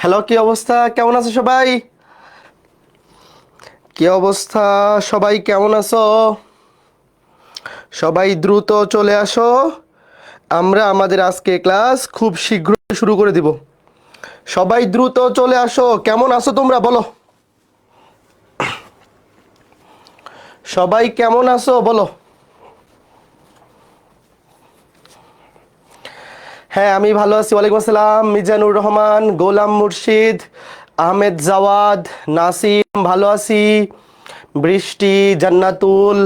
Hello, কি অবস্থা? কেমন আছো সবাই? কি অবস্থা? সবাই কেমন আছো? সবাই দ্রুত চলে আসো। আমরা আমাদের আজকে ক্লাস খুব শীঘ্রই শুরু করে দিব। সবাই দ্রুত চলে আসো। কেমন আছো তোমরা বলো? সবাই কেমন আছো বলো? হ্যাঁ, আমি ভালো আছি। ওয়ালাইকুম আসসালাম। মিজানুর রহমান, গোলাম মুর্শিদ, আহমেদ জাওয়াদ, নাসিম, ভালো আছি। বৃষ্টি, জান্নাতুল,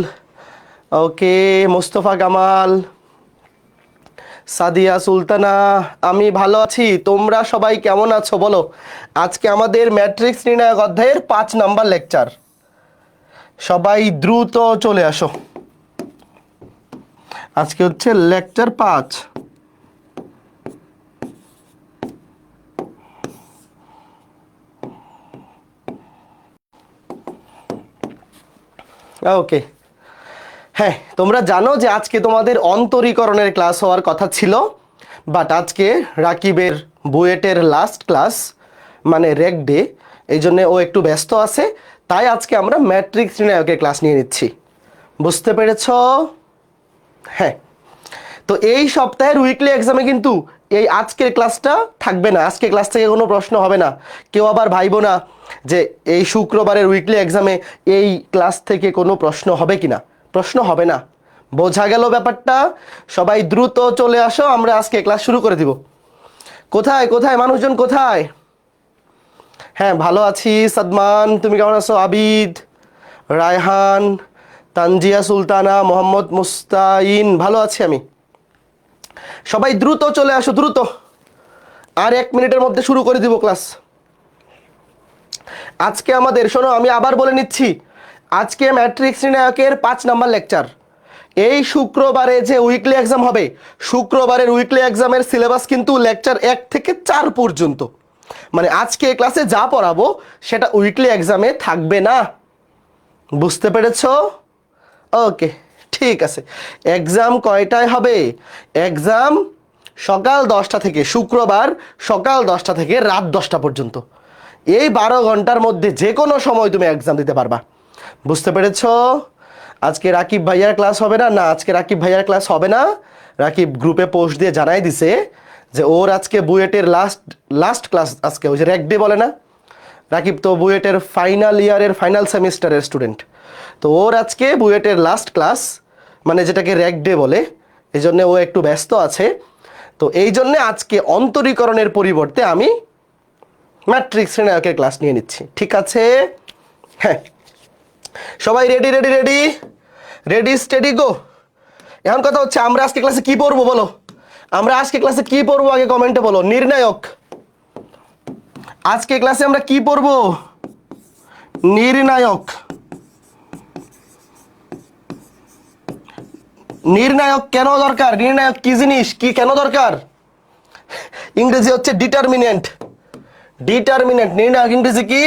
ওকে, মোস্তফা কামাল, সাদিয়া সুলতানা, আমি ভালো আছি। তোমরা সবাই কেমন আছো বলো? আজকে আমাদের ম্যাট্রিক্স নির্ণায়ক অধ্যায়ের 5 নাম্বার লেকচার। সবাই দ্রুত চলে আসো। আজকে হচ্ছে লেকচার 5। ওকে, হ্যাঁ, তোমরা জানো যে আজকে তোমাদের অন্তরীকরণের ক্লাস হওয়ার কথা ছিল, বাট আজকে রাকিবের বুয়েটের লাস্ট ক্লাস, মানে রেক ডে, এই জন্য ও একটু ব্যস্ত আছে। তাই আজকে আমরা ম্যাট্রিক্স নির্ণায়কের ক্লাস নিয়ে নিচ্ছি। বুঝতে পেরেছ? হ্যাঁ, তো এই সপ্তাহের উইকলি এক্সামে কিন্তু এই আজকের ক্লাসটা থাকবে না। আজকে ক্লাস থেকে কোনো প্রশ্ন হবে না। কেউ আবার ভাইবো না যে এই শুক্রবারের উইকলি এক্সামে এই ক্লাস থেকে কোনো প্রশ্ন হবে কিনা। প্রশ্ন হবে না। বোঝা গেল ব্যাপারটা? সবাই দ্রুত চলে আসো, আমরা আজকে ক্লাস শুরু করে দিব। কোথায় কোথায় মানুষজন কোথায়? হ্যাঁ, ভালো আছি। সাদমান, তুমি কেমন আছো? আবিদ, রায়হান, তানজিয়া সুলতানা, মোহাম্মদ মুস্তাইন, ভালো আছি আমি। সবাই দ্রুত চলে আসো, দ্রুত। আর 1 মিনিটের মধ্যে শুরু করে দিব ক্লাস। আজকে আমাদের, শোনো আমি আবার বলে নিচ্ছি, আজকে ম্যাট্রিক্স নির্ণায়কের 5 নাম্বার লেকচার। এই শুক্রবারে যে উইকলি এক্সাম হবে, শুক্রবারের উইকলি এক্সামের সিলেবাস কিন্তু লেকচার 1 থেকে 4 পর্যন্ত। মানে আজকে ক্লাসে যা পড়াবো সেটা উইকলি এক্সামে থাকবে না। বুঝতে পেরেছ? ওকে, ঠিক আছে। এক্সাম কয়টায় হবে? এক্সাম সকাল 10টা থেকে, শুক্রবার সকাল 10টা থেকে রাত 10টা পর্যন্ত। এই 12 ঘন্টার মধ্যে যে কোনো সময় তুমি এক্সাম দিতে পারবা। বুঝতে পেরেছ? আজকে রাকিব ভাইয়ার ক্লাস হবে না। না, আজকে রাকিব ভাইয়ার ক্লাস হবে না। রাকিব গ্রুপে পোস্ট দিয়ে জানাই দিছে যে ওর আজকে বুয়েটের লাস্ট ক্লাস। আজকে ওই যে র্যাক ডে বলে না, রাকিব তো বুয়েটের ফাইনাল ইয়ারের ফাইনাল সেমিস্টারের স্টুডেন্ট। তো ওর আজকে বুয়েটের লাস্ট ক্লাস, মানে যেটাকে র্যাক ডে বলে, এই জন্যে ও একটু ব্যস্ত আছে। তো এই জন্যে আজকে অন্তরীকরণের পরিবর্তে আমি ম্যাট্রিক্স নির্ণায়কের ক্লাস নিয়ে নিচ্ছি। ঠিক আছে? হ্যাঁ, সবাই ready ready ready ready steady go. এখন কথা হচ্ছে আমরা আজকে ক্লাসে কি পড়বো বলো? আমরা আজকে ক্লাসে কি পড়বো আগে কমেন্টে বলো। নির্ণায়ক। আজকে ক্লাসে আমরা কি পড়বো? নির্ণায়ক। নির্ণায়ক কেন দরকার? নির্ণায়ক কি জিনিস, কি কেন দরকার? ইংরেজি হচ্ছে ডিটারমিনেন্ট। ডিটারমিনেন্ট। নির্ণায়ক ইংরেজি কি?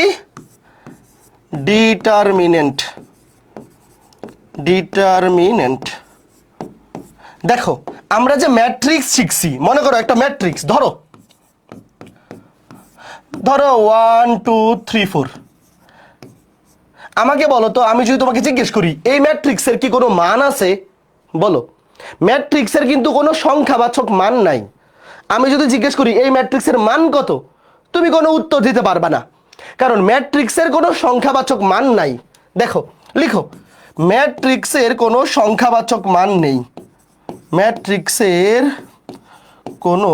ডিটারমিনেন্ট। ডিটারমিনেন্ট। দেখো, আমরা যে ম্যাট্রিক্স শিখছি, মনে করো একটা ম্যাট্রিক্স ধরো, ধরো 1 2 3 4। আমাকে বলো তো, আমি যদি তোমাকে জিজ্ঞেস করি এই ম্যাট্রিক্সের কি কোনো মান আছে, বলো। ম্যাট্রিক্সের কিন্তু কোনো সংখ্যাবাচক মান নাই। আমি যদি জিজ্ঞেস করি এই ম্যাট্রিক্সের মান কত, তুমি কোনো উত্তর দিতে পারবা না, কারণ ম্যাট্রিক্সের কোনো সংখ্যাবাচক মান নাই। দেখো, লিখো, ম্যাট্রিক্সের কোনো সংখ্যাবাচক মান নেই। ম্যাট্রিক্সের কোনো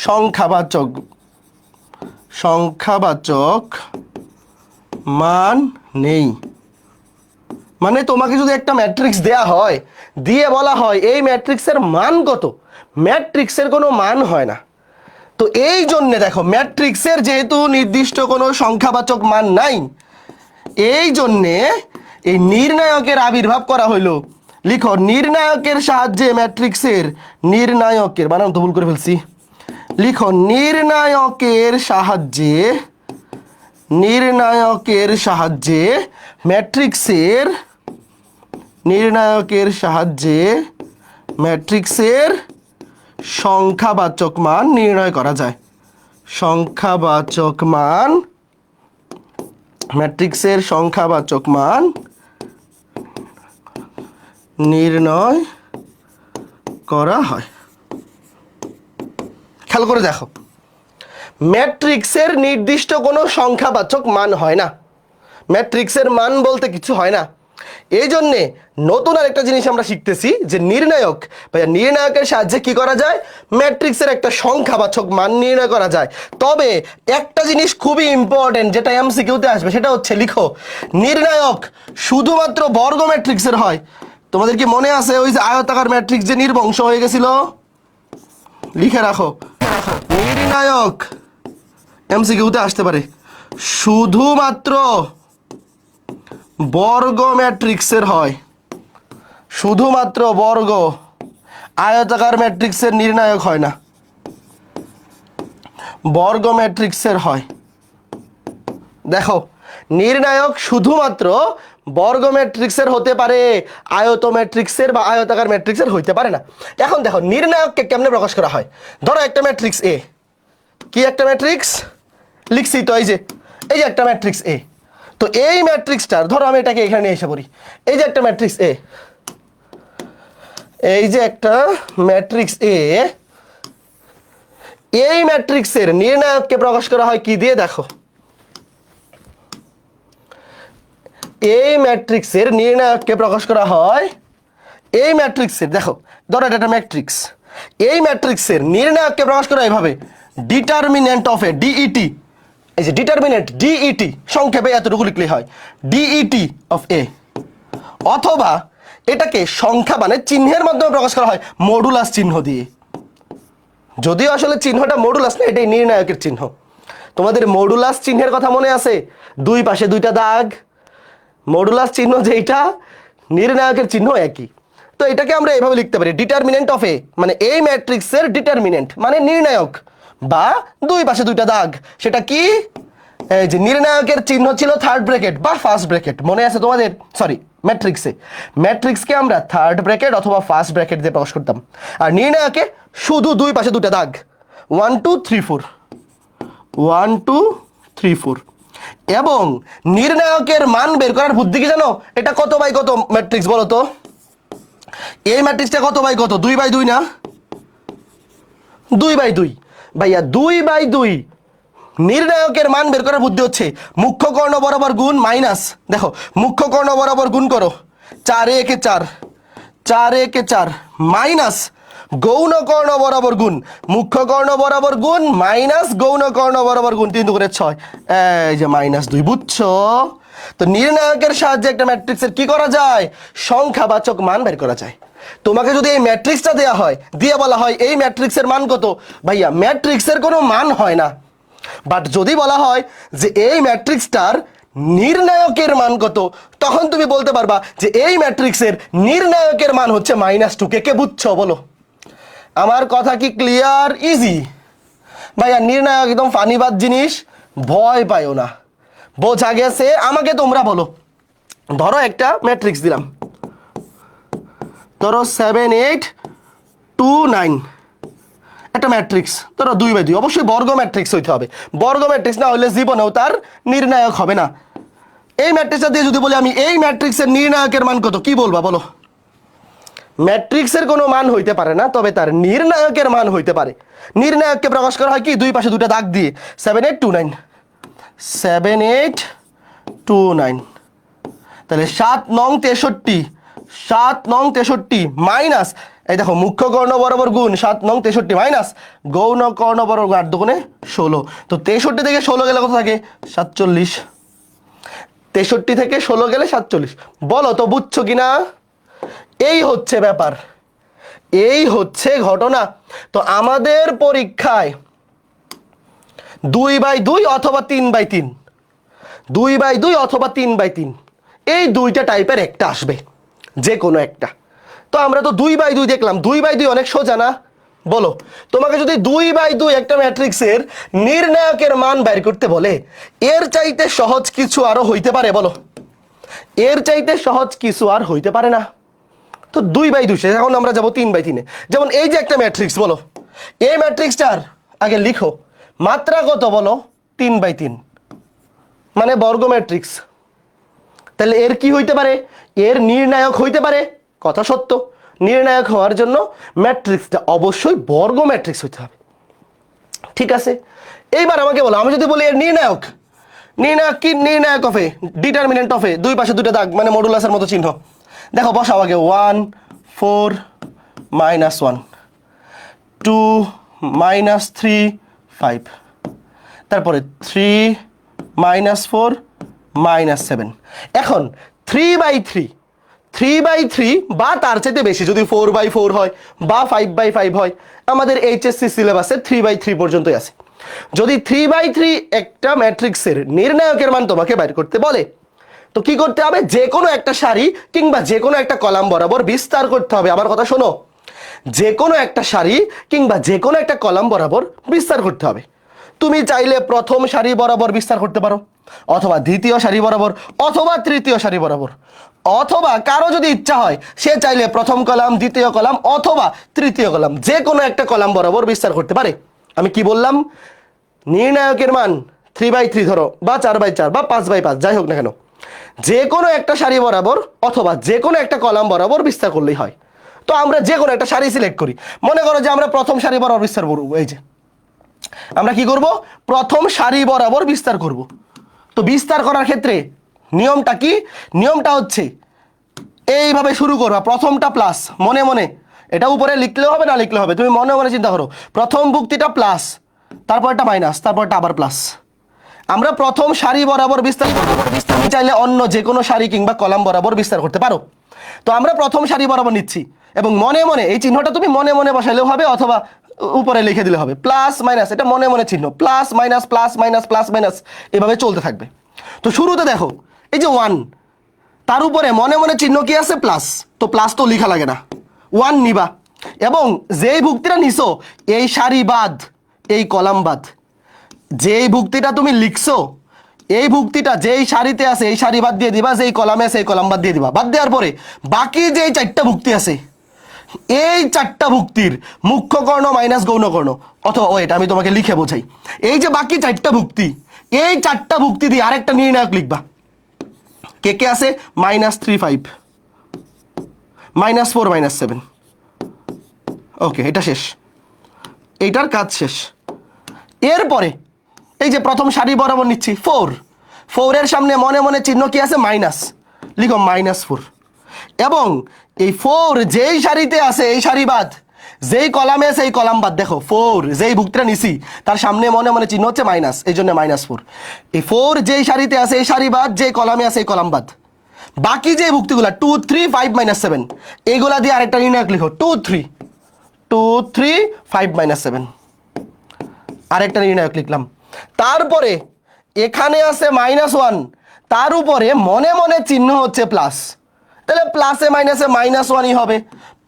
সংখ্যাবাচক মান নেই। মানে তোমাকে যদি একটা ম্যাট্রিক্স দেয়া হয়, দিয়ে বলা হয় এই ম্যাট্রিক্সের মান কত, ম্যাট্রিক্সের কোনো মান হয় না। তো এই জন্যে দেখো, ম্যাট্রিক্সের যেহেতু নির্দিষ্ট কোনো সংখ্যাবাচক মান নাই, এই জন্যে এই নির্ণায়কের আবির্ভাব করা হইলো। লিখো, নির্ণায়কের সাহায্যে ম্যাট্রিক্সের, নির্ণায়কের বানান তো ভুল করে ফেলছি, লিখো নির্ণায়কের সাহায্যে, নির্ণায়কের সাহায্যে ম্যাট্রিক্সের, নির্ণায়কের সাহায্যে ম্যাট্রিক্সের সংখ্যাবাচক মান নির্ণয় করা যায়। সংখ্যাবাচক মান, ম্যাট্রিক্সের সংখ্যাবাচক মান নির্ণয় করা হয়। খেয়াল করে দেখো, ম্যাট্রিক্সের নির্দিষ্ট কোনো সংখ্যাবাচক মান হয় না, ম্যাট্রিক্সের মান বলতে কিছু হয় না। এই জন্যে নতুন আরেকটা জিনিস আমরা শিখতেছি যে নির্ণায়ক, নির্ণায়কের সাহায্যে কি করা যায়, ম্যাট্রিক্সের একটা সংখ্যাবাচক মান নির্ণয় করা যায়। তবে একটা জিনিস খুবই ইম্পর্টেন্ট, যেটা এমসিকিউতে আসবে, সেটা হচ্ছে লিখো, নির্ণায়ক শুধুমাত্র বর্গ ম্যাট্রিক্সের হয়। তোমাদের কি মনে আছে ওই যে আয়তাকার ম্যাট্রিক্স যে নির্বংশ হয়ে গেছিল? লিখে রাখো, নির্ণায়ক এমসিকিউতে আসতে পারে শুধুমাত্র বর্গ ম্যাট্রিক্সের হয়, শুধুমাত্র বর্গ, আয়তাকার ম্যাট্রিক্সের নির্ণায়ক হয় না, বর্গ ম্যাট্রিক্সের হয়। দেখো, নির্ণায়ক শুধুমাত্র বর্গ ম্যাট্রিক্সের হতে পারে, আয়ত ম্যাট্রিক্সের বা আয়তাকার ম্যাট্রিক্সের হইতে পারে না। এখন দেখো নির্ণায়ককে কেমনে প্রকাশ করা হয়। ধরো একটা ম্যাট্রিক্স এ, কি একটা ম্যাট্রিক্স লিখছি তো, এই যে একটা ম্যাট্রিক্স এ। তো এই ম্যাট্রিক্সটার, ধরো আমি এটাকে এখানে এসে পড়ি, এই যে একটা ম্যাট্রিক্স এ, এই যে একটা ম্যাট্রিক্স এ, এই ম্যাট্রিক্সের নির্ণায়ককে প্রকাশ করা হয় কি দিয়ে? দেখো, এই ম্যাট্রিক্সের নির্ণায়ককে প্রকাশ করা হয়, এই ম্যাট্রিক্সের, দেখো ধরো এটা একটা ম্যাট্রিক্স, এই ম্যাট্রিক্সের নির্ণায়ককে প্রকাশ করা এইভাবে, ডিটারমিনেন্ট অফ এ, ডিইটি, এই যে ডিটারমিনেন্ট ডিইটি, সংক্ষেপে এতটুকু লিখলে হয়, ডিইটি অফ এ। অথবা এটাকে সংখ্যা মানে চিহ্নের মাধ্যমে প্রকাশ করা হয়, মডুলাস চিহ্ন দিয়ে। যদিও আসলে চিহ্নটা মডুলাস না, এটাই নির্ণায়কের চিহ্ন। তোমাদের মডুলাস চিহ্নের কথা মনে আছে? দুই পাশে দুইটা দাগ, মডুলাস চিহ্ন যেটা, নির্ণায়কের চিহ্ন একই। তো এটাকে আমরা এইভাবে লিখতে পারি, ডিটারমিনেন্ট অফ এ, মানে এই ম্যাট্রিক্সের ডিটারমিনেন্ট মানে নির্ণায়ক, বা দুই পাশে দুইটা দাগ, সেটা কি? এই যে নির্ণায়কের চিহ্ন ছিল থার্ড ব্র্যাকেট বা ফার্স্ট ব্র্যাকেট, মনে আছে তোমাদের? সরি, ম্যাট্রিক্সকে আমরা থার্ড ব্র্যাকেট অথবা ফার্স্ট ব্র্যাকেট দিয়ে প্রকাশ করতাম, আর নির্ণায়কে শুধু দুই পাশে দুইটা দাগ, 1 2 3 4, 1 2 3 4। এবং নির্ণায়কের মান বের করার বুদ্ধি কি জানো? এটা কত বাই কত ম্যাট্রিক্স বলো তো? এই ম্যাট্রিক্সটা কত বাই কত? 2 বাই 2 না? 2 বাই 2 ভাইয়া, 2 বাই 2। নির্ণায়কের মান বের করার বুদ্ধি হচ্ছে মুখ্য কর্ণ বরাবর গুণ মাইনাস, দেখো মুখ্য কর্ণ বরাবর গুণ করো, 4 একে 4, 4 একে 4 মাইনাস গৌণ কর্ণ বরাবর গুণ, মুখ্য কর্ণ বরাবর গুণ মাইনাস গৌণ কর্ণ বরাবর গুণ, 3 করে 6, এই যে -2। বুঝছো? তো নির্ণায়কের সাহায্যে একটা ম্যাট্রিক্সের কি করা যায়? সংখ্যাবাচক মান বের করা যায়। তোমাকে যদি এই ম্যাট্রিক্সটা দেওয়া হয়, দিয়ে বলা হয় এই ম্যাট্রিক্সের মান কত, ভাইয়া ম্যাট্রিক্সের কোনো মান হয় না। বাট যদি বলা হয় যে এই ম্যাট্রিক্সটার নির্ণায়কের মান কত, তখন তুমি বলতে পারবা যে এই ম্যাট্রিক্সের নির্ণায়কের মান হচ্ছে -2। কে বুঝছো বলো? আমার কথা কি ক্লিয়ার? ইজি ভাইয়া, নির্ণায়ক একদম ফানিবাদ জিনিস, ভয় পাইও না, বোঝা গেছে? আমাকে তোমরা বলো, ধরো একটা ম্যাট্রিক্স দিলাম, ধরো 7 8 2 9, একটা ম্যাট্রিক্স ধরো 2 বাই 2, অবশ্যই বর্গ ম্যাট্রিক্স হইতে হবে, বর্গ ম্যাট্রিক্স না হলে জীবনেও তার নির্ণায়ক হবে না। এই ম্যাট্রিক্সটা দিয়ে যদি বলি আমি এই ম্যাট্রিক্সের নির্ণায়কের মান কত, কি বলবা বলো? ম্যাট্রিক্সের কোনো মান হইতে পারে না, তবে তার নির্ণায়কের মান হইতে পারে। নির্ণায়ককে প্রকাশ করা হয় কি? দুই পাশে দুইটা দাগ দিয়ে, 7 8 2 9, 7 8 2 9। তাহলে 7 9 63, 7 9 63 মাইনাস, এই দেখো মুখ্য কর্ণ বরাবর গুণ 7 9 63 মাইনাস গৌণ কর্ণ বরাবর 8 দুগুণে 16। তো 63 থেকে 16 গেলে কত থাকে? 47। 63 থেকে 16 গেলে 47। বলো তো বুঝছো কিনা? এই হচ্ছে ব্যাপার, এই হচ্ছে ঘটনা। তো আমাদের পরীক্ষায় 2 বাই 2 অথবা 3 বাই 3, 2 বাই 2 অথবা 3 বাই 3, এই দুইটা টাইপের একটা আসবে, যে কোনো একটা। তো আমরা তো 2 বাই 2 দেখলাম, 2 বাই 2 অনেক সোজা না? বলো, তোমাকে যদি 2 বাই 2 একটা ম্যাট্রিক্সের নির্ণায়কের মান বের করতে বলে, এর চাইতে সহজ কিছু আরো হইতে পারে? বলো, এর চাইতে সহজ কিছু আর হইতে পারে না। তো 2 বাই 2 শেষ, এখন আমরা যাবো 3 বাই 3-এ। যেমন এই যে একটা ম্যাট্রিক্স, বলো এই ম্যাট্রিক্সটার আগে লিখো মাত্রা কত বলো? 3/3, মানে বর্গ ম্যাট্রিক্স। তাহলে এর কি হইতে পারে? এর নির্ণায়ক হইতে পারে। কথা সত্য, নির্ণায়ক হওয়ার জন্য ম্যাট্রিক্সটা অবশ্যই বর্গ ম্যাট্রিক্স হইতে হবে। ঠিক আছে, এইবার আমাকে বলো, আমি যদি বলি এর নির্ণায়ক, নির্ণায়ক কি? নির্ণায়ক অফ এ, ডিটারমিনেন্ট অফ এ, দুই পাশে দুটো দাগ মানে মডুলাসের মতো চিহ্ন। দেখো বসাও আগে 1 4 -1, 2 -3 5, তারপরে 3 -4 -7। এখন 3/3 বা তার চাইতে বেশি যদি 4/4 হয় বা 5/5 হয়, আমাদের এইচএসসি সিলেবাসে 3/3 পর্যন্তই আছে। যদি 3/3 একটা ম্যাট্রিক্সের নির্ণায়কের মান তোমাকে বাইর করতে বলে, তো কি করতে হবে? যে কোনো একটা সারি কিংবা যে কোনো একটা কলাম বরাবর বিস্তার করতে হবে। আমার কথা শোনো, যে কোনো একটা সারি কিংবা যে কোনো একটা কলাম বরাবর বিস্তার করতে হবে। তুমি চাইলে প্রথম সারি বরাবর বিস্তার করতে পারো, অথবা দ্বিতীয় সারি বরাবর, অথবা তৃতীয় সারি বরাবর, অথবা কারো যদি ইচ্ছা হয় সে চাইলে প্রথম কলাম, দ্বিতীয় কলাম অথবা তৃতীয় কলাম, যে কোনো একটা কলাম বরাবর বিস্তার করতে পারে। আমি কি বললাম? নির্ণায়কের মান 3/3 ধরো, বা 4/4 বা 5/5, যাই হোক না কেন, যে কোনো একটা সারি বরাবর অথবা যে কোনো একটা কলাম বরাবর বিস্তার করলেই হয়। তো আমরা যে কোনো একটা সারি সিলেক্ট করি। মনে করো যে আমরা প্রথম সারি বরাবর বিস্তার করব, এই যে আমরা কি করব? প্রথম সারি বরাবর বিস্তার করব। তো বিস্তার করার ক্ষেত্রে নিয়মটা কি? নিয়মটা হচ্ছে এইভাবে শুরু করবা, প্রথমটা প্লাস, মনে মনে, এটা উপরে লিখলেও হবে না লিখলে হবে, তুমি মনে মনে চিন্তা করো। প্রথম ভুক্তিটা প্লাস, তারপরটা মাইনাস, তারপরটা আবার প্লাস। আমরা প্রথম সারি বরাবর বিস্তার চাইলে অন্য যে কোনো সারি কিংবা কলাম বরাবর বিস্তার করতে পারো। তো আমরা প্রথম সারি বরাবর নিচ্ছি এবং মনে মনে এই চিহ্নটা তুমি মনে মনে বসাইলেও হবে অথবা উপরে লিখে দিলে হবে। প্লাস মাইনাস, এটা মনে মনে চিহ্ন, plus minus plus minus plus minus এভাবে চলতে থাকবে। তো শুরুতে দেখো এই যে 1, তার উপরে মনে মনে চিহ্ন কি আছে? প্লাস। তো প্লাস তো লেখা লাগে না, 1 নিবা এবং যেই ভুক্তিটা নিছো এই সারি বাদ এই কলাম বাদ, যেই ভুক্তিটা তুমি লিখছো এই ভুক্তিটা যেই সারিতে আছে এই সারি বাদ দিয়ে দিবা, যেই কলামে আছে এই কলাম বাদ দিয়ে দিবা। বাদ দেওয়ার পরে বাকি যেই 4টা ভুক্তি আছে এই 4টা ভুক্তির মুখ্য কর্ণ মাইনাস গৌণ কর্ণ, অথবা এটা আমি তোমাকে লিখে বোঝাই। এই যে বাকি 4টা ভুক্তি, এই 4টা ভুক্তি দিয়ে আরেকটা নির্ণায়ক লিখবা। কে কে আছে? -3 5, -4 -7। ওকে, এটা শেষ, এইটার কাজ শেষ। এরপরে এই যে প্রথম সারি বরাবর নিচ্ছি 4 এর সামনে মনে মনে চিহ্ন কি আছে? মাইনাস, লিখো -4। এবং এই 4 যেই সারিতে আছে এই সারি বাদ, যেই কলামে আছে এই কলাম বাদ। দেখো 4 যেই ভুক্তিটা নিছি তার সামনে মনে মনে চিহ্ন হচ্ছে মাইনাস, এই জন্য -4। এই 4 যেই সারিতে আছে এই সারি বাদ, যেই কলামে আছে এই কলাম বাদ। বাকি যে ভুক্তিগুলা 2 3 5 -7, এইগুলা দিয়ে আরেকটা নির্ণায়ক লিখো 2 3 5 -7, আরেকটা নির্ণায়ক লিখলাম। তারপরে এখানে আছে -1, তার উপরে মনে মনে চিহ্ন হচ্ছে প্লাস, তাহলে প্লাসে মাইনাসে -1ই হবে,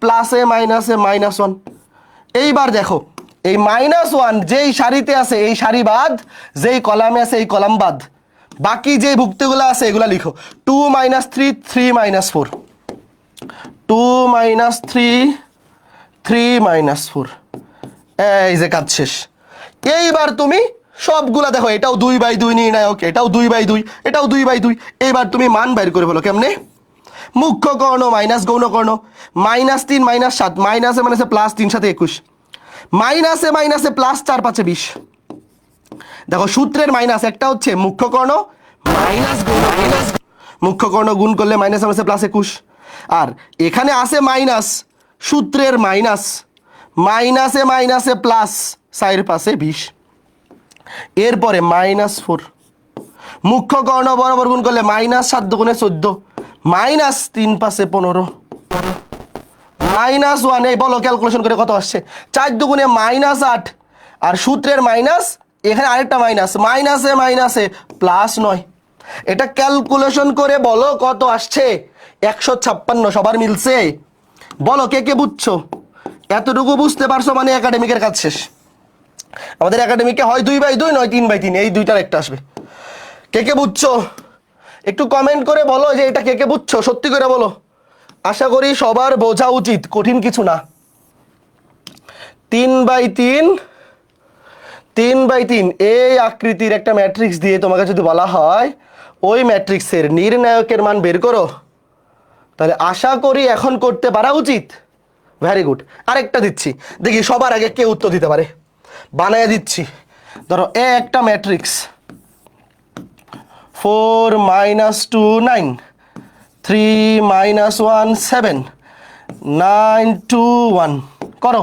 প্লাসে মাইনাসে -1। এইবার দেখো এই -1 যেই সারিতে আছে এই সারি বাদ, যেই কলামে আছে এই কলাম বাদ, বাকি যে ভুক্তিগুলো আছে এগুলা লিখো 2 -3 3 -4, 2 -3 3 -4। এই যে কাজ শেষ। এইবার তুমি সবগুলা দেখো, এটাও 2/2 নির্ণায়ক, এটাও 2/2, এটাও 2/2। এইবার তুমি মান বাইর করে ফেলো। কেমনে? মুখ্য কর্ণ মাইনাস গৌণ কর্ণ, -3 -7, মাইনাসে মাইনাসে প্লাস 3 7 21, মাইনাসে মাইনাসে প্লাস 4 5 20। দেখো সূত্রের মাইনাস একটা হচ্ছে মুখ্য কর্ণ মাইনাস গৌণ, মুখ্য কর্ণ গুণ করলে মাইনাসে মাইনাসে প্লাস 21, আর এখানে আছে মাইনাস, সূত্রের মাইনাস, মাইনাসে মাইনাসে প্লাস 4 5 20। এরপরে -4 মুখ্য কর্ণ বরাবর গুণ করলে -7 দুগুণে 14, -3 5 15, -1। এই বলো ক্যালকুলেশন করে কত আসছে? 4 দুগুণে -8, আর সূত্রের মাইনাস, এখানে আরেকটা মাইনাস, মাইনাসে মাইনাসে প্লাস 9। এটা ক্যালকুলেশন করে বলো কত আসছে? 156। সবার মিলছে? বলো কে কে বুঝছো? এতটুকু বুঝতে পারছো মানে একাডেমিকের কাজ শেষ। আমাদের একাডেমিকে হয় 2/2 নয় 3/3, এই দুইটার একটা আসবে। কে কে বুঝছো একটু কমেন্ট করে বলো যে এটা কে কে বুঝছো, সত্যি করে বলো। আশা করি সবার বোঝা উচিত, কঠিন কিছু না। 3/3 3/3 এই আকৃতির একটা ম্যাট্রিক্স দিয়ে তোমাকে যদি বলা হয় ওই ম্যাট্রিক্সের নির্ণায়কের মান বের করো, তাহলে আশা করি এখন করতে পারা উচিত। Very good. আরেকটা দিচ্ছি, দেখি সবার আগে কে উত্তর দিতে পারে। বানায় দিচ্ছি। ধরো এ একটা ম্যাট্রিক্স 4 - 2 9, 3 - 1 7, 9 2 1। করো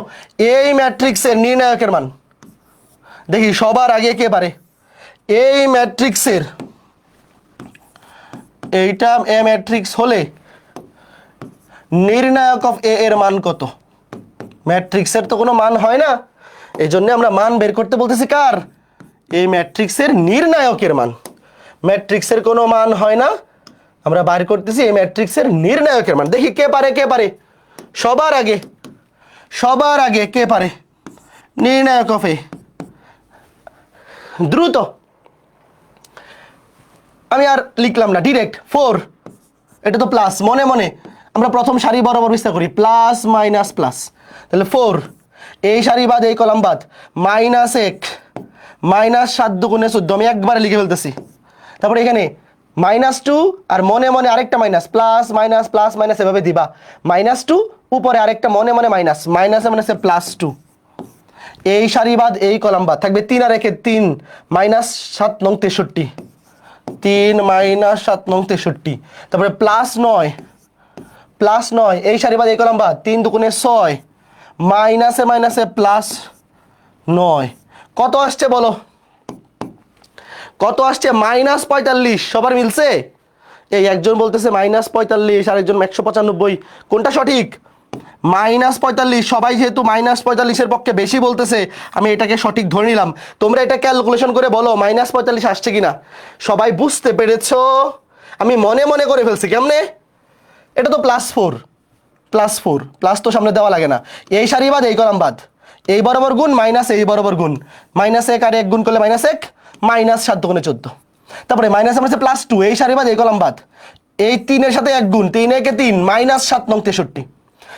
এই ম্যাট্রিক্সের নির্ণায়কের মান। দেখি সবার আগে কে পারে। এই ম্যাট্রিক্সের, এইটা এ ম্যাট্রিক্স হলে নির্ণায়ক অফ এ এর মান কত? ম্যাট্রিক্সের তো কোনো মান হয় না, এই জন্য আমরা মান বের করতে বলতেছি কার? এই ম্যাট্রিক্সের নির্ণায়কের মান। ম্যাট্রিক্সের কোনো মান হয় না, আমরা বাইর করতেছি এই ম্যাট্রিক্সের নির্ণায়কের মান। দেখি কে পারে, কে পারে সবার আগে, সবার আগে কে পারে নির্ণায়ক অফ এ। দ্রুত। আমি আর লিখলাম না, ডিরেক্ট 4। এটা তো প্লাস, মনে মনে আমরা প্রথম সারি বরাবর বিস্তার করি, প্লাস মাইনাস প্লাস। তাহলে 4 এই সারি বাদ এই কলাম বাদ, -1 -7 দুগুণে 14, আমি একবারে লিখে ফেলতেছি। তারপরে এখানে -2 আর মনে মনে আরেকটা minus, plus minus plus minus এভাবে দিবা। -2 উপরে আরেকটা মনে মনে মাইনাস, মাইনাসে মাইনাসে +2। এই সারি বাদ এই কলাম বাদ, থাকবে 3 আর 1 3, -7 9 63, 3 - 7 9 63। তারপরে +9 এই সারি বাদ এই কলাম বাদ, 3 দুগুণে 6, মাইনাসে মাইনাসে +9। কত আসছে বলো, কত আসছে? -45। সবার মিলছে? এই একজন বলতেছে -45, আরেকজন 195। কোনটা সঠিক? -45। সবাই যেহেতু -45 পক্ষে বেশি বলতেছে, আমি এটাকে সঠিক ধরে নিলাম। তোমরা এটা ক্যালকুলেশন করে বলো -45 আসছে কিনা। সবাই বুঝতে পেরেছো? আমি মনে মনে করে ফেলছি। কেমনে? এটা তো +4, প্লাস তো সামনে দেওয়া লাগে না। এই সারি বাদ এই কলাম বাদ, এই বরাবর গুণ মাইনাস এই বরাবর গুণ, -1 আর 1 গুণ করলে -1, -7 দুগুণে 14। তারপরে মাইনাসে মাইনাসে +2 এই সারি বাদ এই কলাম বাদ, এই 3 এর সাথে 1 গুণ, 3 1 3, -7 9 63।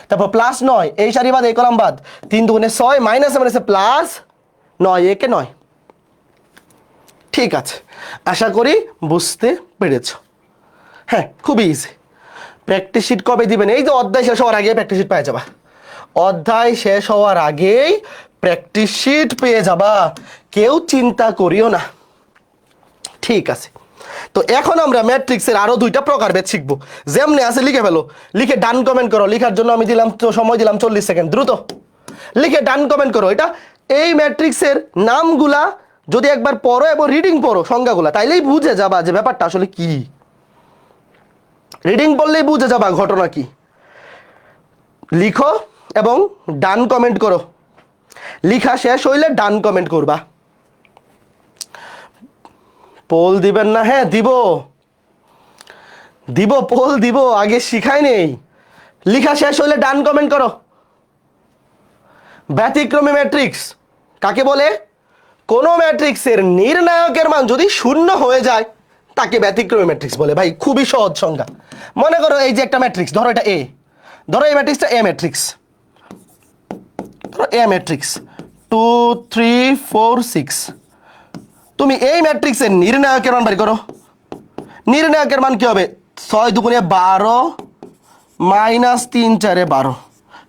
তারপর +9 এই সারি বাদ এই কলাম বাদ, 3 দুগুণে 6, মাইনাসে মাইনাসে +9 1 9। ঠিক আছে, আশা করি বুঝতে পেরেছো। হ্যাঁ, খুবই ইজি। প্র্যাকটিস শিট কবে দিবেন? এই যে অধ্যায় শেষ হওয়ার আগে প্র্যাকটিস শিট পেয়ে যাবা। অধ্যায় শেষ হওয়ার আগেই প্র্যাকটিস শিট পেয়ে যাবা, কেউ চিন্তা করিও না। ঠিক আছে, তো এখন আমরা ম্যাট্রিক্সের আরো 2টা প্রকারভেদ শিখবো। যেমনি আছে লিখে ফেলো, লিখে ডান কমেন্ট করো। লিখার জন্য আমি দিলাম তো সময় দিলাম 40 সেকেন্ড। দ্রুত লিখে ডান কমেন্ট করো। এটা এই ম্যাট্রিক্সের নামগুলা যদি একবার পড়ো এবং রিডিং পড়ো সংজ্ঞাগুলা, তাইলেই বুঝে যাবা যে ব্যাপারটা আসলে কি। রিডিং পড়লেই বুঝে যাবা ঘটনা কি। লিখো এবং ডান কমেন্ট করো। লিখা শেষ হইলে ডান কমেন্ট করবা। পোল দিবেন না? হ্যাঁ দিব, পোল দিব, আগে শিখাই নেই। লিখা শেষ হইলে ডান কমেন্ট করো। ব্যতিক্রমী ম্যাট্রিক্স কাকে বলে? কোন ম্যাট্রিক্সের নির্ণায়কের মান যদি 0 হয়ে যায় তাকে ব্যতিক্রমী ম্যাট্রিক্স বলে। ভাই খুবই সহজ সংজ্ঞা। মনে করো এই যে একটা ম্যাট্রিক্স, ধরো এটা এ, ধরো এই ম্যাট্রিক্সটা এ ম্যাট্রিক্স, ধরো এ ম্যাট্রিক্স 2 3 4 6। তুমি এই ম্যাট্রিক্সের নির্ণায়কের মান বের করো। নির্ণায়কের মান কি হবে? 6 দুগুণে 12 -3 4 12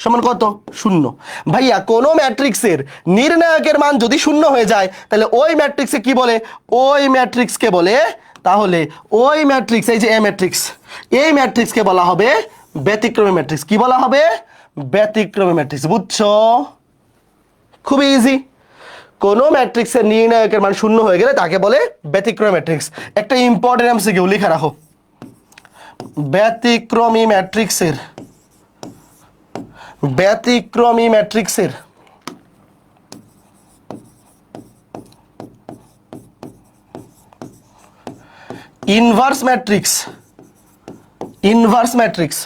সমান কত? 0। ভাইয়া কোন ম্যাট্রিক্সের নির্ণায়কের মান যদি 0 হয়ে যায় তাহলে ওই ম্যাট্রিক্সে কি বলে? ওই ম্যাট্রিক্সকে বলে, তাহলে ওই ম্যাট্রিক্স, এই যে এ ম্যাট্রিক্স, এই ম্যাট্রিক্সকে বলা হবে ব্যতিক্রমী ম্যাট্রিক্স। কি বলা হবে? ব্যতিক্রমী ম্যাট্রিক্স। বুঝছো? খুবই ইজি। কোন ম্যাট্রিক্সের নির্ণায়কের মান 0 হয়ে গেলে তাকে বলে ব্যতিক্রমী ম্যাট্রিক্স। একটা ইম্পর্টেন্ট এমসিকিউ লিখে রাখো। ব্যতিক্রমী ম্যাট্রিক্সের ইনভার্স ম্যাট্রিক্স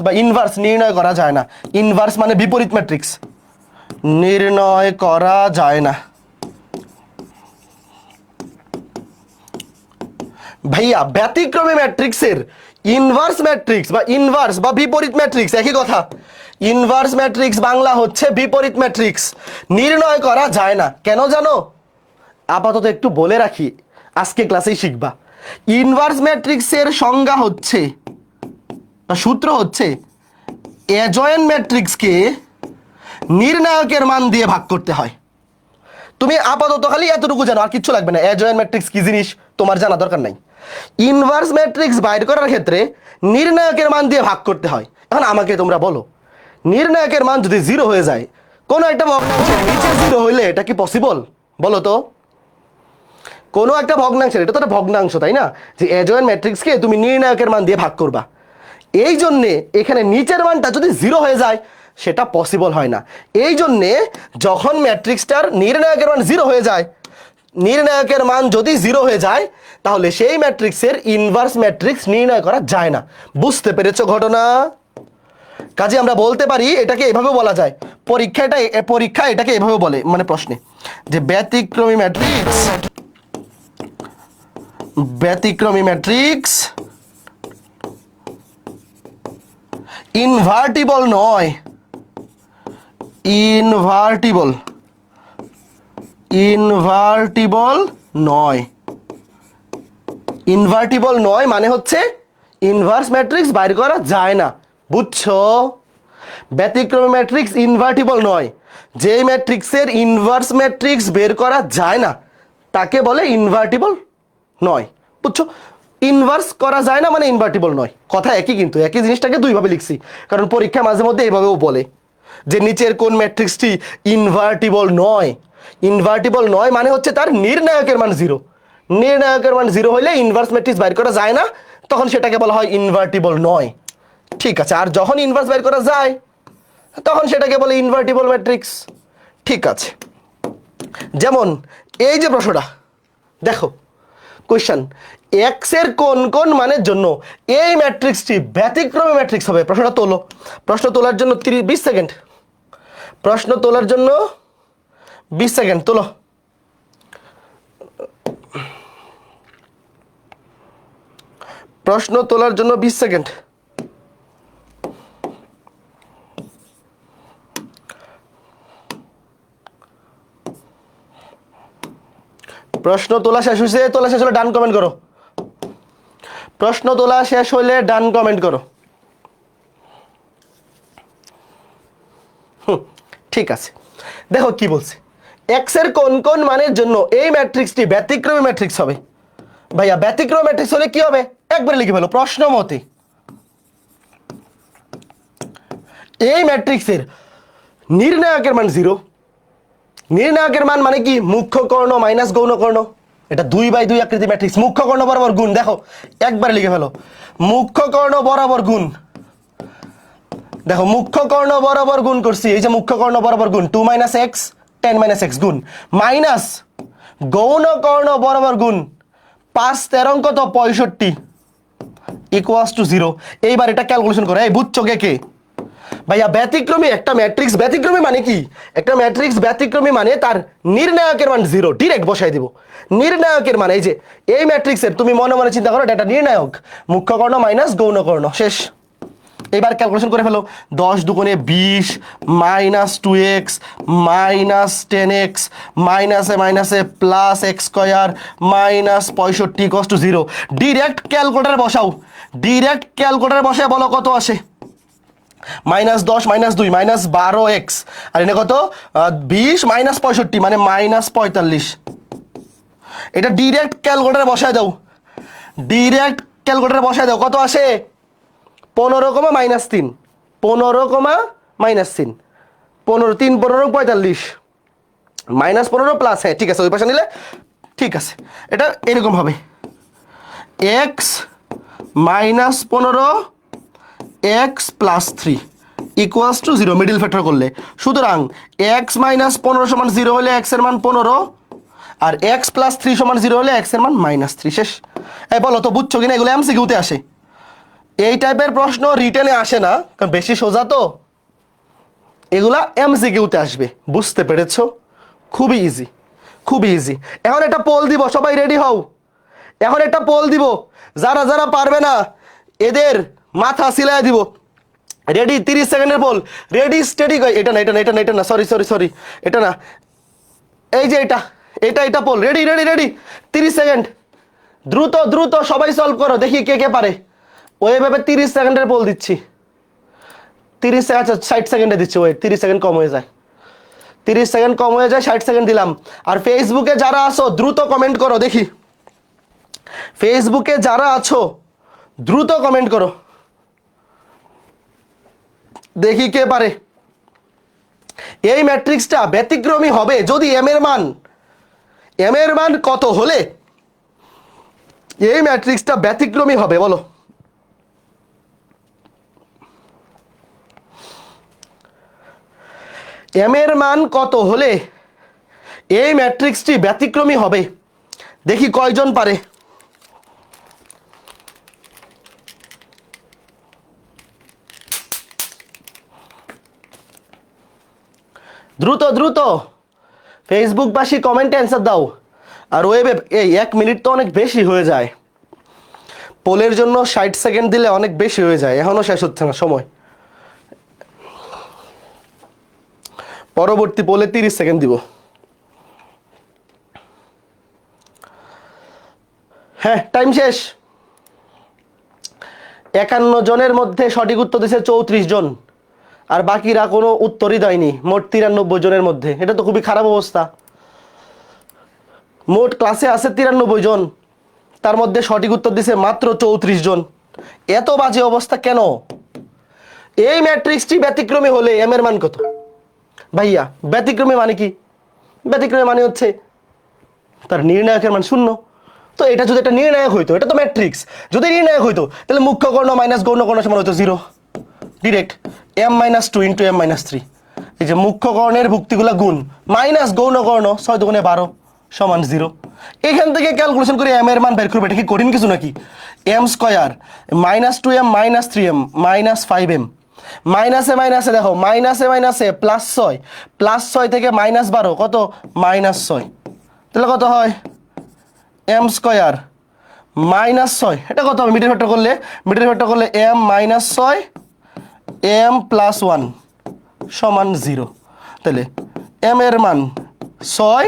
বা ইনভার্স নির্ণয় করা যায় না। ইনভার্স মানে বিপরীত ম্যাট্রিক্স, নির্ণয় করা যায় না। ভাইয়া ব্যতিক্রমী ম্যাট্রিক্সের ইনভার্স ম্যাট্রিক্স বা বিপরীত ম্যাট্রিক্স একই কথা। ইনভার্স ম্যাট্রিক্স বাংলা হচ্ছে বিপরীত ম্যাট্রিক্স। নির্ণয় করা যায় না। কেন জানো? আপাতত একটু বলে রাখি, আজকে ক্লাসেই শিখবা। ইনভার্স ম্যাট্রিক্সের সংজ্ঞা হচ্ছে, সূত্র হচ্ছে, অ্যাডজয়েন্ট ম্যাট্রিক্সকে নির্ণায়কের মান দিয়ে ভাগ করতে হয়। তুমি আপাতত খালি এতটুকু জানো, আর কিচ্ছু লাগবে না। অ্যাডজয়েন্ট ম্যাট্রিক্স কি জিনিস তোমার জানা দরকার নাই। ইনভার্স ম্যাট্রিক্স বাইর করার ক্ষেত্রে নির্ণায়কের মান দিয়ে ভাগ করতে হয়। এখন আমাকে তোমরা বলো, নির্ণায়কের মান যদি 0 হয়ে যায়, কোনো একটা ভগ্নাংশের নিচে 0 হইলে এটা কি পসিবল? বলো তো। কোনো একটা ভগ্নাংশের, এটা তো একটা ভগ্নাংশ তাই না, যে অ্যাডজয়েন্ট ম্যাট্রিক্সকে তুমি নির্ণায়কের মান দিয়ে ভাগ করবা, এই জন্যে এখানে নিচের মানটা যদি 0 হয়ে যায় সেটা পসিবল হয় না। এই জন্যে যখন ম্যাট্রিক্সটার নির্ণায়কের মান 0 হয়ে যায়, নির্ণায়কের মান যদি 0 হয়ে যায়, তাহলে সেই ম্যাট্রিক্সের ইনভার্স ম্যাট্রিক্স নির্ণয় করা যায় না। বুঝতে পেরেছো ঘটনা? কাজে আমরা বলতে পারি, এটাকে এভাবে বলা যায়, পরীক্ষা এটাকে এভাবে বলে, মানে প্রশ্নে, যে ব্যতিক্রমী ম্যাট্রিক্স ইনভার্টিবল নয়, ইনভার্টিবল নয় মানে হচ্ছে ইনভার্স ম্যাট্রিক্স বাইর করা যায় না। বুঝছো? ব্যতিক্রমী ম্যাট্রিক্স ইনভার্টিবল নয়, যে ম্যাট্রিক্সের ইনভার্স ম্যাট্রিক্স বের করা যায় না তাকে বলে ইনভার্টিবল নয়। বুঝছো? ইনভার্স করা যায় না মানে ইনভার্টিবল নয়, কথা একই, কিন্তু একই জিনিসটাকে দুইভাবে লিখছি, কারণ পরীক্ষা মাঝে মধ্যে এইভাবেও বলে যে নিচের কোন ম্যাট্রিক্সটি ইনভার্টিবল নয়। ইনভার্টিবল নয় মানে হচ্ছে তার নির্ণায়কের মান 0। নির্ণায়কের মান 0 হইলে ইনভার্স ম্যাট্রিক্স বাইর করা যায় না, তখন সেটাকে বলা হয় ইনভার্টিবল নয়। ঠিক আছে, আর যখন ইনভার্স বাইর করা যায় তখন সেটাকে বলে ইনভার্টিবল ম্যাট্রিক্স। ঠিক আছে, যেমন এই যে প্রশ্নটা দেখো, কোয়েশ্চেন, এক্স এর কোন কোন মানের জন্য এই ম্যাট্রিক্সটি ব্যতিক্রমী ম্যাট্রিক্স হবে? প্রশ্নটা তোলো। প্রশ্ন তোলার জন্য 20 সেকেন্ড, প্রশ্ন তোলার জন্য 20 সেকেন্ড তোলো। প্রশ্ন তোলার জন্য 20 সেকেন্ড। প্রশ্ন তোলা শেষ হয়েছে? তোলা শেষ হলে ডান কমেন্ট করো। প্রশ্ন তোলা শেষ হলে ডান কমেন্ট করো। ঠিক আছে, দেখো কি বলছে, এক্স এর কোন কোন মানের জন্য এই ম্যাট্রিক্সটি ব্যতিক্রমী ম্যাট্রিক্স হবে। ভাইয়া ব্যতিক্রমী ম্যাট্রিক্স হলে কি হবে? একবারে লিখে ফেলো প্রশ্ন মতে। এই ম্যাট্রিক্সের নির্ণায়কের মান 0। নির্ণায়কের মান মানে কি? মুখ্য কর্ণ মাইনাস গৌণ কর্ণ। এটা 2/2 আকৃতি ম্যাট্রিক্স, মুখ্য কর্ণ বরাবর গুণ। দেখো একবারে লিখে ফেলো, মুখ্য কর্ণ বরাবর গুণ। দেখো মুখ্য কর্ণ বরাবর গুণ করছি, এই যে মুখ্য কর্ণ বরাবর গুণ, 2 - x 10 - x গুণ, মাইনাস গৌণ কর্ণ বরাবর গুণ, 5 13 কত 65 ইকুয়ালস টু 0। এইবার এটা ক্যালকুলেশন করো। এই বুঝছো কে? ভাইয়া ব্যতিক্রমী একটা ম্যাট্রিক্স ব্যতিক্রমী মানে কি? একটা ম্যাট্রিক্স ব্যতিক্রমী মানে তার নির্ণায়কের মান 0, ডিরেক্ট বসাই দিব। নির্ণায়কের মান এই যে এই ম্যাট্রিক্সের, তুমি মনে মনে চিন্তা করো এটা নির্ণায়ক, মুখ্য কর্ণ মাইনাস গৌণ কর্ণ, শেষ। এবার ক্যালকুলেশন করে ফেলো, 10 দুগুণে 20 মাইনাস 2x মাইনাস 10x মাইনাসে মাইনাসে plus x square minus 65 equals to 0। Direct calculator বসাও, ডিরেক্ট ক্যালকুলেটার বসায় বলো কত আসে। -10 - 2 -12x, আর এনে কত 20 - 65 মানে -45। এটা ডিরেক্ট ক্যালকুলেটারে বসায় দাও, ডিরেক্ট ক্যালকুলেটারে বসায় দাও, কত আসে? 15, -3 15, -3 15 3 15 45 -15 প্লাস, হ্যাঁ ঠিক আছে, ওই পাশে নিলে ঠিক আছে। এটা এরকম হবে, x -15 x + 3 equals to 0, middle factor করলে। সুতরাং x - 15 = 0 হলে x এর মান 15, আর x + 3 = 0 হলে x এর মান -3, শেষ। এই বলো তো বুঝছো কিনা? এগুলো এমসিকিউতে আসে, এই টাইপের প্রশ্ন রিটেনে আসে না, কারণ বেশি সোজা তো। এগুলা এমসিকিউতে আসবে, বুঝতে পেরেছো? খুবই ইজি, খুবই ইজি। এখন একটা পোল দিব, সবাই রেডি হও। এখন একটা পোল দিব, যারা যারা পারবে না এদের মাথা সিলাই দিব। রেডি? 30 সেকেন্ডের পোল। Ready steady. এটা না, এটা না, এটা না, এটা না, সরি সরি সরি, এটা না, এই যে এটা, এটা poll, ready ready ready, 30 second, দ্রুত দ্রুত সবাই সলভ করো, দেখি কে কে পারে। ওইভাবে 30 সেকেন্ডের পোল দিচ্ছি, 30 সেকেন্ড, আচ্ছা 60 সেকেন্ডে দিচ্ছি, ওয়েট 30 সেকেন্ড কম হয়ে যায়, 30 সেকেন্ড কম হয়ে যায়, 60 সেকেন্ড দিলাম। আর ফেসবুকে যারা আছো দ্রুত কমেন্ট করো, দেখি ফেসবুকে যারা আছো দ্রুত কমেন্ট করো, দেখি কে পারে। এই ম্যাট্রিক্সটা ব্যতিক্রমী হবে যদি এম এর মান কত হলে এই ম্যাট্রিক্সটা ব্যতিক্রমী হবে বলো? এম এর মান কত হলে এই ম্যাট্রিক্সটি ব্যতিক্রমী হবে, দেখি কয়জন পারে। দ্রুত দ্রুত ফেসবুকবাসী কমেন্টে অ্যান্সার দাও। আর ওয়েবে এই 1 মিনিট তো অনেক বেশি হয়ে যায়, পোলের জন্য 60 সেকেন্ড দিলে অনেক বেশি হয়ে যায়, এখনো শেষ হচ্ছে না সময়। পরবর্তী পোলে 30 সেকেন্ড দিব। হ্যাঁ, টাইম শেষ। 51 জনের মধ্যে সঠিক উত্তর দিয়েছে 34 জন, আর বাকিরা কোনো উত্তরই দেয়নি, মোট 93 জনের মধ্যে। এটা তো খুবই খারাপ অবস্থা। মোট ক্লাসে আছে 93 জন, তার মধ্যে সঠিক উত্তর দিছে মাত্র 34 জন। এত বাজে অবস্থা কেন? এই ম্যাট্রিক্সটি ব্যতিক্রমী হলে এম এর মান কত? ভাইয়া ব্যতিক্রমী মানে কি? ব্যতিক্রমী মানে হচ্ছে তার নির্ণায়কের মান 0। তো এটা যদি একটা নির্ণায়ক হইতো, এটা তো ম্যাট্রিক্স, যদি নির্ণায়ক হইতো তাহলে মুখ্য কর্ণ মাইনাস গৌণ কর্ণ সমান হইতো 0, ডিরেক্ট m-2 ইন্টু m-3। এই যে মুখ্য কর্ণের ভুক্তিগুলা গুণ মাইনাস গৌণ কর্ণ 6 দুগুণে 12 সমান 0। এখান থেকে ক্যালকুলেশন করে এম এর মান বের করবে। এটা কি কঠিন কিছু নাকি? m square -2m -3m -5m, মাইনাসে মাইনাসে দেখো, মাইনাসে মাইনাসে +6 থেকে -12 কত? -6। তাহলে কত হয়? m স্কয়ার -6, এটা কত হবে মিডল ফ্যাক্টর করলে? মিডল ফ্যাক্টর করলে m -6 m + 1 সমান 0। তাহলে m এর মান 6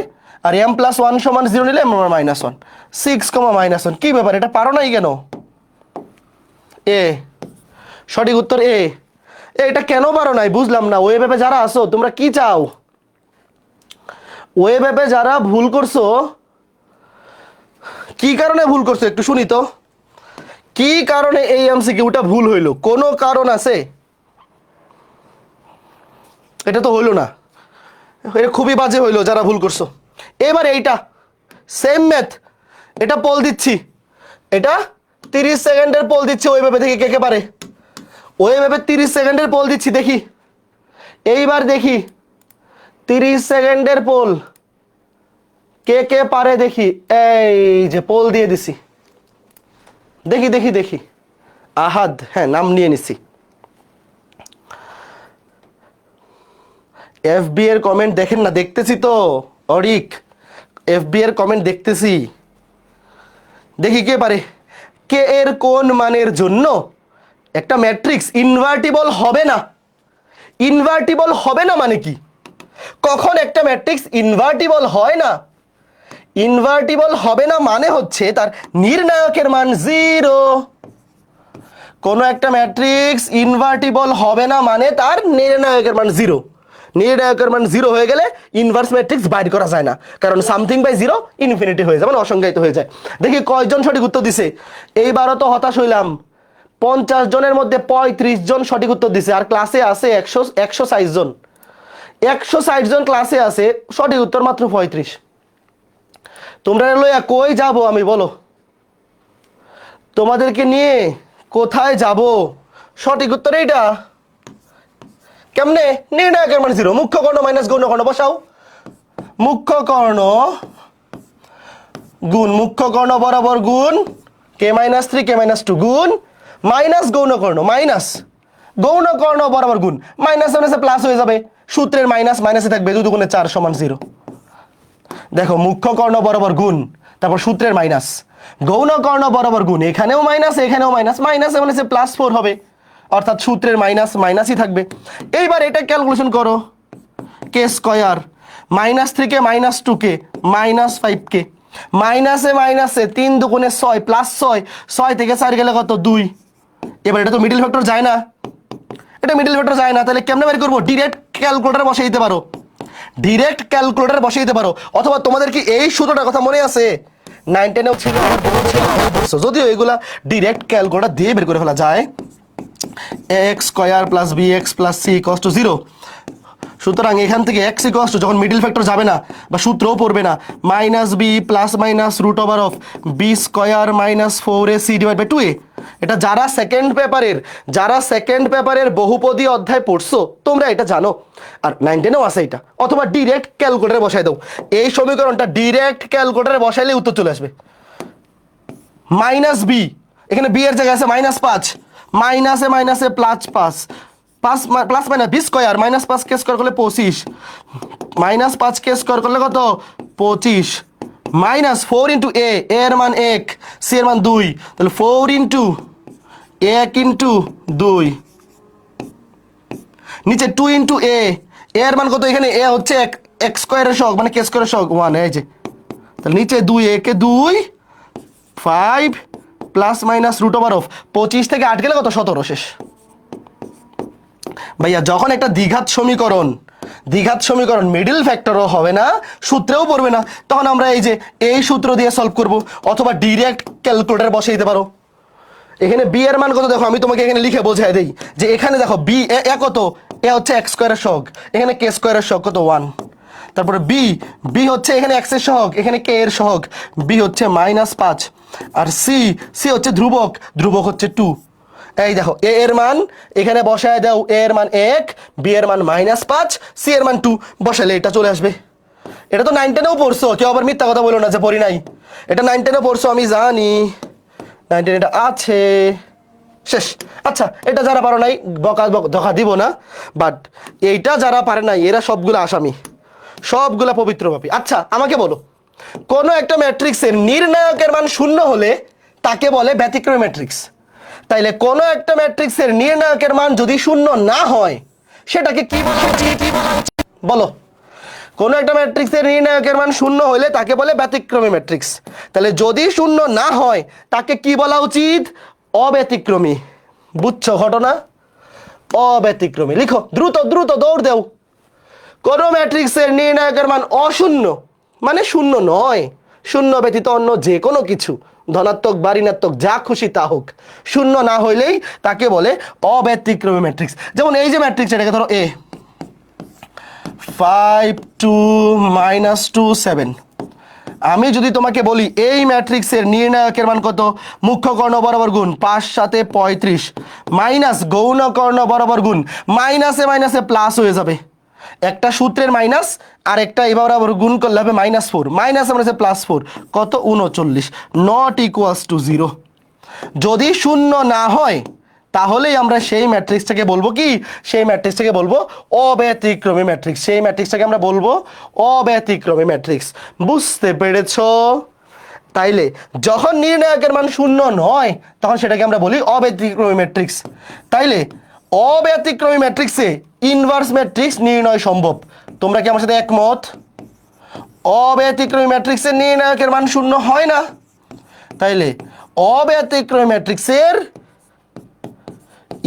আর m + 1 সমান 0 নিলে m এর মান -1, 6, -1। কি ব্যাপার, এটা পারো নাই কেন? এ সঠিক উত্তর এ। এটা কেন পারো নাই বুঝলাম না। ওয়েব অ্যাপে যারা আসো তোমরা কি চাও? ওয়েব অ্যাপে যারা ভুল করছো, কি কারণে ভুল করছো একটু শুনি তো। কি কারণে এই এমসিকিউটা ভুল হইলো? কোনো কারণ আছে? এটা তো হইলো না, এটা খুবই বাজে হইলো যারা ভুল করছো। এবার এইটা সেম ম্যাথ, এটা পোল দিচ্ছি, এটা 30 সেকেন্ডের পোল দিচ্ছি। ওইভাবে দেখি কে কে পারে। ওইভাবে 30 সেকেন্ডের পোল দিচ্ছি, দেখি এইবার দেখি 30 সেকেন্ডের পোল কে কে পারে দেখি। এই যে পোল দিয়ে দিছি, দেখি দেখি দেখি। আহাদ, হ্যাঁ নাম নিয়ে নিছি। এফবি এর কমেন্ট দেখেন না? দেখতেছি তো অরিক, এফবি এর কমেন্ট দেখতেছি। দেখি কে পারে। কে এর কোন মানের জন্য একটা ম্যাট্রিক্স ইনভার্টিবল হবে না? ইনভার্টিবল হবে না মানে কি? কখন একটা ম্যাট্রিক্স ইনভার্টিবল হয় না? ইনভার্টিবল হবে না মানে হচ্ছে তার নির্ণায়কের মান 0। কোন একটা ম্যাট্রিক্স ইনভার্টিবল হবে না মানে তার নির্ণায়কের মান 0। নির্ণায়কের মান 0 হয়ে গেলে ইনভার্স ম্যাট্রিক্স বাইর করা যায় না, কারণ সামথিং বাই 0 ইনফিনিটি হয়ে যায়, মানে অসংজ্ঞায়িত হয়ে যায়। দেখি কয়জন সঠিক উত্তর দিছে। এইবারও তো হতাশ হইলাম। 50 জনের মধ্যে 35 জন সঠিক উত্তর দিছে, আর ক্লাসে আছে 160 জন। 160 জন ক্লাসে আছে, সঠিক উত্তর মাত্র 35। তোমরা লইয়া কই যাব আমি বলো? তোমাদেরকে নিয়ে কোথায় যাব? সঠিক উত্তর এইটা। কেমনে? নির্ণায়কের মান 0, মুখ্য কর্ণ মাইনাস গৌণ কর্ণ বসাও। মুখ্য কর্ণ গুণ মুখ্য কর্ণ বরাবর গুণ k-3 k-2 গুণ মাইনাস গৌণ কর্ণ মাইনাস গৌণ কর্ণ বরাবর গুণ মাইনাস মাইনাসে প্লাস হয়ে যাবে, সূত্রের মাইনাস মাইনাসে থাকবে, 2 দুগুণে 4 সমান 0। দেখো মুখ্য কর্ণ বরাবর গুণ, তারপর সূত্রের মাইনাস, গৌণ কর্ণ বরাবর গুণ, এখানেও মাইনাস এখানেও মাইনাস, মাইনাস মানে +4 হবে, অর্থাৎ সূত্রের মাইনাস মাইনাসই থাকবে। এইবার এটা ক্যালকুলেশন করো, কে স্কয়ার -3 -2 -5 মাইনাসে 3 দুগুণে 6 +6 6 থেকে 4 গেলে কত 2। এবার এটা তো মিডল ফ্যাক্টর যায় না, এটা মিডল ফ্যাক্টর যায় না, তাহলে কেমনে বের করবো? ডিরেক্ট ক্যালকুলেটর বসে দিতে পারো, ডিরেক্ট ক্যালকুলেটর বসে দিতে পারো। অথবা তোমাদের কি এই সূত্রটার কথা মনে আছে? 9 10 ছিল, যদিও এগুলা ডিরেক্ট ক্যালকুলেটর দিয়ে বের করে ফেলা যায়। x square plus bx plus c equals to 0। সুতরাং এখান থেকে x ইকুয়ালস টু, যখন মিডল ফ্যাক্টর যাবে না বা সূত্রও পড়বে না, -b plus minus root over of b square minus 4ac divide by 2a। এটা যারা সেকেন্ড পেপারের বহুপদী অধ্যায় পড়ছো তোমরা এটা জানো, আর 9 10 আছে এটা। অথবা ডিরেক্ট ক্যালকুলেটরে বসাই দাও, এই সমীকরণটা ডিরেক্ট ক্যালকুলেটরে বসাইলে উত্তর চলে আসবে। -b, এখানে b এর জায়গায় আছে -5, মাইনাসে plus 5, plus minus B square -5 কে স্কয়ার করলে 25, -5 কে স্কয়ার করলে কত 25, -4 ইন্টু এ এর মান 1, সি এর মান 2, তাহলে 4 ইন্টু 1 ইন্টু 2, নিচে 2 ইন্টু এ এর মান কত? এখানে এ হচ্ছে x স্কয়ারের সহগ মানে কে স্কয়ারের সহগ 1, এই যে, তাহলে নিচে 2 এ কে 2, 5 plus minus root over of 25 থেকে 8 গেলে কত 17 শেষ। ভাইয়া যখন একটা দ্বিঘাত সমীকরণ মিডল ফ্যাক্টরও হবে না, সূত্রেও পড়বে না, তখন আমরা এই সূত্র দিয়ে সলভ করব, অথবা ডিরেক্ট ক্যালকুলেটর বসিয়ে দিতে পারো। এখানে বি এর মান কত দেখো, আমি তোমাকে এখানে লিখে বোঝাই দেই যে এখানে দেখো বি এ কত, এ হচ্ছে x স্কয়ারের সহগ, এখানে কে স্কয়ারের সহগ কত 1। তারপরে বি হচ্ছে এখানে x এর সহগ, এখানে কে এর সহগ, বি হচ্ছে -5, আর সি হচ্ছে ধ্রুবক হচ্ছে 2। এই দেখো এ এর মান এখানে বসায় দাও, এ এর মান 1, বি এর মান -5, সি এর মান 2, বসালে এটা চলে আসবে। এটা তো 9 10 পড়ছো, কেউ আবার মিথ্যা কথা বলো না যে পড়ি নাই, এটা 9 10 পড়ছো, আমি জানি 9 10 এটা আছে, শেষ। আচ্ছা, এটা যারা পারো নাই ধোকা দিব না, বাট এইটা যারা পারে নাই এরা সবগুলো আসামি, সবগুলা পবিত্র পাপী। আচ্ছা আমাকে বলো, কোনো একটা ম্যাট্রিক্সের নির্ণায়কের মান 0 হলে তাকে বলে ব্যতিক্রমী ম্যাট্রিক্স। তাইলে কোনো একটা ম্যাট্রিক্সের নির্ণায়কের মান যদি 0 না হয় সেটাকে কি বলা উচিত? বলো, কোনো একটা ম্যাট্রিক্সের নির্ণায়কের মান 0 হলে তাকে বলে ব্যতিক্রমী ম্যাট্রিক্স। তাহলে যদি 0 না হয় তাকে কি বলা উচিত? অব্যতিক্রমী। বুঝছো ঘটনা? অব্যতিক্রমী। লিখো দ্রুত দৌড় দেও। কোন ম্যাট্রিক্সের নির্ণায়কের মান অশূন্য মানে 0 নয়, 0 ব্যতীত অন্য যে কোনো কিছু, ধনাত্মক বা ঋণাত্মক যা খুশি তা হোক, 0 না হইলেই তাকে বলে অব্যতিক্রমী ম্যাট্রিক্স। যেমন এই যে ম্যাট্রিক্স, এটাকে ধরো A 5 2 -2 7। আমি যদি তোমাকে বলি এই ম্যাট্রিক্সের নির্ণায়কের মান কত, মুখ্য কর্ণ বরাবর গুণ 5 7 35 মাইনাস গৌণ কর্ণ বরাবর গুণ, মাইনাসে প্লাস হয়ে যাবে, একটা সূত্রের মাইনাস আর একটা এবার বরাবর গুণ করলে হবে -4, মাইনাসে +4 কত 39, নট ইকুয়ালস টু 0। যদি 0 না হয় তাহলেই আমরা সেই ম্যাট্রিক্সটাকে বলবো কি, সেই ম্যাট্রিক্সটাকে বলবো অব্যতিক্রমী ম্যাট্রিক্স, সেই ম্যাট্রিক্সটাকে আমরা বলবো অব্যতিক্রমী ম্যাট্রিক্স। বুঝতে পেরেছো? তাইলে যখন নির্ণায়কের মান 0 নয় তখন সেটাকে আমরা বলি অব্যতিক্রমী ম্যাট্রিক্স। তাইলে অব্যতিক্রমী ম্যাট্রিক্সে ইনভার্স ম্যাট্রিক্স নির্ণয় সম্ভব। তোমরা কি আমার সাথে একমত? অব্যতিক্রমী ম্যাট্রিক্সের নির্ণায়কের মান 0 হয় না, তাইলে অব্যতিক্রমী ম্যাট্রিক্সের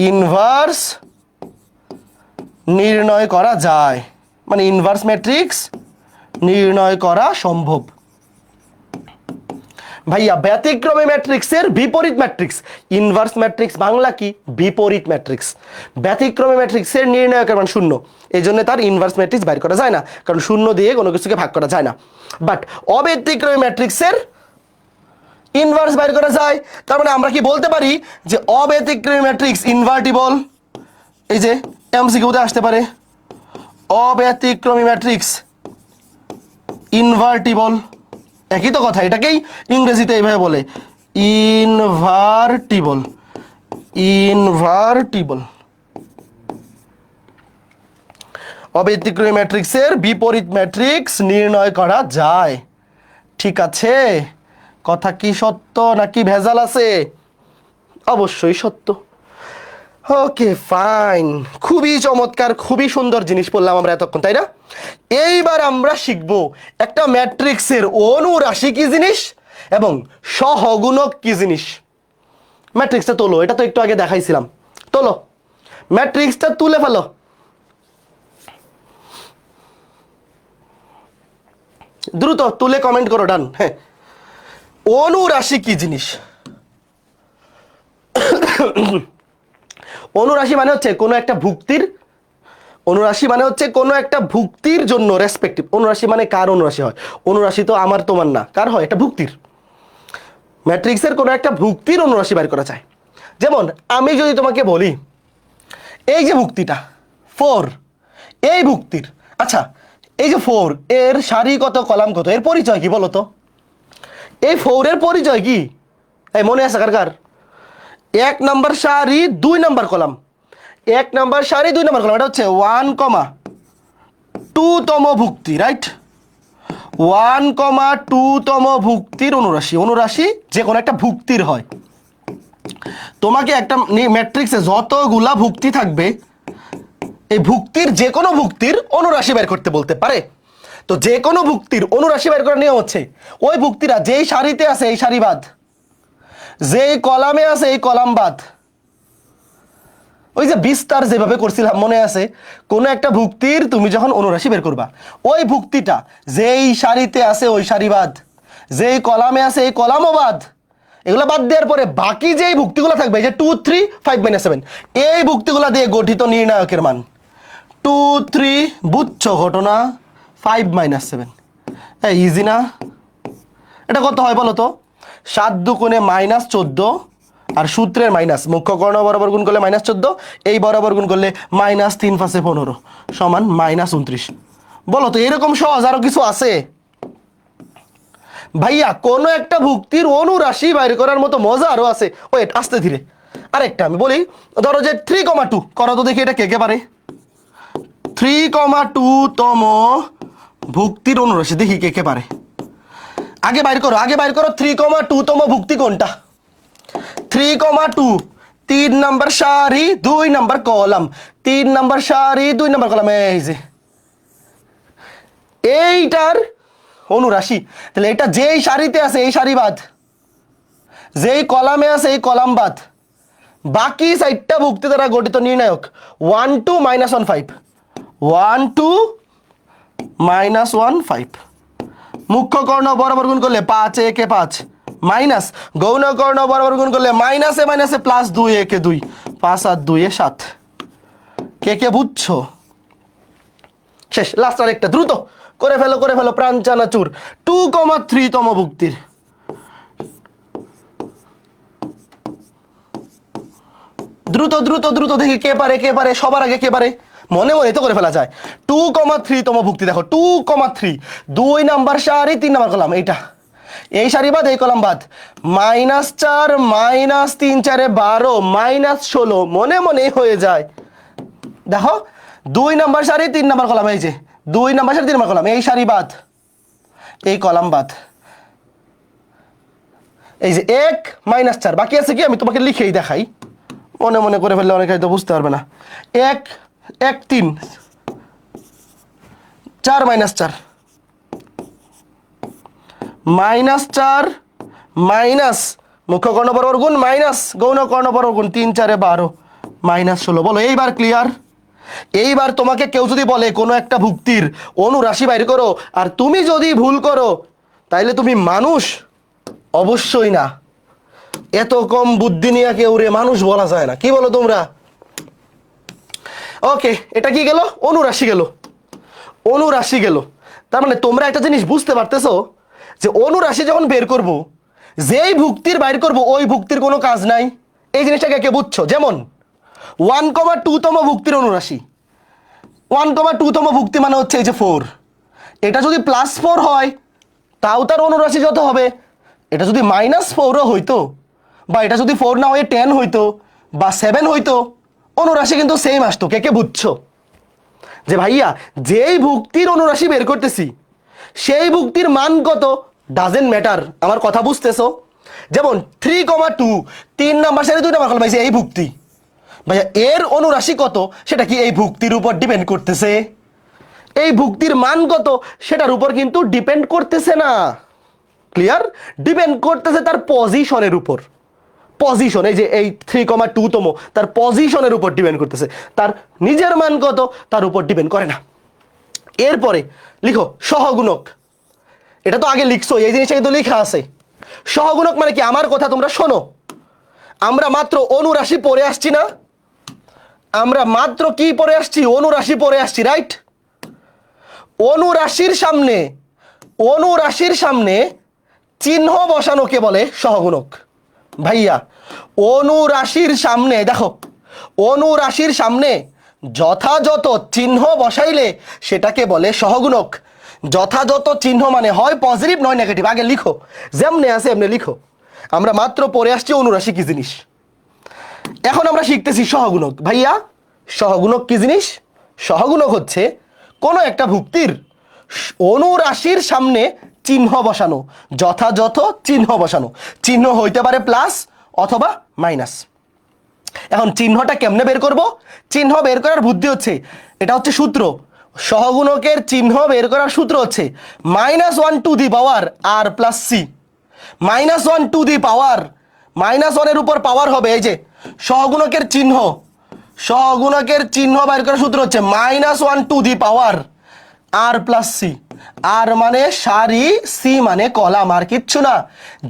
ইনভার্স নির্ণয় করা যায়, মানে ইনভার্স ম্যাট্রিক্স নির্ণয় করা সম্ভব। ভাইয়া ব্যতিক্রমী ম্যাট্রিক্সের বিপরীত ম্যাট্রিক্স, ইনভার্স ম্যাট্রিক্স বাংলা কি? বিপরীত ম্যাট্রিক্স। ব্যতিক্রমী ম্যাট্রিক্সের নির্ণায়কের মান 0, এই জন্য তার ইনভার্স ম্যাট্রিক্স বাইর করা যায় না, কারণ 0 দিয়ে কোনো কিছুকে ভাগ করা যায় না। বাট অব্যতিক্রমী ম্যাট্রিক্সের ইনভার্স বাইর করা যায়। তার মানে আমরা কি বলতে পারি যে অব্যতিক্রমী ম্যাট্রিক্স ইনভার্টিবল? এই যে এমসিকিউতে আসতে পারে, অব্যতিক্রমী ম্যাট্রিক্স ইনভার্টিবল, একই তো কথা, এটাকেই ইংরেজিতে এইভাবে বলে ইনভার্টিবল। অব্যতিক্রমী ম্যাট্রিক্সের বিপরীত ম্যাট্রিক্স নির্ণয় করা যায়। ঠিক আছে, কথা কি সত্য নাকি ভেজাল আছে? অবশ্যই সত্য। ওকে ফাইন, খুবই চমৎকার, খুবই সুন্দর জিনিস বললাম আমরা এতক্ষণ, তাই না? এইবার আমরা শিখবো একটা ম্যাট্রিক্সের অনুরাশি কি জিনিস এবং সহগুণক কি জিনিস। ম্যাট্রিক্সটা তোলো, এটা তো একটু আগে দেখাইছিলাম। তোলো, ম্যাট্রিক্সটা তুলে ফেলো। দ্রুত তুলে কমেন্ট করো, ডান। হ্যাঁ, অনুরাশি কি জিনিস? অনুরাশি মানে হচ্ছে কোনো একটা ভুক্তির, অনুরাশি মানে হচ্ছে কোনো একটা ভুক্তির জন্য রেসপেক্টিভ। অনুরাশি মানে কার অনুরাশি হয়? অনুরাশি তো আমার তোমার না, কার হয়? এটা ভুক্তির। ম্যাট্রিক্সের কোনো একটা ভুক্তির অনুরাশি বের করা যায়। যেমন আমি যদি তোমাকে বলি এই যে ভুক্তিটা 4, এই ভুক্তির, আচ্ছা এই যে 4 এর সারি কত কলাম কত, এর পরিচয় কি বলো তো? এই 4 এর পরিচয় কি? এই মনে আছে কার কার? 1 নাম্বার সারি 2 নাম্বার কলাম, 1 নাম্বার সারি 2 নাম্বার কলাম, এটা হচ্ছে 1,2 তম ভুক্তি, রাইট? 1,2 তম ভুক্তির অনুরাশি। অনুরাশি যে কোনো একটা ভুক্তির হয়। তোমাকে একটা ম্যাট্রিক্সে যতগুলা ভুক্তি থাকবে, এই ভুক্তির যে কোনো ভুক্তির অনুরাশি বের করতে বলতে পারে। তো যে কোনো ভুক্তির অনুরাশি বের করার নিয়ম হচ্ছে ওই ভুক্তিরা যেই সারিতে আছে এই সারি বাদ, যেই কলামে আছে এই কলাম বাদ। ওই যে বিস্তার যেভাবে করছিলাম মনে আছে? কোনো একটা ভুক্তির তুমি যখন অনুরাশি বের করবা, ওই ভুক্তিটা যেই সারিতে আছে ওই সারি বাদ, যেই কলামে আছে এই কলামও বাদ। এগুলো বাদ দেওয়ার পরে বাকি যেই ভুক্তিগুলো থাকবে, যে 2, 3, 5, -7, এই ভুক্তিগুলো দিয়ে গঠিত নির্ণায়কের মান 2, 3, বুঝছো ঘটনা? 5, -7, ইজি না? এটা কত হয় বলো তো? 7 দুগুণে -14, আর সূত্রের মাইনাস মুখ্য কর্ণ বরাবর গুণ করলে -14, এই বরাবর গুণ করলে -3 × 5 = 15 সমান -29। বলো তো এরকম সহজ আরো কিছু আছে? ভাইয়া কোনো একটা ভুক্তির অনুরাশি বাইর করার মতো মজা আরো আছে। ওয়েট, আস্তে ধীরে আরেকটা আমি বলি। ধরো যে 3,2 করো তো দেখি, এটা কে কে পারে? 3,2 তম ভুক্তির অনুরাশি দেখি কে কে পারে। আগে বাইর করো, আগে বাইর করো 3,2 তম ভুক্তি কোনটা? 3,2, 3 নাম্বার সারি 2 নাম্বার কলাম, 3 নাম্বার সারি 2 নাম্বার কলাম, এই যে এইটার অনুরাশি। তাহলে এটা যেই সারিতে আছে এই সারি বাদ, যেই কলামে আছে এই কলাম বাদ, বাকি 4টা ভুক্তি দ্বারা গঠিত নির্ণায়ক 1, 2, -1, 5, 1, 2, -1, 5। মুখ্য কর্ণ বরাবর গুণ করলে 5 একে 5, মাইনাস গৌণ কর্ণ বরাবর গুণ করলে মাইনাসে মাইনাসে প্লাস 2 একে 2, 5 আর 2 এ 7। কে কে বুঝছো? শেষ, লাস্ট আরেকটা, দ্রুত করে ফেলো করে ফেলো, প্রাণ চানাচুর। 2,3 তম ভুক্তির দ্রুত দ্রুত দ্রুত দেখি কে পারে, কে পারে সবার আগে, কে পারে? মনে মনে তো করে ফেলা যায়। 2,3 তম ভুক্তি দেখো, 2,3, 2 নাম্বার সারি 3 নাম্বার কলাম, এইটা এই সারি বাদ এই কলাম বাদ, -4, -3, 4 12, -16, মনে মনে হয়ে যায়। দেখো 2 নাম্বার সারি 3 নাম্বার কলাম, এই যে 2 নাম্বার সারি 3 নাম্বার কলাম, এই সারি বাদ এই কলাম বাদ, এই যে 1, -4 বাকি আছে কি? আমি তোমাকে লিখেই দেখাই, মনে মনে করে ফেললে অনেকে হয়তো বুঝতে পারবে না। 1, 1, 3, 4, -4, -4 মাইনাস মুখ্য কর্ণ বরাবর গুণ মাইনাস গৌণ কর্ণ বরাবর গুণ, 3, 4 12, -16। বলো এইবার ক্লিয়ার? এইবার তোমাকে কেউ যদি বলে কোনো একটা ভুক্তির অনুরাশি বাইর করো, আর তুমি যদি ভুল করো তাইলে তুমি মানুষ? অবশ্যই না। এত কম বুদ্ধি নিয়ে কেউ রে মানুষ বলা যায় না, কি বলো তোমরা? ওকে, এটা কি গেল? অনুরাশি গেল, অনুরাশি গেল। তার মানে তোমরা একটা জিনিস বুঝতে পারতেছো যে অনুরাশি যখন বের করব, যেই ভুক্তির বাইর করব ওই ভুক্তির কোনো কাজ নাই। এই জিনিসটাকে কে বুঝছো? যেমন 1,2 তম ভুক্তির অনুরাশি, 1,2 তম ভুক্তি মানে হচ্ছে এই যে 4, এটা যদি +4 হয় তাও তার অনুরাশি যত হবে। এটা যদি -4ও হইতো, বা এটা যদি 4 না হয়ে 10 হইতো বা 7 হইতো, অনুরাশি কিন্তু সেম আসতো। কে কে বুঝছো যে ভাইয়া যেই ভুক্তির অনুরাশি বের করতেছি সেই ভুক্তির মান কত ডাজেন্ট ম্যাটার? আমার কথা বুঝতেছো? যেমন 3,2, 3 নাম্বার সারি 2 নাম্বার কলাম, এই ভুক্তি ভাইয়া এর অনুরাশি কত সেটা কি এই ভুক্তির উপর ডিপেন্ড করতেছে? এই ভুক্তির মান কত সেটার উপর কিন্তু ডিপেন্ড করতেছে না। ক্লিয়ার? ডিপেন্ড করতেছে তার পজিশনের উপর। পজিশন, এই যে এই 3,2 তম, তার পজিশনের উপর ডিপেন্ড করতেছে, তার নিজের মান কত তার উপর ডিপেন্ড করে না। এরপরে লিখো সহগুণক। এটা তো আগে লিখছো, এই জিনিসটা কিন্তু লেখা আছে। সহগুণক মানে কি? আমার কথা তোমরা শোনো, আমরা মাত্র অনুরাশি পড়ে আসছি না? আমরা মাত্র কি পড়ে আসছি? অনুরাশি পড়ে আসছি, রাইট? অনুরাশির সামনে, অনুরাশির সামনে চিহ্ন বসানোকে বলে সহগুণক। ভাইয়া অনুরাশির সামনে দেখো, অনুরাশির সামনে যথাযথ চিহ্ন বসাইলে সেটাকে বলে সহগুণক। যথাযথ চিহ্ন মানে হয় পজিটিভ নয় নেগেটিভ। আগে লিখো, যেমনে আছে এমনি লিখো। আমরা মাত্র পড়ে আসছি অনুরাশি কি জিনিস, এখন আমরা শিখতেছি সহগুণক। ভাইয়া সহগুণক কি জিনিস? সহগুণক হচ্ছে কোনো একটা ভুক্তির অনুরাশির সামনে চিহ্ন বসানো, যথাযথ চিহ্ন বসানো। চিহ্ন হইতে পারে প্লাস অথবা মাইনাস। এখন চিহ্নটা কেমনে বের করব? চিহ্ন বের করার বুদ্ধি হচ্ছে, এটা হচ্ছে সূত্র। সহগুণকের চিহ্ন বের করার সূত্র হচ্ছে -1 to the power r plus c. -1 to the power, -1 উপর পাওয়ার হবে এই যে সহগুণকের চিহ্ন। সহগুণকের চিহ্ন বের করার সূত্র হচ্ছে -1 to the power r plus c. R মানে সারি, সি মানে কলাম, আর কিচ্ছু না।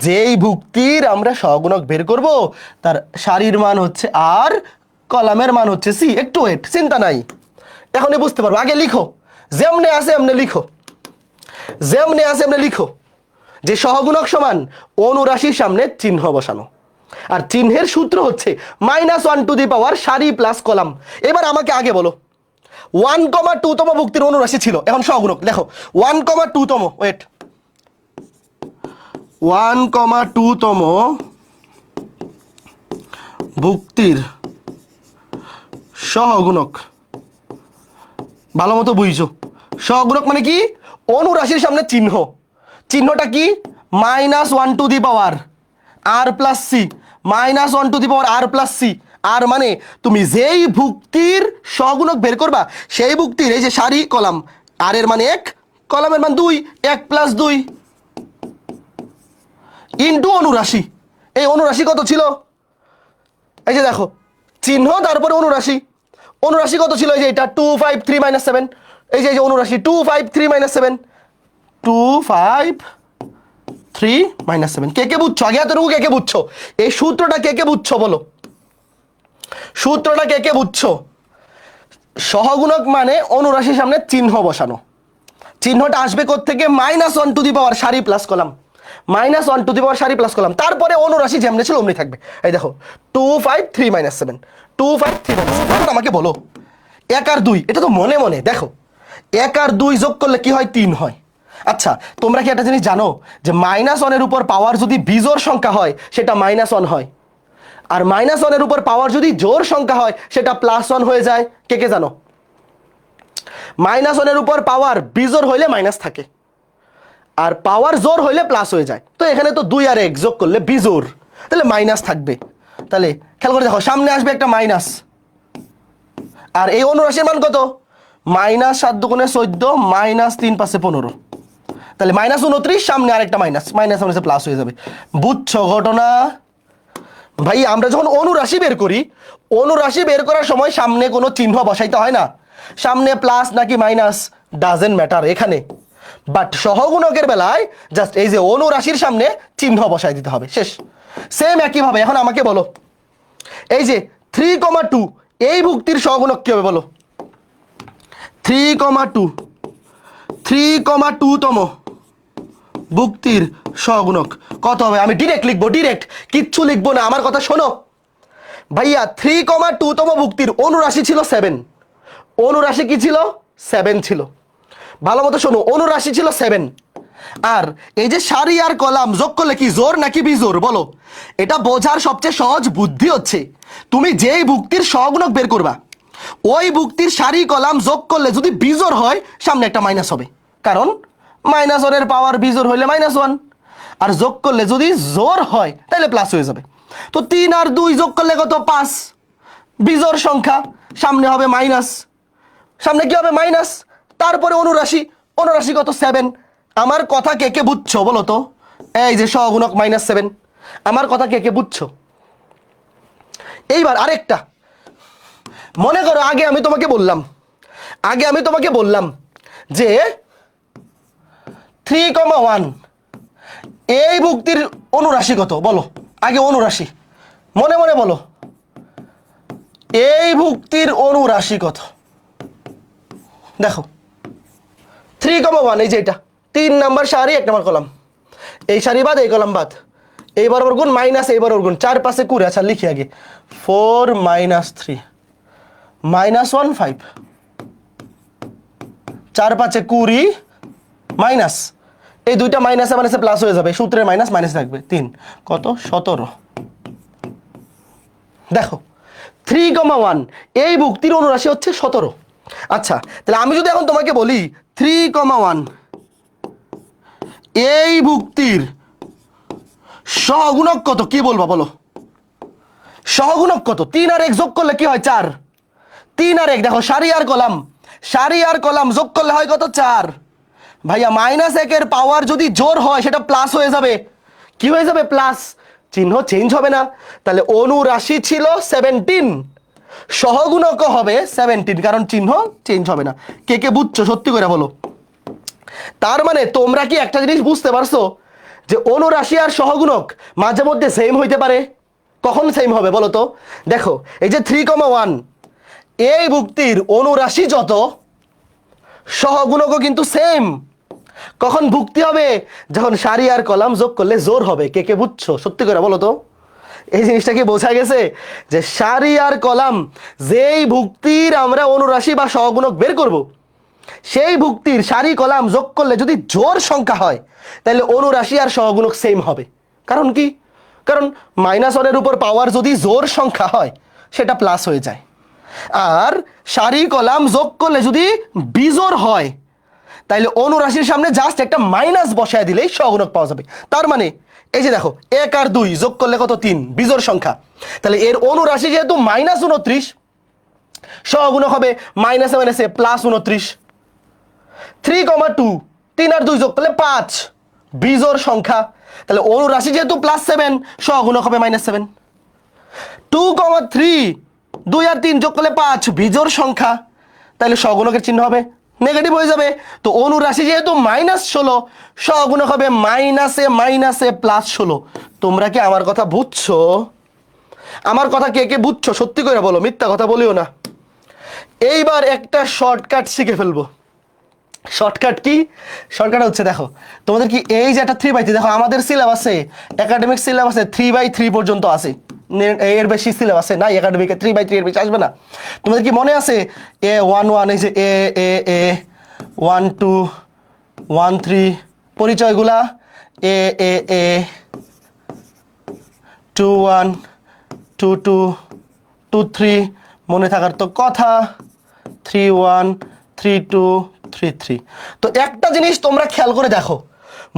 যেই ভুক্তির আমরা সহগুণক বের করব তার সারির মান হচ্ছে আর, কলামের মান হচ্ছে সি। একটু ওয়েট, চিন্তা নাই, এখনই বুঝতে পারবো। আগে লিখো, যেমনে আছে এমনি লিখো, যেমনে আছে এমনি লিখো যে সহগুণক সমান অনুরাশির সামনে চিহ্ন বসানো। আর চিহ্নের সূত্র হচ্ছে -1 টু দি পাওয়ার সারি প্লাস কলাম। এবার আমাকে আগে বলো 1,2 তম ভুক্তির অনুরাশি ছিল, এখন সহগুণক দেখো 1,2 তম, ওয়েট, 1,2 তম ভুক্তির সহগুণক। ভালো মতো বুঝছো? সহগুণক মানে কি? অনুরাশির সামনে চিহ্ন। চিহ্নটা কি? -1 to the power r plus c. -1 to the power r plus c. R মানে তুমি যেই ভুক্তির সহগুণক বের করবা সেই ভুক্তির এই যে সারি কলাম, আর এর মানে 1, কলামের মান 2, 1 প্লাস 2 ইন্টু অনুরাশি। এই অনুরাশি কত ছিল? এই যে দেখো চিহ্ন তারপরে অনুরাশি। অনুরাশি কত ছিল? এই যে এটা 253 - 7। এই যে অনুরাশি 253 - 7, 253 - 7। কে কে বুঝছো? আগে এতটুকু কে কে বুঝছো? এই সূত্রটা কে কে বুঝছো বলো? সূত্রটা কে কে বুঝছো? সহগুণক মানে অনুরাশির সামনে চিহ্ন বসানো। চিহ্নটা আসবে কোত্থেকে? -1 টু দি পাওয়ার সারি প্লাস কলাম। -1 টু দি পাওয়ার সারি প্লাস কলাম, তারপরে অনুরাশি যেমনি ছিল অমনি থাকবে। এই দেখো 253 - 7, 253 - 7। আমাকে বলো 1 আর 2, এটা তো মনে মনে দেখো 1 আর 2 যোগ করলে কি হয়? 3 হয়। আচ্ছা তোমরা কি একটা জিনিস জানো যে -1 এর উপর পাওয়ার যদি বিজোড় সংখ্যা হয় সেটা -1 হয়, আর -1 এর উপর পাওয়ার যদি জোড় সংখ্যা হয় সেটা +1 হয়ে যায়? কে কে জানো? -1 এর উপর পাওয়ার বিজোড় হইলে মাইনাস থাকে, আর পাওয়ার জোড় হইলে প্লাস হয়ে যায়। তো এখানে তো 2 আর 1 যোগ করলে বিজোড়, তাহলে মাইনাস থাকবে। তাহলে খেয়াল করে দেখো, সামনে আসবে একটা মাইনাস, আর এই অনুরাশির মান কত? -7 দুগুণে 14, -3 পাঁচে 15, তাহলে -29, সামনে আরেকটা মাইনাস, মাইনাস মাইনাসে প্লাস হয়ে যাবে। বুঝছো ঘটনা? ভাই আমরা যখন অনুরাশি বের করি, অনুরাশি বের করার সময় সামনে কোনো চিহ্ন বসাইতে হয় না। সামনে প্লাস নাকি মাইনাস ডাজেন্ট ম্যাটার এখানে, বাট সহগুণকের বেলায় জাস্ট এই যে অনুরাশির সামনে চিহ্ন বসাই দিতে হবে, শেষ। সেম একইভাবে এখন আমাকে বলো এই যে 3,2 এই ভুক্তির সহগুণক কি হবে বলো? 3,2 তম ভুক্তির সহগুণক কত হবে? আমি ডিরেক্ট লিখবো, ডিরেক্ট, কিচ্ছু লিখবো না, আমার কথা শোনো ভাইয়া। 3,2 তম ভুক্তির অনুরাশি ছিল 7। অনুরাশি কি ছিল? 7 ছিল। ভালো মতো শোনো, অনুরাশি ছিল 7। আর এই যে সারি আর কলাম যোগ করলে কি জোর নাকি বিজোর বলো? এটা বোঝার সবচেয়ে সহজ বুদ্ধি হচ্ছে তুমি যেই ভুক্তির সহগুণক বের করবা ওই ভুক্তির সারি কলাম যোগ করলে যদি বিজোর হয় সামনে একটা মাইনাস হবে, কারণ -1 এর পাওয়ার বিজোর হইলে -1, আর যোগ করলে যদি জোর হয় তাহলে প্লাস হয়ে যাবে। তো 3 আর 2 যোগ করলে কত? 5, বিজোড় সংখ্যা, সামনে হবে মাইনাস, সামনে কি হবে মাইনাস, তারপরে অনুরাশি, অনুরাশি কত 7। আমার কথা কে কে বুঝছো বলো তো? এই যে সহগুণক -7, আমার কথা কে কে বুঝছো? এইবার আরেকটা মনে করো, আগে আমি তোমাকে বললাম যে 3,1 এই ভুক্তির অনুরাশি কত বলো, আগে অনুরাশি মনে মনে বলো, এই ভুক্তির অনুরাশি কত? দেখো 3,1 এই যে এটা 3 নাম্বার সারি 1 নাম্বার কলাম, এই সারি বাদ এই কলাম বাদ, এইবার ওর গুণ মাইনাস, এইবার ওর গুণ 4 5 20, আচ্ছা লিখি আগে 4 - 3 -1 5, 4 5 20 মাইনাস, এই দুইটা মাইনাসে মাইনাসে প্লাস হয়ে যাবে, সূত্রের মাইনাস মাইনাস থাকবে 3 কত 17। দেখো 3,1 এই ভুক্তির অনুরাশি হচ্ছে 17। আচ্ছা তাহলে আমি যদি এখন তোমাকে বলি 3,1 এই ভুক্তির সহগুণক কত, কি বলবা বলো? সহগুণক কত? 3 আর 1 যোগ করলে কি হয় 4, 3 আর 1 দেখো সারি আর কলাম যোগ করলে হয় কত 4। ভাইয়া -1 এর পাওয়ার যদি জোর হয় সেটা প্লাস হয়ে যাবে, কি হয়ে যাবে প্লাস, চিহ্ন চেঞ্জ হবে না। তাহলে অনুরাশি ছিল 17, সহগুণক হবে 17, কারণ চিহ্ন চেঞ্জ হবে না। কে কে বুঝছো সত্যি করে বলো? তার মানে তোমরা কি একটা জিনিস বুঝতে পারছো যে অনুরাশি আর সহগুণক মাঝে মধ্যে সেম হইতে পারে? কখন সেম হবে বলো তো? দেখো এই যে 3,1 এই ভুক্তির অনুরাশি যত, সহগুণকও কিন্তু সেম। কখন ভুক্তি হবে? যখন সারি আর কলাম যোগ করলে জোর হবে। কে কে বুঝছো সত্যি করে বলো তো? এই জিনিসটা কি বোঝা গেছে যে সারি আর কলাম যেই ভুক্তির আমরা অনুরাশি বা সহগুণক বের করব, সেই ভুক্তির সারি কলাম যোগ করলে যদি জোর সংখ্যা হয় তাহলে অনুরাশি আর সহগুণক সেম হবে। কারণ কি? কারণ -1 উপর পাওয়ার যদি জোর সংখ্যা হয় সেটা প্লাস হয়ে যায়, আর সারি কলাম যোগ করলে যদি বিজোড় হয় তাইলে অনুরাশির সামনে জাস্ট একটা মাইনাস বসায় দিলেই সহগুণক পাওয়া যাবে। তার মানে এই যে দেখো 1 আর 2 যোগ করলে কত 3, বিজোড় সংখ্যা, তাহলে এর অনুরাশি যেহেতু -29, সহগুণক হবে মাইনাসে মাইনাসে +29। 3,2 3 আর 2 যোগ করলে 5, বিজোড় সংখ্যা, তাহলে অনুরাশি যেহেতু +7, সহগুণক হবে -7। 2,3 2 আর 3 যোগ করলে 5, বিজোড় সংখ্যা, তাহলে সহগুণকের চিহ্ন হবে নেগেটিভ হয়ে যাবে। তো অনুরাশি যেহেতু -16, সহগুণক হবে মাইনাসে মাইনাসে +16। তোমরা কি আমার কথা বুঝছো? আমার কথা কে কে বুঝছো সত্যি করে বলো, মিথ্যা কথা বলিও না। এইবার একটা শর্টকাট শিখে ফেলবো। Shortcut key? শর্টকাট হচ্ছে দেখো তোমাদের কি এই যে একটা 3/3, দেখো আমাদের সিলেবাসে একাডেমিক সিলেবাসে 3/3 পর্যন্ত আছে, এর বেশি সিলেবাসে নাই, একাডেমিকে 3/3 এর বেশি আসবে না। তোমাদের কি মনে আছে A11, এই যে এ 1 2 1 3 পরিচয়গুলা, এ 2 1 2 2 2 3 মনে থাকার তো কথা, 3 1 3 2 3 3। তো একটা জিনিস তোমরা খেয়াল করে দেখো,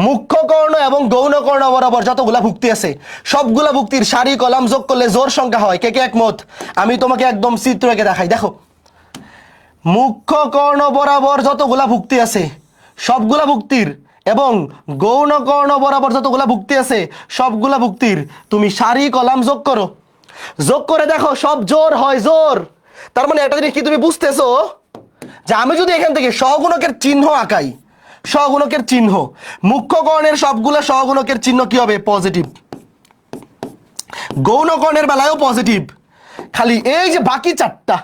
মুখ্য কর্ণ এবং গৌণ কর্ণ বরাবর যতগুলা ভুক্তি আছে সবগুলা ভুক্তির সারি কলাম যোগ করলে জোড় সংখ্যা হয়। কে কে একমত? আমি তোমাকে একদম চিত্র এঁকে দেখাই। দেখো মুখ্য কর্ণ বরাবর যতগুলা ভুক্তি আছে সবগুলা ভুক্তির এবং গৌণ কর্ণ বরাবর যতগুলা ভুক্তি আছে সবগুলা ভুক্তির তুমি সারি কলাম যোগ করো, যোগ করে দেখো সব জোর হয় জোর। তার মানে একটা জিনিস কি তুমি বুঝতেছো যে আমি যদি এখান থেকে সহগুণকের চিহ্ন আঁকাই, সহগুণকের চিহ্ন মুখ্য কর্ণের সবগুলো সহগুণকের চিহ্ন কি হবে? পজিটিভ। গৌণ কর্ণের বেলায়ও পজিটিভ, খালি এই যে বাকি চারটা,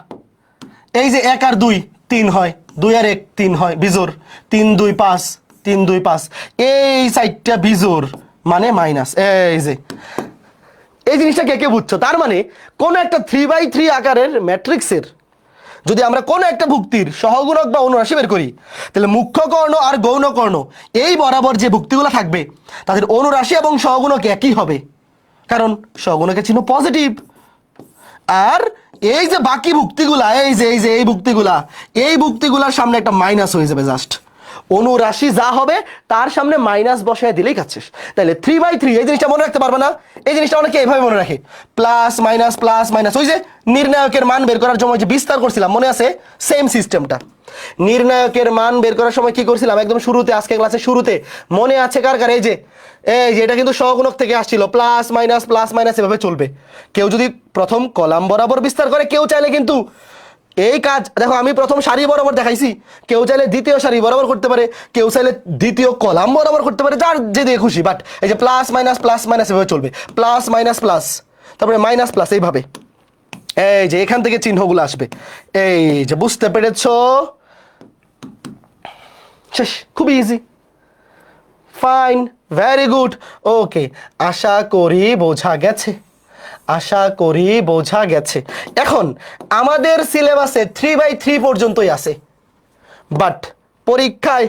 এই যে 1 আর 2 3 হয়, 2 আর 1 3 হয় বিজোড়, 3 2 5 3 2 5, এই সাইডটা বিজোড় মানে মাইনাস। এই যে এই জিনিসটা কে কে বুঝছো? তার মানে কোন একটা 3/3 আকারের ম্যাট্রিক্সের যদি আমরা কোন একটা ভুক্তির সহগুণক বা অনুরাশি বের করি তাহলে মুখ্য কর্ণ আর গৌণ কর্ণ এই বরাবর যে ভুক্তিগুলো থাকবে তাদের অনুরাশি এবং সহগুণক একই হবে, কারণ সহগুণকের চিহ্ন পজিটিভ। আর এই যে বাকি ভুক্তিগুলা, এই যে এই ভুক্তিগুলার সামনে একটা মাইনাস হয়ে যাবে জাস্ট, অনুরাশি যা হবে তার সামনে মাইনাস বসায় দিলেই কাজ শেষ। তাহলে 3/3 এই জিনিসটা মনে রাখতে পারবে না? এই জিনিসটা অনেকে এইভাবে মনে রাখে, প্লাস মাইনাস। ওই যে নির্ণায়কের মান বের করার সময় যে বিস্তার করছিলাম মনে আছে? সেম সিস্টেমটা। নির্ণায়কের মান বের করার সময় কি করছিলাম একদম শুরুতে, আজকে ক্লাসের শুরুতে মনে আছে কার কার? এই যে এটা কিন্তু সহগুণক থেকে আসছিল, প্লাস মাইনাস এভাবে চলবে। কেউ যদি প্রথম কলাম বরাবর বিস্তার করে, কেউ চাইলে কিন্তু এই কাজ দেখো আমি প্রথম সারি বরাবর দেখাইছি, কেউ চাইলে দ্বিতীয় সারি বরাবর করতে পারে, কেউ চাইলে দ্বিতীয় কলাম বরাবর করতে পারে, যার যে দিয়ে খুশি। বাট এই যে প্লাস মাইনাস এভাবে চলবে, প্লাস তারপরে মাইনাস প্লাস, এইভাবে এই যে এখান থেকে চিহ্নগুলো আসবে। এই যে বুঝতে পেরেছো? শেষ, খুবই ইজি। ফাইন, ভেরি গুড, ওকে। আশা করি বোঝা গেছে। এখন আমাদের সিলেবাসে 3/3 পর্যন্তই আছে, বাট পরীক্ষায়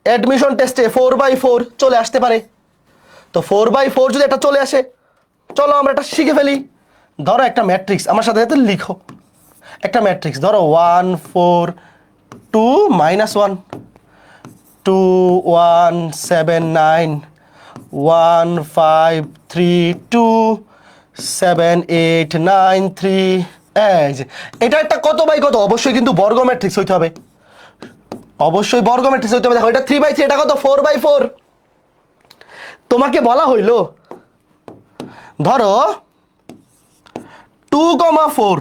অ্যাডমিশন টেস্টে 4/4 চলে আসতে পারে। তো 4/4 যদি এটা চলে আসে, চলো আমরা এটা শিখে ফেলি। ধরো একটা ম্যাট্রিক্স, আমার সাথে সাথে লিখো একটা ম্যাট্রিক্স। ধরো 1 4 2 -1 2 1 7 9 1 5 3 2 7 8 9 3। এটা একটা কত বাই কত? অবশ্যই কিন্তু বর্গ ম্যাট্রিক্স হইতে হবে, দেখো এটা 3/3, এটা কত? 4/4। তোমাকে বলা হইলো ধরো 2,4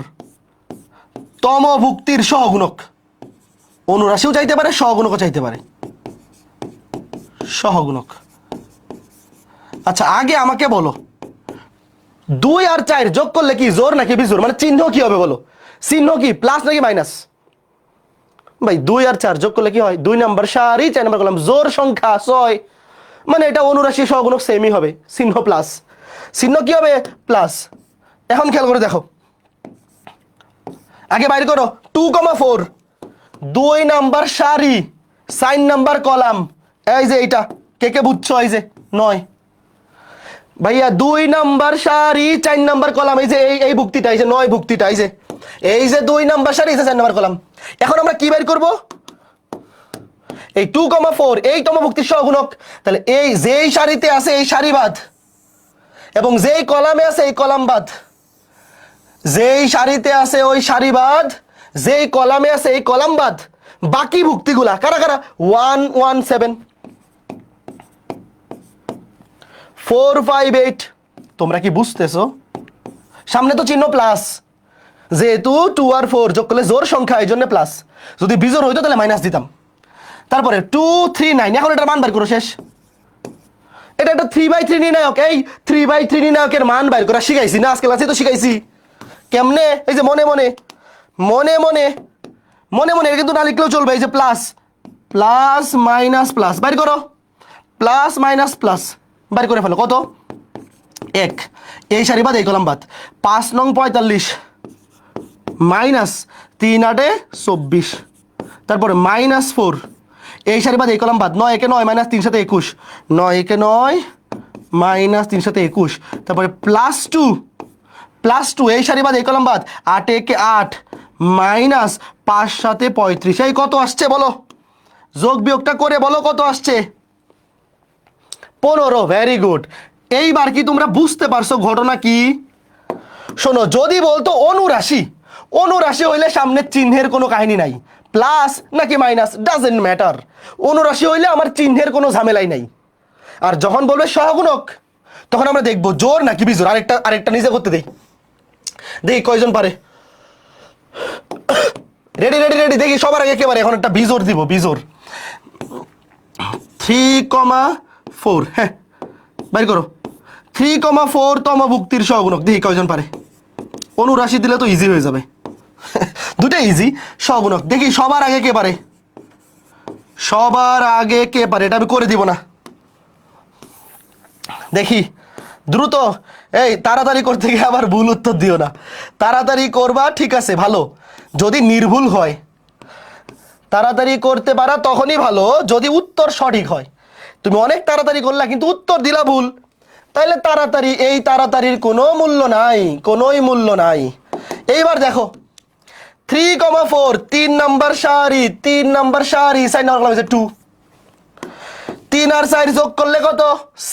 তম ভুক্তির সহগুণক। অনুরাশিও চাইতে পারে, সহগুণকও চাইতে পারে। সহগুণক, আচ্ছা আগে আমাকে বলো 2 আর 4 যোগ করলে কি জোর নাকি বিজোড়? মানে চিহ্ন কি হবে বলো? চিহ্ন কি প্লাস নাকি মাইনাস? ভাই 2 আর 4 যোগ করলে কি হয়? 2 নাম্বার সারি 4 নাম্বার কলাম, জোর সংখ্যা 6, মানে এটা অনুরাশি সহগুণক সেমই হবে, চিহ্ন প্লাস, চিহ্ন কি হবে? প্লাস। এখন খেয়াল করে দেখো, আগে বাইর করো 2,4 2 নাম্বার সারি 4 নাম্বার কলাম, এই যে এইটা কে বুঝছো? এই যে 9 ভাইয়া, 2 নাম্বার সারি 4 নাম্বার কলাম, এই যে এই ভুক্তিটা, এই যে 9 ভুক্তিটা, এই যে 2 নাম্বার সারি, এই যে 4 নাম্বার কলাম। এখন আমরা কি বের করব? এই 2,4 এই তম ভুক্তির সহগুণক। তাহলে এই যেই সারিতে আছে এই সারি বাদ, এবং যেই কলামে আছে এই কলাম বাদ। যেই সারিতে আছে ওই সারি বাদ, যেই কলামে আছে এই কলাম বাদ। বাকি ভুক্তিগুলা কারা কারা? 1 1 7 4 5 8। তোমরা কি বুঝতেছো? সামনে তো চিহ্ন প্লাস, যেহেতু 2 আর 4 যোগ করলে জোর সংখ্যা, এই জন্য প্লাস। যদি বিজোড় হইতো তাহলে মাইনাস দিতাম। তারপরে 2 3 9, এখন এটার মান বের করো, শেষ। এটা একটা 3/3 নির্ণায়ক। এই 3/3 নির্ণায়কের মান বের করা শিখাইছি না আজকে ক্লাসে? তো শিখাইছি কেমনে? এই যে মনে মনে এটা কিন্তু না লিখলেও চলবে। এই যে প্লাস মাইনাস প্লাস, বাইর করো। প্লাস মাইনাস প্লাস বাইর করে ফেলো। কত? 1। এই সারি বাদ, এই কলাম বাদ। 5 নং 45 মাইনাস 3 8 24, তারপরে -4 এই সারি বাদ, এই কলাম বাদ। 9 একে 9 -3 7 21, 9 একে 9 -3 7 21, তারপরে +2 এই সারি বাদ, এই কলাম বাদ। 8 একে 8 -5 7 35। এই কত আসছে বলো? যোগ বিয়োগটা করে বলো কত আসছে? 15। Very good. এইবার কি তোমরা বুঝতে পারছো ঘটনা কি? শোনো, যদি বলতো অনুরাশি হইলে সামনের চিহ্নের কোনো কাহিনী নাই, প্লাস নাকি মাইনাস ডাজেন্ট ম্যাটার। অনুরাশি হইলে আমার চিহ্নের কোনো ঝামেলাই নাই। আর যখন বলবে সহগুণক, তখন আমরা দেখবো জোর নাকি বিজোড়। আরেকটা নিজে করতে দেখি কয়জন পারে। রেডি, দেখি সবার আগে একেবারে এখন একটা বিজোড় দিব। বিজোড় 3,4, হ্যাঁ বাইর করো। 3,4 তম ভুক্তির সহগুণক, দেখি কয়জন পারে। অনুরাশি দিলে তো ইজি হয়ে যাবে, দুটাই ইজি। সহগুণক দেখি সবার আগে কে পারে, এটা আমি করে দিব না। দেখি দ্রুত, এই তাড়াতাড়ি করতে গিয়ে আবার ভুল উত্তর দিও না। তাড়াতাড়ি করবা, ঠিক আছে ভালো। যদি নির্ভুল হয়, তাড়াতাড়ি করতে পারা তখনই ভালো যদি উত্তর সঠিক হয়। তুমি অনেক তাড়াতাড়ি করলা কিন্তু উত্তর দিলা ভুল, তাইলে এই তাড়াতাড়ির কোনো মূল্য নাই, কোনোই মূল্য নাই। এইবার দেখো 3,4 3 নাম্বার সারি 4 নাম্বার 2, 3 আর 4 যোগ করলে কত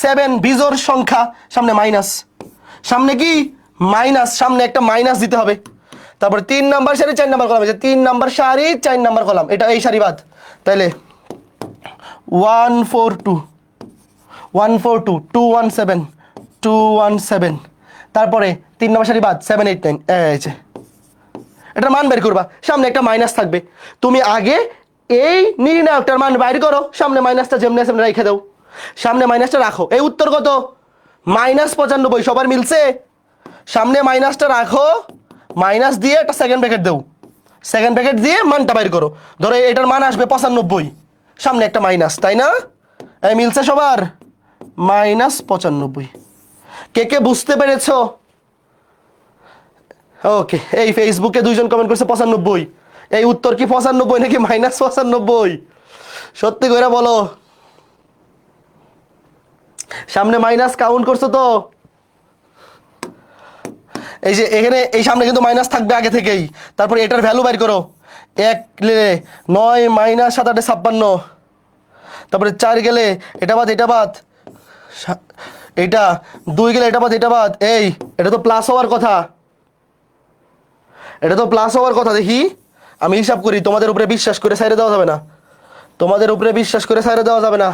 7, বিজোড় সংখ্যা, সামনে মাইনাস, সামনে কি মাইনাস, সামনে একটা মাইনাস দিতে হবে। তারপর 3 নাম্বার সারি 4 নাম্বার কলাম, 3 নাম্বার সারি 4 নাম্বার কলাম, এটা এই সারি বাদ, তাহলে 142 142 217 217, তারপরে 3 নাম্বার সারি বাদ 7 8 9, এই যে এটার মান বের করবা, সামনে একটা মাইনাস থাকবে, তুমি আগে এই নির্ণায়কটার মান বাইর করো, সামনে মাইনাসটা যেমনি আছে এমনি রেখে দাও, সামনে মাইনাসটা রাখো। এই উত্তর কত -95, সবার মিলছে, সামনে মাইনাসটা রাখো, মাইনাস দিয়ে একটা সেকেন্ড ব্র্যাকেট দাও, সেকেন্ড ব্র্যাকেট দিয়ে মানটা বাইর করো, ধরো এটার মান আসবে 95, সামনে একটা মাইনাস, তাই না? এই মিলছে সবার, -95। কে কে বুঝতে পেরেছো? ওকে, এই ফেসবুকে 2 জন কমেন্ট করছে 95, এই উত্তর কি 95 নাকি -95? সত্যি করে বলো, সামনে মাইনাস কাউন্ট করছো তো? এই যে এখানে এই সামনে কিন্তু মাইনাস থাকবে আগে থেকেই, তারপর এটার ভ্যালু বাইর করো, 1 গেলে 9 - 7 8 56, তারপরে 4 গেলে এটা বাদ এটা বাদ, এটা 2 গেলে এটা বাদ এটা বাদ, এই এটা তো প্লাস হওয়ার কথা, এটা তো প্লাস হওয়ার কথা। দেখি আমি হিসাব করি, তোমাদের উপরে বিশ্বাস করে সাইরে দেওয়া যাবে না, তোমাদের উপরে বিশ্বাস করে সাইরে দেওয়া যাবে না,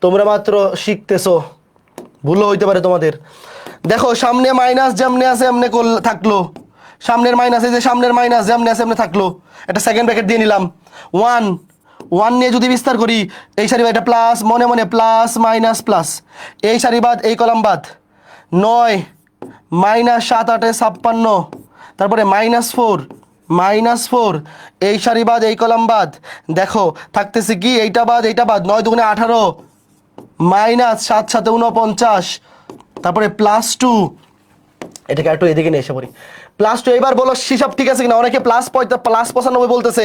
তোমরা মাত্র শিখতেছো, ভুলও হইতে পারে তোমাদের। দেখো সামনে মাইনাস যেমনে আছে এমনি থাকলো, সামনের মাইনাস, এই যে সামনের মাইনাস যেমনে আছে এমনি থাকলো, একটা সেকেন্ড ব্র্যাকেট দিয়ে নিলাম, 1 নিয়ে যদি বিস্তার করি, এই সারি এটা প্লাস, মনে মনে প্লাস মাইনাস প্লাস, এই সারি বাদ এই কলাম বাদ, 9 - 7 8 56, তারপরে -4 এই সারি বাদ এই কলাম বাদ, দেখো থাকতেছে কি এইটা বাদ এইটা বাদ, 9 2 18, -7 7 49, তারপরে +2, এটাকে একটু এদিকে নিয়ে এসে পড়ি, +2, এইবার বলো হিসাব ঠিক আছে কিনা? অনেকে +95 বলতেছে,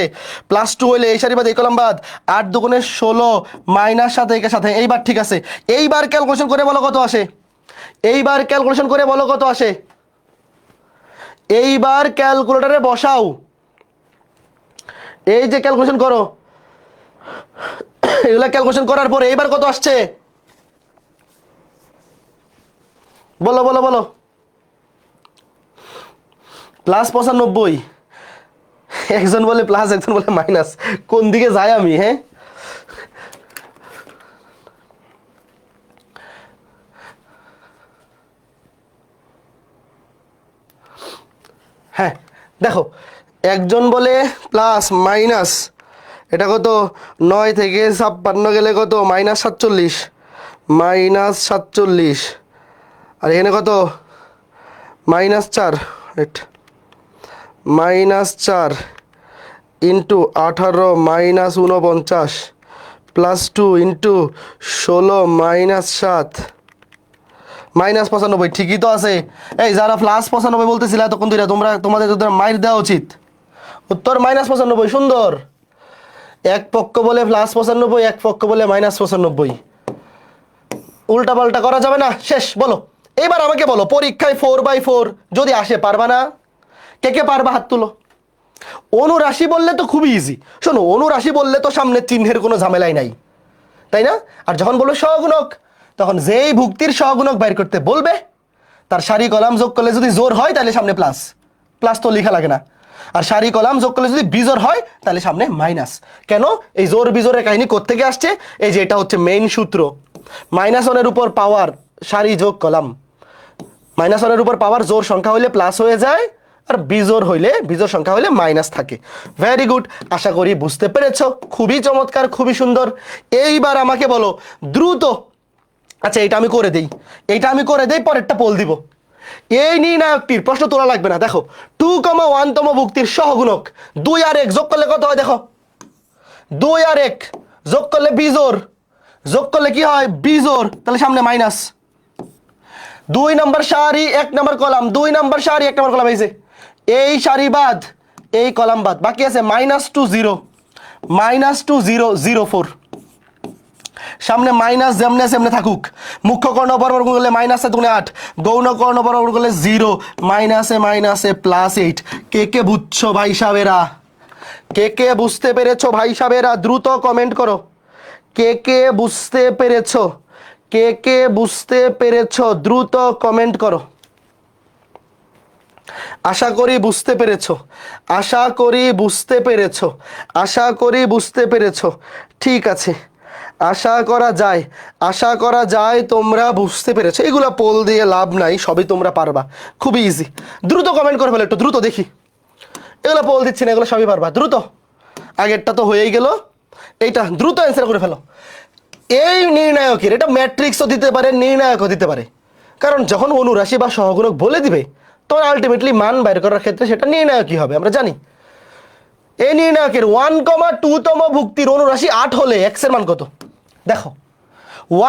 +2 হইলে এই সারি বাদ এই কলাম বাদ, 8 2 16, -7 এর সাথে, এইবার ঠিক আছে, এইবার ক্যালকুলেশন করে বলো কত আসে, এইবার ক্যালকুলেশন করে বলো কত আসে, এইবার ক্যালকুলেটরে বসাও, এই যে ক্যালকুলেশন করো, এগুলা ক্যালকুলেশন করার পরে এইবার কত আসছে বলো বলো বলো, +95, একজন বলে প্লাস একজন বলে মাইনাস, কোন দিকে যাই আমি? হ্যাঁ দেখো, একজন বলে প্লাস মাইনাস, এটা কত 9 থেকে 56 গেলে কত -47, -47, আর এখানে কত -4, রাইট, -4 ইন্টু 18 -49 +2 ইন্টু 16 -7 -95, ঠিকই তো আছে। এই যারা +95 বলতেছিল এতক্ষণ ধরে, তোমাদের মাইর দেওয়া উচিত, উত্তর -95, সুন্দর। এক পক্ষ বলে +95, এক পক্ষ বলে -95, উল্টা পাল্টা করা যাবে না, শেষ। বলো এবার আমাকে বলো, পরীক্ষায় 4/4 যদি আসে, পারবা না? কে কে পারবা হাত তুলো। অনুরাশি বললে তো খুবই ইজি, শোনো অনুরাশি বললে তো সামনে চিহ্নের কোনো ঝামেলাই নাই, তাই না? আর যখন বলবে সহগুণক, তখন যেই ভুক্তির সহগুণক বাইর করতে বলবে, তার সারি কলাম যোগ করলে যদি জোর হয় তাহলে সামনে প্লাস, প্লাস তো লেখা লাগে না, আর সারি কলাম যোগ করলে যদি বিজোর হয় তাহলে সামনে মাইনাস। কেন? এই জোর বিজোরের কাহিনী কোত্থেকে আসছে? এই যে এটা হচ্ছে মেইন সূত্র, -1 উপর পাওয়ার সারি যোগ কলাম, -1 উপর পাওয়ার জোর সংখ্যা হইলে প্লাস হয়ে যায়, আর বিজোর সংখ্যা হইলে মাইনাস থাকে। ভেরি গুড, আশা করি বুঝতে পেরেছো, খুবই চমৎকার, খুবই সুন্দর। এইবার আমাকে বলো দ্রুত, আচ্ছা এটা আমি করে দেই, পরেরটা পোল দিব। এই নির্ণায়কটির প্রশ্ন তোলা লাগবে না, দেখো 2,1 তম ভুক্তির সহগুণক 2 আর 1 যোগ করলে কত হয়? দেখো 2 আর 1 যোগ করলে বিজোর, যোগ করলে কি হয়? বিজোর, তাহলে সামনে মাইনাস। 2 নম্বর সারি 1 নম্বর কলাম, 2 নম্বর সারি 1 নম্বর কলাম, এই যে এই সারি বাদ এই কলাম বাদ, বাকি আছে -2 0 -2 0 0 4, সামনে মাইনাস যেমনে আছে এমনি থাকুক। মুখ্য কর্ণ বরাবর করলে -7 গৌণ কর্ণ বরাবর করলে 0, মাইনাসে +8। কে কে বুঝছো ভাই সাহেবেরা? কে কে বুঝতে পেরেছো ভাই সাহেবেরা? দ্রুত কমেন্ট করো, কে কে বুঝতে পেরেছো? কে কে বুঝতে পেরেছো দ্রুত কমেন্ট করো। আশা করি বুঝতে পেরেছো, আশা করি বুঝতে পেরেছো, আশা করি বুঝতে পেরেছো। ঠিক আছে, আশা করা যায়, আশা করা যায় তোমরা বুঝতে পেরেছো। এগুলো পোল দিয়ে লাভ নাই, সবই তোমরা পারবা, খুবই ইজি। দ্রুত কমেন্ট করে ফেলো, একটু দ্রুত দেখি। এগুলো পোল দিচ্ছি না, এগুলো সবই পারবা, দ্রুত। আগেরটা তো হয়েই গেল, এইটা দ্রুত অ্যান্সার করে ফেলো। এই নির্ণায়কের, এটা ম্যাট্রিক্সও দিতে পারে, নির্ণায়কও দিতে পারে, কারণ যখন অনুরাশি বা সহগুণক বলে দিবে তখন আলটিমেটলি মান বাইর করার ক্ষেত্রে সেটা নির্ণায়কই হবে, আমরা জানি। এই নির্ণায়কের 1,2 তম ভুক্তির অনুরাশি 8 হলে এক্স এর মান কত? দেখো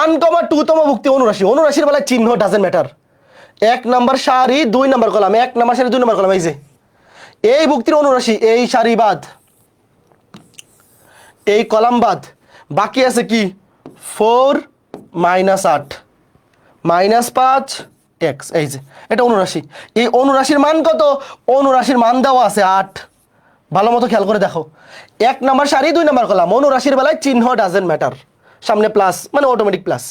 1,2 তম ভুক্তি অনুরাশি, অনুরাশির বেলায় চিহ্ন ডাজেন্ট ম্যাটার। 1 নাম্বার সারি 2 নাম্বার কলাম, 1 নাম্বার সারি 2 নাম্বার কলাম। এই যে এই ভুক্তির অনুরাশি, এই সারি বাদ, এই কলাম বাদ, বাকি আছে কি 4 - 8 -5 এক্স। এই যে এটা অনুরাশি, এই অনুরাশির মান কত? অনুরাশির মান দেওয়া আছে 8। ভালো মতো খেয়াল করে দেখো, 1 নাম্বার সারি 2 নাম্বার কলাম, অনুরাশির বেলায় চিহ্ন ডাজেন্ট ম্যাটার, সামনে প্লাস মানে অটোমেটিক প্লাস।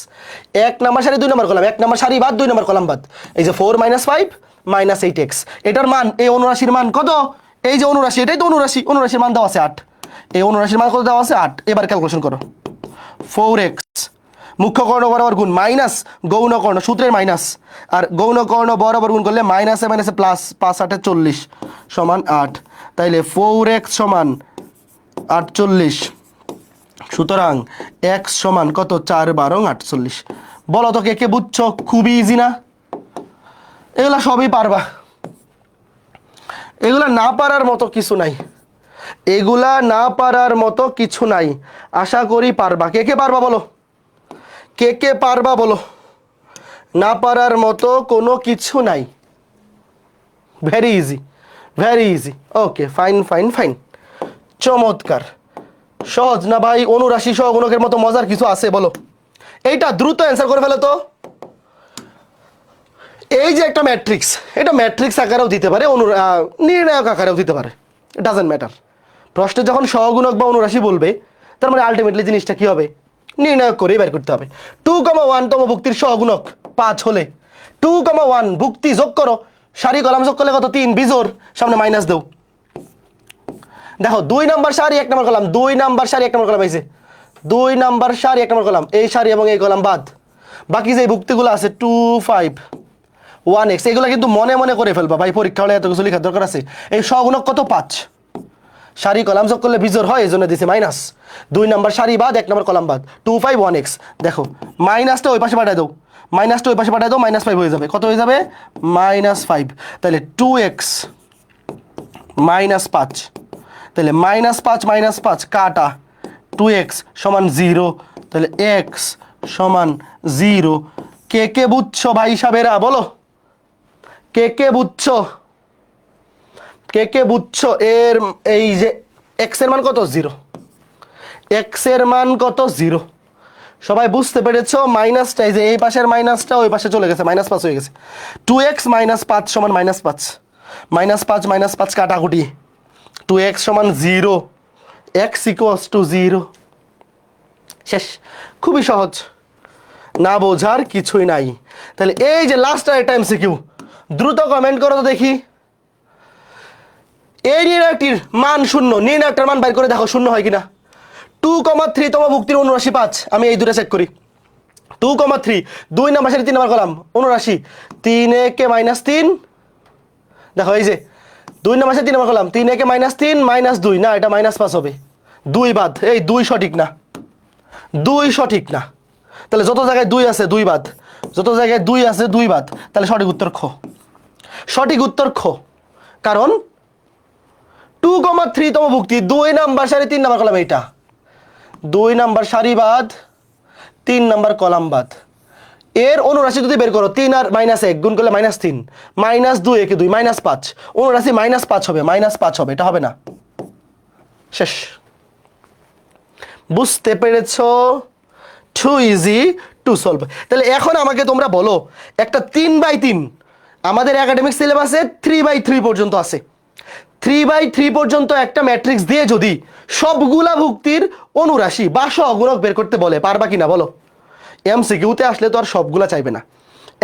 1 নাম্বার সারি 2 নাম্বার কলাম, 1 নাম্বার সারি বাদ 2 নাম্বার কলাম বাদ, এই যে 4 - 5 -8 এক্স। এটার মান, এই অনুরাশির মান কত? এই যে অনুরাশি, এটাই তো অনুরাশি, অনুরাশির মান দেওয়া আছে 8। এই অনুরাশির মান কত দেওয়া আছে? 8। এবার ক্যালকুলেশন করো, 4x মুখ্য কর্ণ বরাবর গুণ মাইনাস গৌণ কর্ণ, সূত্রের মাইনাস, আর গৌণ কর্ণ বরাবর গুণ করলে মাইনাসে মাইনাসে প্লাস, 5 8 40 সমান 8। তাইলে 4x সমান 48। সুতরাং x সমান কত? 4 12 48। বলো তো কে কে বুঝছো? খুবই ইজি না? এগুলা সবই পারবা, এগুলা না পারার মতো কিছু নাই, এগুলা না পারার মতো কিছু নাই। আশা করি পারবা। কে কে পারবা বলো, কে কে পারবা বলো। না পারার মতো কোনো কিছু নাই, ভেরি ইজি, ভেরি ইজি। ওকে, ফাইন ফাইন ফাইন, চমৎকার। সহজ না ভাই? অনুরাশি সহগুণকের মতো মজার কিছু আছে বলো? এইটা দ্রুত অ্যান্সার করে ফেলো তো। এই যে একটা ম্যাট্রিক্স, এটা ম্যাট্রিক্স আকারেও দিতে পারে, নির্ণায়ক আকারেও দিতে পারে, ডাজেন্ট ম্যাটার। প্রশ্নে যখন সহগুণক বা অনুরাশি বলবে, তার মানে আলটিমেটলি জিনিসটা কি হবে? নির্ণায়ক করেই বের করতে হবে। 2,1 তম ভুক্তির সহগুণক 5 হলে 2,1 ভুক্তি যোগ করো, সারি কলাম যোগ করলে কত? 3, বিজোর, সামনে মাইনাস দেও। দেখো 2 নাম্বার সারি 1 নাম্বার কলাম, 2 নাম্বার সারি 1 নাম্বার কলাম, এই যে 2 নাম্বার সারি 1 নাম্বার কলাম, এই সারি এবং এই কলাম বাদ, বাকি যে ভুক্তিগুলো আছে 2 5 1x, এগুলো কিন্তু মনে মনে করে ফেলবা ভাই, পরীক্ষা হলে এত কিছু লেখার দরকার আছে? এই সহগুণক কত? 5, সারি কলাম যোগ করলে বিজোড় হয়, এই জন্য দিছে মাইনাস। 2 নাম্বার সারি বাদ 1 নাম্বার কলাম বাদ, 2 5 1x। দেখো মাইনাসটা ওই পাশে পাঠায় দাও, মাইনাসটা ওই পাশে পাঠায় দাও, -5 হয়ে যাবে। কত হয়ে যাবে? -5। তাহলে 2x -5, তাহলে -5 -5 কাটা, 2x সমান 0, তাহলে x সমান 0। কে কে বুঝছো ভাই সাবেরা বলো? কে কে বুঝছো? কে কে বুঝছো? এর এই যে x এর মান কত? 0। x এর মান কত? 0। সবাই বুঝতে পেরেছো? মাইনাসটা এই যে এই পাশের মাইনাসটা ওই পাশে চলে গেছে, -5 হয়ে গেছে। 2x -5 সমান -5, -5 -5 কাটাকুটি, 2x সমান 0, x = 0। শেষ, খুবই সহজ, না বোঝার কিছুই নাই। তাহলে এই যে লাস্ট একটা এমসিকিউ, দ্রুত কমেন্ট করো তো দেখি। এই নির্ণায়কটির মান 0, নির্ণায়কটার মান বাইর করে দেখো 0 হয় কিনা। 2,3 তম ভুক্তির অনুরাশি 5, আমি এই দুটো চেক করি। 2,3 2 নাম্বার সারি 3 নাম্বার কলাম, অনুরাশি 3 একে -3। দেখো এই যে 2 নাম্বার সারি 3 নাম্বার কলাম, 3 একে -3 -2, না এটা -5 হবে, 2 বাদ। এই 2 সঠিক না, 2 সঠিক না। তাহলে যত জায়গায় 2 আছে 2 বাদ, যত জায়গায় 2 আছে 2 বাদ, তাহলে সঠিক উত্তর খ। সঠিক উত্তর খ, কারণ 2,3 তম ভুক্তি 2 নাম্বার সারি 3 নাম্বার কলাম, এইটা 2 নাম্বার সারি বাদ 3 নাম্বার কলাম বাদ। এর অনুরাশি যদি বের করো, 3 আর -1 গুণ করলে -3, -2 একে 2 -5, অনুরাশি -5 হবে, -5 হবে, এটা হবে না। শেষ, বুঝতে পেরেছো? Too easy to solve. তাহলে এখন আমাকে তোমরা বলো, একটা 3/3 আমাদের একাডেমিক সিলেবাসে 3/3 পর্যন্ত আছে, 3/3 পর্যন্ত একটা ম্যাট্রিক্স দিয়ে যদি সবগুলা ভুক্তির অনুরাশি বা সহগুণক বের করতে বলে, পারবা কিনা বলো? এমসিকিউতে আসলে তো আর সবগুলা চাইবে না,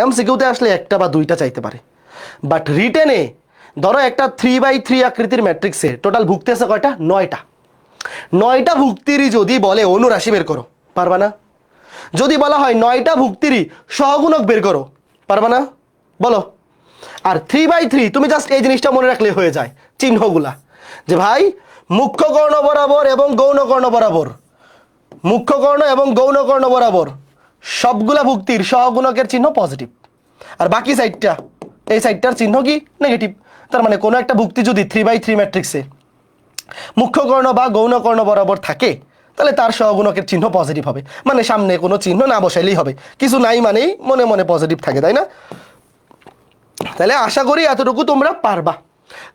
এমসিকিউতে আসলে একটা বা দুইটা চাইতে পারে, বাট রিটেনে ধরো একটা 3/3 আকৃতির ম্যাট্রিক্সে টোটাল ভুক্তি আছে কয়টা? 9টা। 9টা ভুক্তিরই যদি বলে অনুরাশি বের করো, পারবা না? যদি বলা হয় 9টা ভুক্তিরই সহগুণক বের করো, পারবা না? বলো। আর 3/3 তুমি জাস্ট এই জিনিসটা মনে রাখলে হয়ে যায়, চিহ্নগুলা, যে ভাই মুখ্য কর্ণ বরাবর এবং গৌণ কর্ণ বরাবর, মুখ্য কর্ণ এবং গৌণ কর্ণ বরাবর সবগুলা ভুক্তির সহগুণকের চিহ্ন পজিটিভ, আর বাকি সাইডটা, এই সাইডটার চিহ্ন কি? নেগেটিভ। তার মানে কোনো একটা ভুক্তি যদি 3/3 ম্যাট্রিক্সে মুখ্য কর্ণ বা গৌণ কর্ণ বরাবর থাকে, তাহলে তার সহগুণকের চিহ্ন পজিটিভ হবে, মানে সামনে কোনো চিহ্ন না বসাইলেই হবে, কিছু নাই মানেই মনে মনে পজিটিভ থাকে, তাই না? তাহলে আশা করি এতটুকু তোমরা পারবা,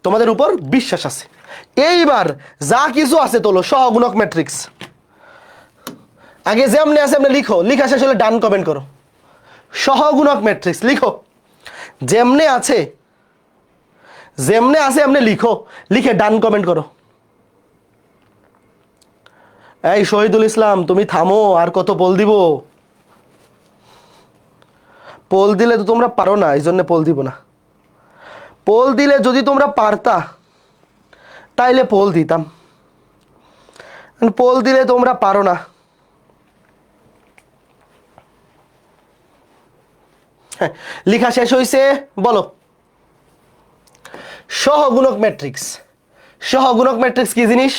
তোমাদের উপর বিশ্বাস আছে। এইবার যা কিছু আছে তোলো সহগুণক ম্যাট্রিক্স, আগে যেমনি আছে এমনি লিখো, লিখা শেষ হলে ডান কমেন্ট করো। সহগুণক ম্যাট্রিক্স লিখো, যেমনে আছে এমনি লিখো, লিখে ডান কমেন্ট করো। এই শহীদুল ইসলাম তুমি থামো, আর কত পোল দিব? পোল দিলে তো তোমরা পারো না, এই জন্য পোল দিব না। পোল দিলে যদি তোমরা পারতা তাইলে পোল দিতাম, পোল দিলে তোমরা পারো না। হ্যাঁ, লেখা শেষ হয়েছে, বলো। সহগুণক ম্যাট্রিক্স, সহগুণক ম্যাট্রিক্স কি জিনিস?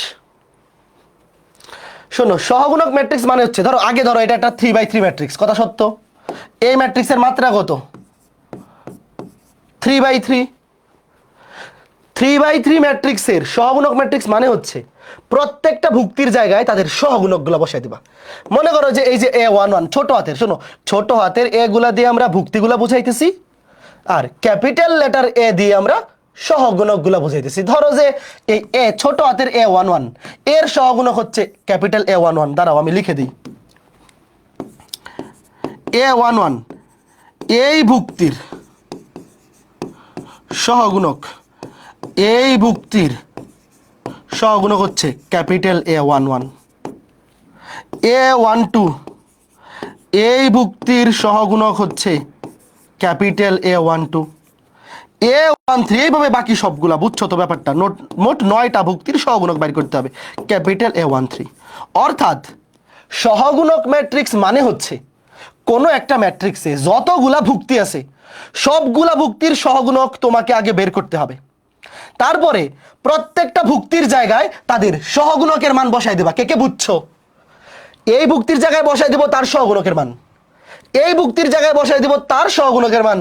শোনো, সহগুণক ম্যাট্রিক্স মানে হচ্ছে, ধরো আগে ধরো এটা একটা 3/3 ম্যাট্রিক্স, কথা সত্য। এই ম্যাট্রিক্সের মাত্রা কত? 3/3। 3/3 ম্যাট্রিক্সের সহগুণক ম্যাট্রিক্স মানে হচ্ছে প্রত্যেকটা ভুক্তির জায়গায় তাদের সহগুণকগুলো বসাই দিবা। মনে করো যে এই যে A11 ছোট হাতের, শোনো ছোট হাতের এ গুলা দিয়ে আমরা ভুক্তিগুলা বুঝাইতেছি, আর ক্যাপিটাল লেটার এ দিয়ে আমরা সহগুণকগুলা বুঝাইতেছি। ধরো যে এই এ ছোট হাতের A11 এর সহগুণক হচ্ছে ক্যাপিটাল A11, দাঁড়াও আমি লিখে দিই। A11 এই ভুক্তির সহগুণক, এই ভুক্তির সহগুণক হচ্ছে ক্যাপিটাল A11। A12 এই ভুক্তির সহগুণক হচ্ছে ক্যাপিটাল A12। A13 এইভাবে বাকি সবগুলা, বুঝছো তো ব্যাপারটা? মোট 9টা ভুক্তির সহগুণক বাইর করতে হবে, ক্যাপিটাল A13। অর্থাৎ সহগুণক ম্যাট্রিক্স মানে হচ্ছে কোনো একটা ম্যাট্রিক্সে যতগুলা ভুক্তি আছে সবগুলা ভুক্তির সহগুণক তোমাকে আগে বের করতে হবে, তারপরে প্রত্যেকটা ভুক্তির জায়গায় তাদের সহগুণকের মান বসাই দেবা। কে কে বুঝছো? এই ভুক্তির জায়গায় বসাই দেব তার সহগুণকের মান, এই ভুক্তির জায়গায় বসাই দেব তার সহগুণকের মান,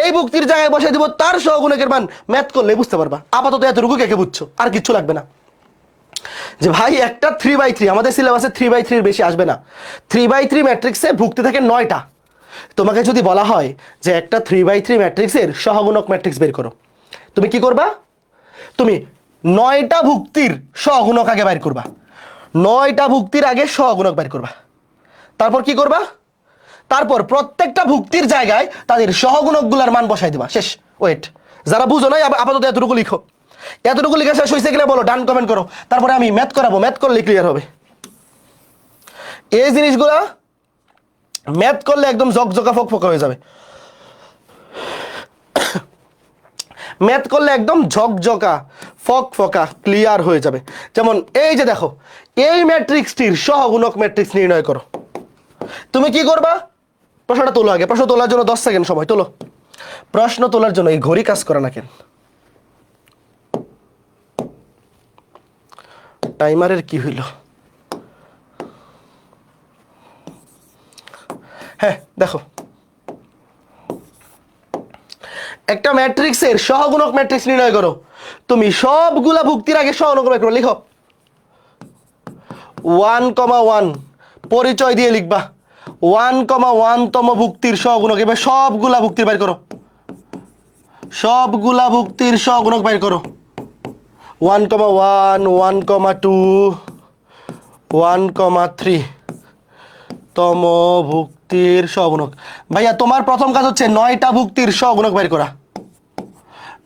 এই ভুক্তির জায়গায় বসাই দেব তার সহগুণকের মান। ম্যাথ করলে বুঝতে পারবা। আপাতত এতটুকু কে কে বুঝছো, আর কিচ্ছু লাগবে না। যে ভাই একটা 3/3, আমাদের সিলেবাসে 3/3 বেশি আসবে না। 3/3 ম্যাট্রিক্সে ভুক্তি থাকে 9টা। তোমাকে যদি বলা হয় যে একটা 3/3 ম্যাট্রিক্সের সহগুণক ম্যাট্রিক্স বের করো, তুমি কি করবা? তুমি 9টা ভুক্তির সহগুণক আগে বাইর করবা, 9টা ভুক্তির আগে সহগুণক বাইর করবা, তারপর কি করবা? তারপর প্রত্যেকটা ভুক্তির জায়গায় তাদের সহগুণকগুলোর মান বসাই দিবা। শেষ। ওয়েট, যারা বুঝো নাই আপাতত এতটুকু লিখো। এতটুকু লেখা শেষ হয়েছে কিনা বলো, ডান কমেন্ট করো। তারপরে আমি ম্যাথ করাবো, ম্যাথ করলে ক্লিয়ার হবে। এই জিনিসগুলা ম্যাথ করলে একদম জকজকা ফকফকা হয়ে যাবে। ম্যাথ করলে একদম ঝকঝকা ফকফকা ক্লিয়ার হয়ে যাবে। যেমন এই যে দেখো, এই ম্যাট্রিক্সটির সহগুণক ম্যাট্রিক্স নির্ণয় করো। তুমি কি করবা? প্রশ্নটা তোলো আগে, প্রশ্ন তোলার জন্য 10 সেকেন্ড সময়। তোলো প্রশ্ন তোলার জন্য। এই ঘড়ি কাজ করে না কেন? টাইমারের কি হইল? হ্যাঁ দেখো, একটা ম্যাট্রিক্সের সহগুণক ম্যাট্রিক্স নির্ণয় করো। তুমি সবগুলা ভুক্তির আগে সহগুণক বের করো। লিখো 1,1 পরিচয় দিয়ে লিখবা 1,1 তম ভুক্তির সহগুণক। এবার সবগুলা ভুক্তির বের করো, সবগুলা ভুক্তির সহগুণক বের করো। 1,1 1,2 1,3 তম ভুক্তির সহগুণক। ভাইয়া তোমার প্রথম কাজ হচ্ছে 9টা ভুক্তির সহগুণক বের করা।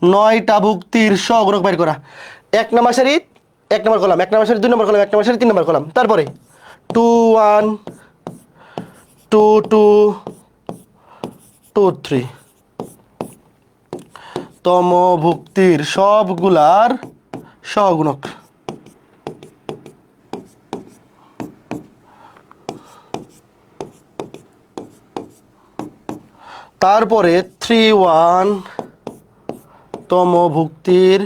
9টা ভুক্তির সহগুণক বাইর করা। 1 নম্বর সারি 1 নম্বর কলাম, 1 নম্বর সারি 2 নম্বর কলাম, 1 নম্বর সারি 3 নম্বর কলাম। তারপরে 2 1 2 2 2 3 তম ভুক্তির সবগুলার সহগুণক। তারপরে 3 1 তম ভুক্তির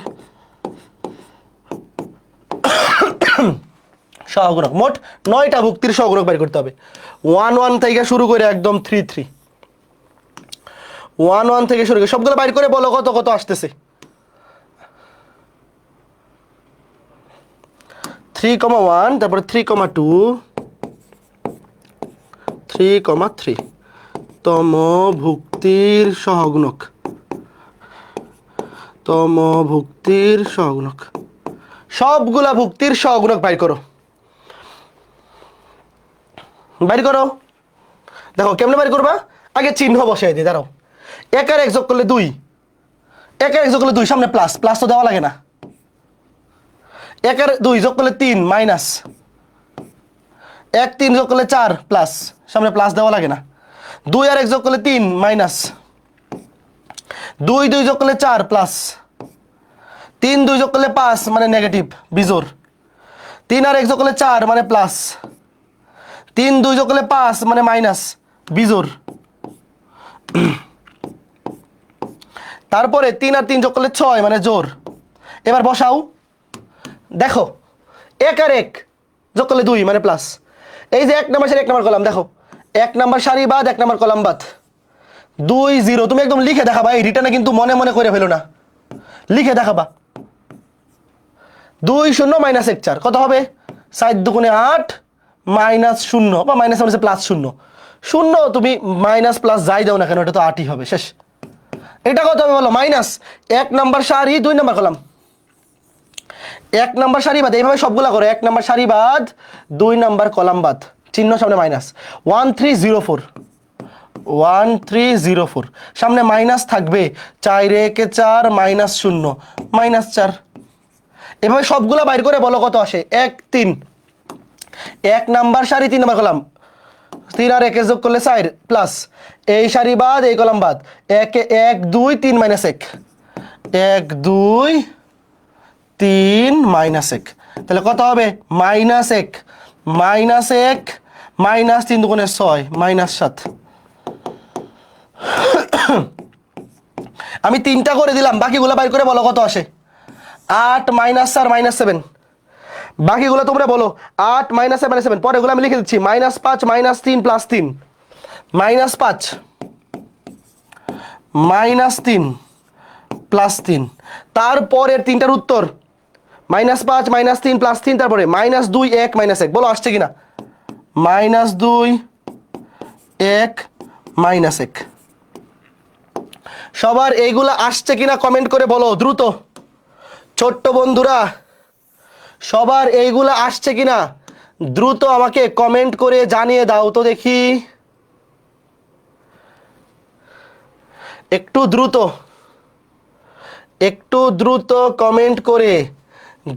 সহগুণক। মোট 9টা ভুক্তির সহগুণক বের করতে হবে। 1 1 থেকে শুরু করে একদম 3 3, 1 1 থেকে শুরু করে সবগুলো বাইর করে বলো কত কত আসতেছে। 3,1, তারপরে 3,2, 3,3 তম ভুক্তির সহগুণক। তম ভুক্তির সহগুণক, সবগুলা ভুক্তির সহগুণক বাইর করো। বাইর করো। দেখো কেমনে বাইর করবা, আগে চিহ্ন বসাই দিই, দাঁড়াও। 1 আর 1 যোগ করলে 2, 1 আর 1 যোগ করলে 2, সামনে প্লাস, প্লাস তো দেওয়া লাগে না। 1 আর 2 যোগ করলে 3 মাইনাস, 1 3 যোগ করলে 4 প্লাস, সামনে প্লাস দেওয়া লাগে না। 2 আর 1 যোগ করলে 3 মাইনাস, 2 2 যোগ করলে 4 প্লাস, 3 2 যোগ করলে 5 মানে নেগেটিভ বিজোড়, 3 আর 1 যোগ করলে 4 মানে প্লাস, 3 2 যোগ করলে 5 মানে মাইনাস বিজোড়। তারপরে 3 আর 3 যোগ করলে 6 মানে জোড়। এবার বসাও। দেখো 1 আর 1 যোগ করলে 2 মানে প্লাস। এই যে 1 নম্বর সারি 1 নম্বর কলাম, দেখো 1 নম্বর সারি বাদ 1 নম্বর কলাম বাদ 2 0। তুমি একদম লিখে দেখাবা, এই রিটার্নে কিন্তু মনে মনে করে ফেলো না, লিখে দেখাবা। 2 0 মাইনাস 1 4 কত হবে? 7 দুগুণে 8 মাইনাস 0 বা মাইনাস মানে প্লাস 0 0, তুমি মাইনাস প্লাস যাই দাও না কেন এটা তো 8ই হবে, শেষ। এটা কত হবে বলো? মাইনাস 1 নম্বর সারি 2 নম্বর কলাম, 1 নম্বর সারি বাদ, এইভাবে সবগুলা করো। 1 নম্বর সারি বাদ 2 নম্বর কলাম বাদ, চিহ্ন সামনে মাইনাস। 1304, 1304 সামনে মাইনাস থাকবে, 4 1 4 মাইনাস 0 মাইনাস 4। এভাবে সবগুলা বাইর করে বলো কত আসে। 1 3, 1 নম্বর সারি 3 নম্বর কলাম, 3 আর 1 যোগ করলে 4 প্লাস, এই সারি বাদ এই কলাম বাদ, 1 1 2 3 মাইনাস 1, 1 2 3 মাইনাস 1, তাহলে কত হবে? মাইনাস 1 মাইনাস 1 মাইনাস 3 দুগুণে 6 মাইনাস 7। আমি 3টা করে দিলাম, বাকিগুলো বাইর করে বলো কত আসে। 8 মাইনাস 4 মাইনাস 7, বাকিগুলো তোমরা বলো। 8 মাইনাস 7 7, পরেগুলো আমি লিখে দিচ্ছি। Minus 5 minus 3 plus 3, minus 5 minus 3 plus 3। তারপরের 3টার উত্তর মাইনাস 5 মাইনাস 3 প্লাস 3, তারপরে মাইনাস 2 1 মাইনাস 1, বলো আসছে কিনা। Minus 2 1 minus 1। সবার এইগুলা আসছে কিনা কমেন্ট করে বলো দ্রুত। ছোট্ট বন্ধুরা, সবার এইগুলা আসছে কিনা দ্রুত আমাকে কমেন্ট করে জানিয়ে দাও তো দেখি, একটু দ্রুত, একটু দ্রুত কমেন্ট করে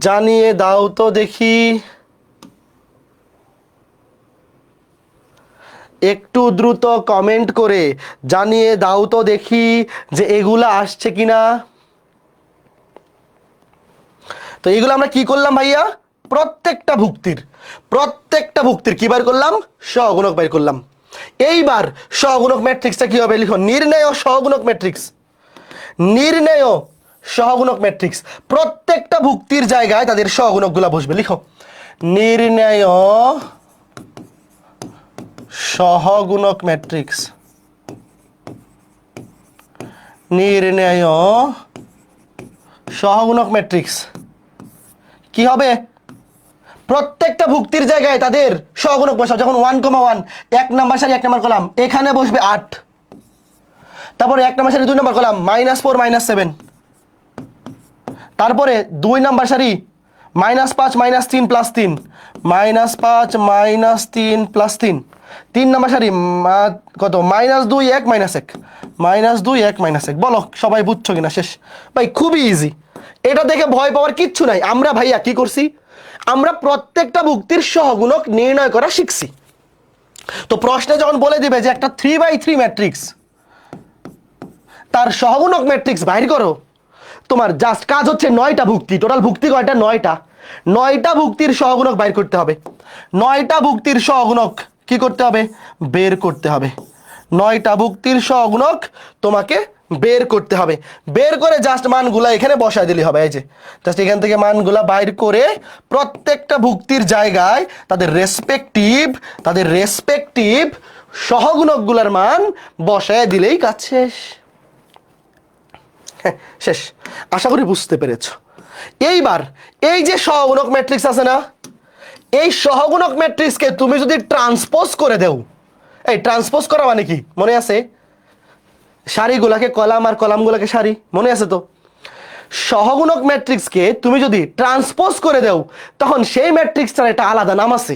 জানিয়ে দাও তো দেখি, একটু দ্রুত কমেন্ট করে জানিয়ে দাও তো দেখি যে এগুলা আসছে কিনা। তো এইগুলো আমরা কি করলাম ভাইয়া? প্রত্যেকটা ভুক্তির কি বের করলাম? সহগুণক বের করলাম। এইবার সহগুণক ম্যাট্রিক্সটা কি হবে লিখো। নির্ণেয় সহগুণক ম্যাট্রিক্স, নির্ণেয় সহগুণক ম্যাট্রিক্স। প্রত্যেকটা ভুক্তির জায়গায় তাদের সহগুণকগুলো বসবে, লিখো। নির্ণেয় সহগুণক ম্যাট্রিক্স, নির্ণেয় সহগুণক ম্যাট্রিক্স কি হবে? প্রত্যেকটা ভুক্তির জায়গায় তাদের সহগুণক বসাও। যখন 1,1 1 নম্বর সারি 1 নম্বর কলাম, এখানে বসবে 8। তারপরে 1 নম্বর সারি 2 নম্বর কলাম -4 -7। তারপরে 2 নম্বর সারি -5 -3 +3, -5 -3 +3। 3 নাম্বার সারি কত -2 1 -1 -2 1 -1 বলো সবাই বুঝছো কিনা শেষ ভাই খুবই ইজি এটা দেখে ভয় পাওয়ার কিচ্ছু নাই আমরা ভাইয়া কি করছি আমরা প্রত্যেকটা ভুক্তির সহগুণক নির্ণয় করা শিখছি তো প্রশ্নে যখন বলে দিবে যে একটা 3/3 ম্যাট্রিক্স তার সহগুণক ম্যাট্রিক্স বাইর করো তোমার জাস্ট কাজ হচ্ছে 9টা ভুক্তি টোটাল ভুক্তি কয়টা 9টা ভুক্তির সহগুণক বাইর করতে হবে 9টা ভুক্তির সহগুণক কি করতে হবে বের করতে হবে 9টা ভুক্তির সহগুণক তোমাকে বের করতে হবে বের করে জাস্ট মানগুলা এখানে বসায় দিলেই হবে এই যে জাস্ট এখান থেকে মানগুলা বাইর করে প্রত্যেকটা ভুক্তির জায়গায় তাদের রেসপেক্টিভ সহগুণকগুলোর মান বসায় দিলেই কাজ শেষ শেষ আশা করি বুঝতে পেরেছো এইবার এই যে সহগুণক ম্যাট্রিক্স আছে না এই সহগুণক ম্যাট্রিক্সকে তুমি যদি ট্রান্সপোজ করে দাও এই ট্রান্সপোজ করা মানে কি মনে আছে সারিগুলোকে কলাম আর কলামগুলোকে সারি মনে আছে তো সহগুণক ম্যাট্রিক্সকে তুমি যদি ট্রান্সপোজ করে দাও তখন সেই ম্যাট্রিক্সটার একটা আলাদা নাম আছে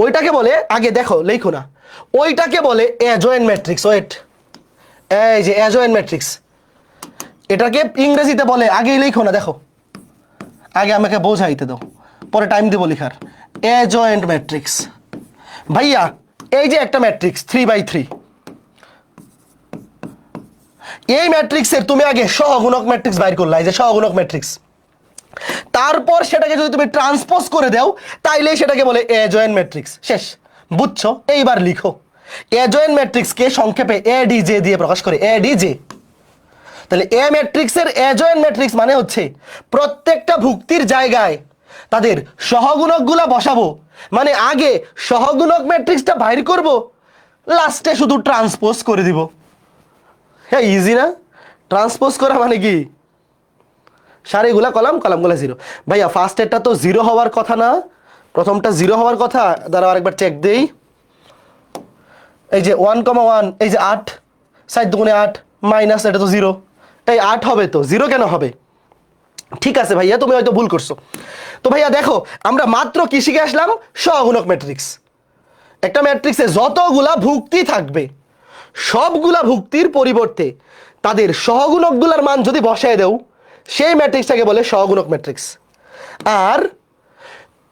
ওইটাকে বলে আগে দেখো লেখো না ওইটাকে বলে অ্যাডজয়েন্ট ম্যাট্রিক্স ওয়েট এই যে অ্যাডজয়েন্ট ম্যাট্রিক্স এটাকে ইংরেজিতে বলে আগেই লেখো না দেখো আগে আমাকে বোঝাইতে দাও পরে টাইম দিব লেখার অ্যাডজয়েন্ট ম্যাট্রিক্স ভাইয়া এই যে একটা ম্যাট্রিক্স 3/3 এই ম্যাট্রিক্সের তুমি আগে সহগুণক ম্যাট্রিক্স বাইর করলা এই যে সহগুণক ম্যাট্রিক্স তারপর সেটাকে যদি তুমি ট্রান্সপোজ করে দাও তাইলে সেটাকে বলে অ্যাডজয়েন্ট ম্যাট্রিক্স শেষ বুঝছো এইবার লিখো অ্যাডজয়েন্ট ম্যাট্রিক্সকে সংক্ষেপে এডিজে দিয়ে প্রকাশ করে এডিজে তাহলে এ ম্যাট্রিক্সের অ্যাডজয়েন্ট ম্যাট্রিক্স মানে হচ্ছে প্রত্যেকটা ভুক্তির জায়গায় তাদের সহগুণকগুলা বসাবো মানে আগে সহগুণক ম্যাট্রিক্সটা বাইর করব লাস্টে শুধু ট্রান্সপোজ করে দিব হ্যাঁ ইজি না ট্রান্সপোজ করা মানে কি সারিগুলা কলামগুলা 0 ভাইয়া ফার্স্ট এরটা তো 0 হওয়ার কথা না প্রথমটা 0 হওয়ার কথা দাঁড়াও আরেকবার চেক দেই এই যে 1,1 এই যে 8 7 দুগুণে 8 মাইনাস এটা তো 0 এই 8 হবে তো 0 কেন হবে ঠিক আছে ভাইয়া তুমি হয়তো ভুল করছো তো ভাইয়া দেখো আমরা মাত্র কি শিখে আসলাম সহগুণক ম্যাট্রিক্স একটা ম্যাট্রিক্সে যতগুলা ভুক্তি থাকবে সবগুলা ভুক্তির পরিবর্তে তাদের সহগুণকগুলোর মান যদি বসায় দেও সেই ম্যাট্রিক্সটাকে বলে সহগুণক ম্যাট্রিক্স আর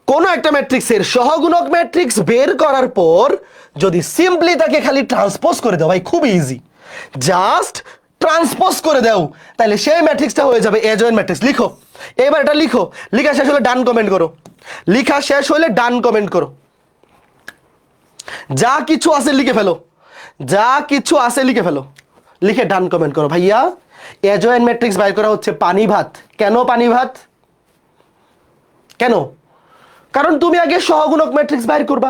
কোনো একটা ম্যাট্রিক্সের সহগুণক ম্যাট্রিক্স বের করার পর যদি সিম্পলি তাকে খালি ট্রান্সপোজ করে দাও ভাই খুব ইজি জাস্ট ট্রান্সপোজ করে দাও তাহলে সেই ম্যাট্রিক্সটা হয়ে যাবে অ্যাডজয়েন্ট ম্যাট্রিক্স লিখো এবার এটা লিখো লেখা শেষ হলে ডান কমেন্ট করো লেখা শেষ হলে ডান কমেন্ট করো যা কিছু আছে লিখে ফেলো যা কিছু আছে লিখে ফেলো লিখে ডান কমেন্ট করো ভাইয়া অ্যাডজয়েন্ট ম্যাট্রিক্স বাইর করা হচ্ছে পানি ভাত কেন পানি ভাত কেন কারণ তুমি আগে সহগুণক ম্যাট্রিক্স বাইর করবা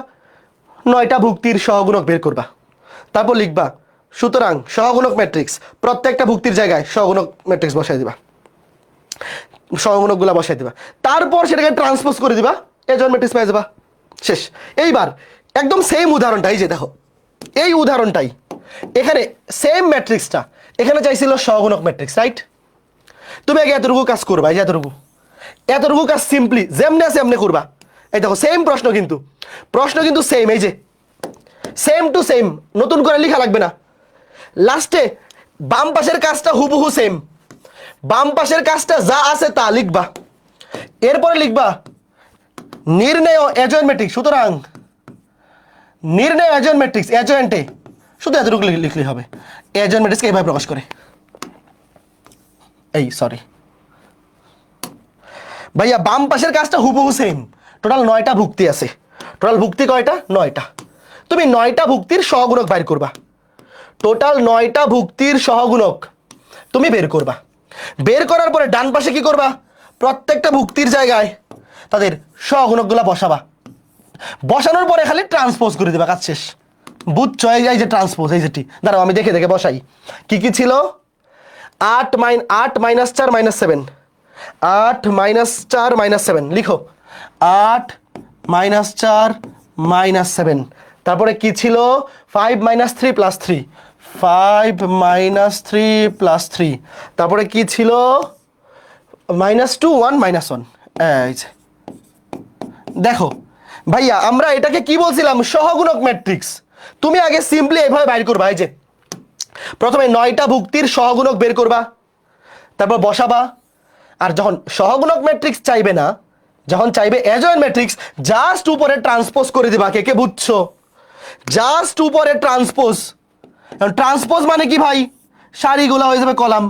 9টা ভুক্তির সহগুণক বের করবা তারপর লিখবা সুতরাং সহগুণক ম্যাট্রিক্স প্রত্যেকটা ভুক্তির জায়গায় সহগুণক ম্যাট্রিক্স বসাই দিবা সহগুণকগুলা বসাই দিবা তারপর সেটাকে ট্রান্সপোজ করে দিবা অ্যাডজয়েন্ট ম্যাট্রিক্স পেয়ে যাবা শেষ এইবার একদম সেম উদাহরণটাই যে দেখো এই উদাহরণটাই এখানে সেম ম্যাট্রিক্সটা এখানে চাইছিল সহগুণক ম্যাট্রিক্স রাইট তুমি আগে এতটুকু কাজ করবা এই যে এতটুকু কাজ সিম্পলি যেমনি আছে এমনি করবা এই দেখো সেম প্রশ্ন কিন্তু সেম এই যে সেম টু সেম নতুন করে লেখা লাগবে না লাস্টে বাম পাশের কাজটা হুবহু সেম বাম পাশের কাজটা যা আছে তা লিখবা এরপরে লিখবা নির্ণয় অ্যাডজয়েন্ট ম্যাট্রিক্স সুতরাং নির্ণয় অ্যাডজয়েন্ট ম্যাট্রিক্স অ্যাডজয়েন্টে শুধু এতটুকু লিখলেই হবে অ্যাডজয়েন্ট ম্যাট্রিক্সকে এইভাবে প্রকাশ করে এই সরি ভাইয়া বাম পাশের কাজটা হুবহু সেম টোটাল 9টা ভুক্তি আছে টোটাল ভুক্তি কয়টা 9টা তুমি 9টা ভুক্তির সহগুণক বাইর করবা টোটাল 9টা ভুক্তির সহগুণক তুমি বের করবা বের করার পরে ডান পাশে কি করবা প্রত্যেকটা ভুক্তির জায়গায় তাদের সহগুণকগুলা বসাবা বসানোর পরে খালি ট্রান্সপোজ করে দিবা কাজ শেষ বুঝছো এই যে ট্রান্সপোজ এই যেটি দাঁড়াও আমি দেখে বসাই কি ছিল 8 - 4 - 7 8 - 4 - 7 লিখো 8 - 4 - 7 তারপরে কি ছিল 5 - 3 + 3 5 - 3 + 3 তারপরে কি ছিল -2 1 - 1 এই যে দেখো ভাইয়া আমরা এটাকে কি বলছিলাম, সহগুণক ম্যাট্রিক্স। তুমি আগে সিম্পলি এইভাবে বাইর করবা, এই যে প্রথমে 9টা ভুক্তির সহগুণক বের করবা, তারপর বসাবা। আর যখন সহগুণক ম্যাট্রিক্স চাইবে না, যখন চাইবে অ্যাডজয়েন্ট ম্যাট্রিক্স, জাস্ট উপরে ট্রান্সপোজ করে দিবা। কে কে বুঝছো? জাস্ট উপরে ট্রান্সপোজ। ট্রান্সপোজ মানে কি ভাই, সারিগুলা হয়ে যাবে কলাম,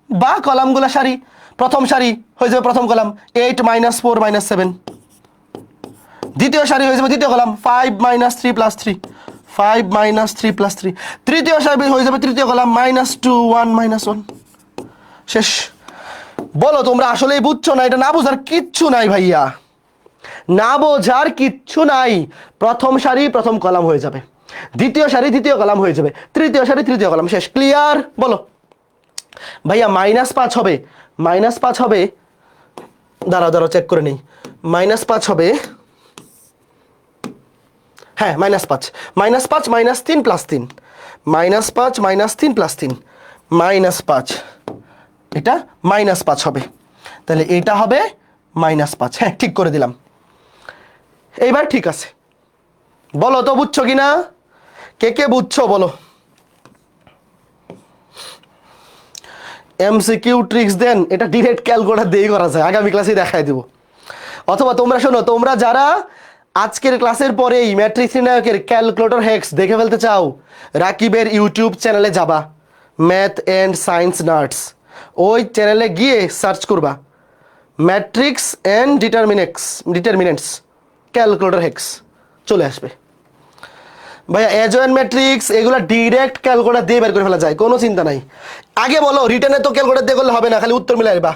বা কলামগুলা সারি। প্রথম সারি হয়ে যাবে প্রথম কলাম 8 - 4 - 7, দ্বিতীয় সারি হয়ে যাবে দ্বিতীয় কলাম 5 - 3 + 3, 5 - 3 + 3, তৃতীয় সারি হয়ে যাবে তৃতীয় কলাম -2 1 - 1। শেষ। বলো তোমরা আসলেই বুঝছো না? এটা না বোঝার কিচ্ছু নাই ভাইয়া, না বোঝার কিচ্ছু নাই। প্রথম সারি প্রথম কলাম হয়ে যাবে, দ্বিতীয় সারি দ্বিতীয় কলাম হয়ে যাবে, তৃতীয় সারি তৃতীয় কলাম, শেষ। ক্লিয়ার? বলো ভাইয়া -5 হবে, -5 হবে, দাঁড়াও দাঁড়াও চেক করে নেই। -5 হবে, হ্যাঁ -5 -5 -3 + 3, -5 -3 + 3 -5, এটা -5 হবে। তাহলে এটা হবে -5, হ্যাঁ ঠিক করে দিলাম। এইবার ঠিক আছে, বলো তো বুঝছো কি না? কে কে বুঝছো বলো? এমসিকিউ ট্রিক্স দেন, এটা ডিরেক্ট ক্যালকুলেটর দিয়েই করা যায়, আগামী ক্লাসে দেখাই দেবো। অথবা তোমরা শোনো, তোমরা যারা আজকের ক্লাসের পরেই ম্যাট্রিক্স নির্ণায়কের ক্যালকুলেটর হ্যাক্স দেখে ফেলতে চাও, রাকিবের ইউটিউব চ্যানেলে যাবা, ম্যাথ অ্যান্ড সায়েন্স নার্ডস, ওই চ্যানেলে গিয়ে সার্চ করবা matrix and determinants calculator hacks, চলে আসবে। ভাইয়া অ্যাডজয়েন্ট ম্যাট্রিক্স এগুলো ডিরেক্ট ক্যালকুলেটর দিয়ে বের করে ফেলা যায়, কোনো চিন্তা নাই। আগে বলো, রিটেনে তো ক্যালকুলেটর দিয়ে করলে হবে না, খালি উত্তর মিলাইবা।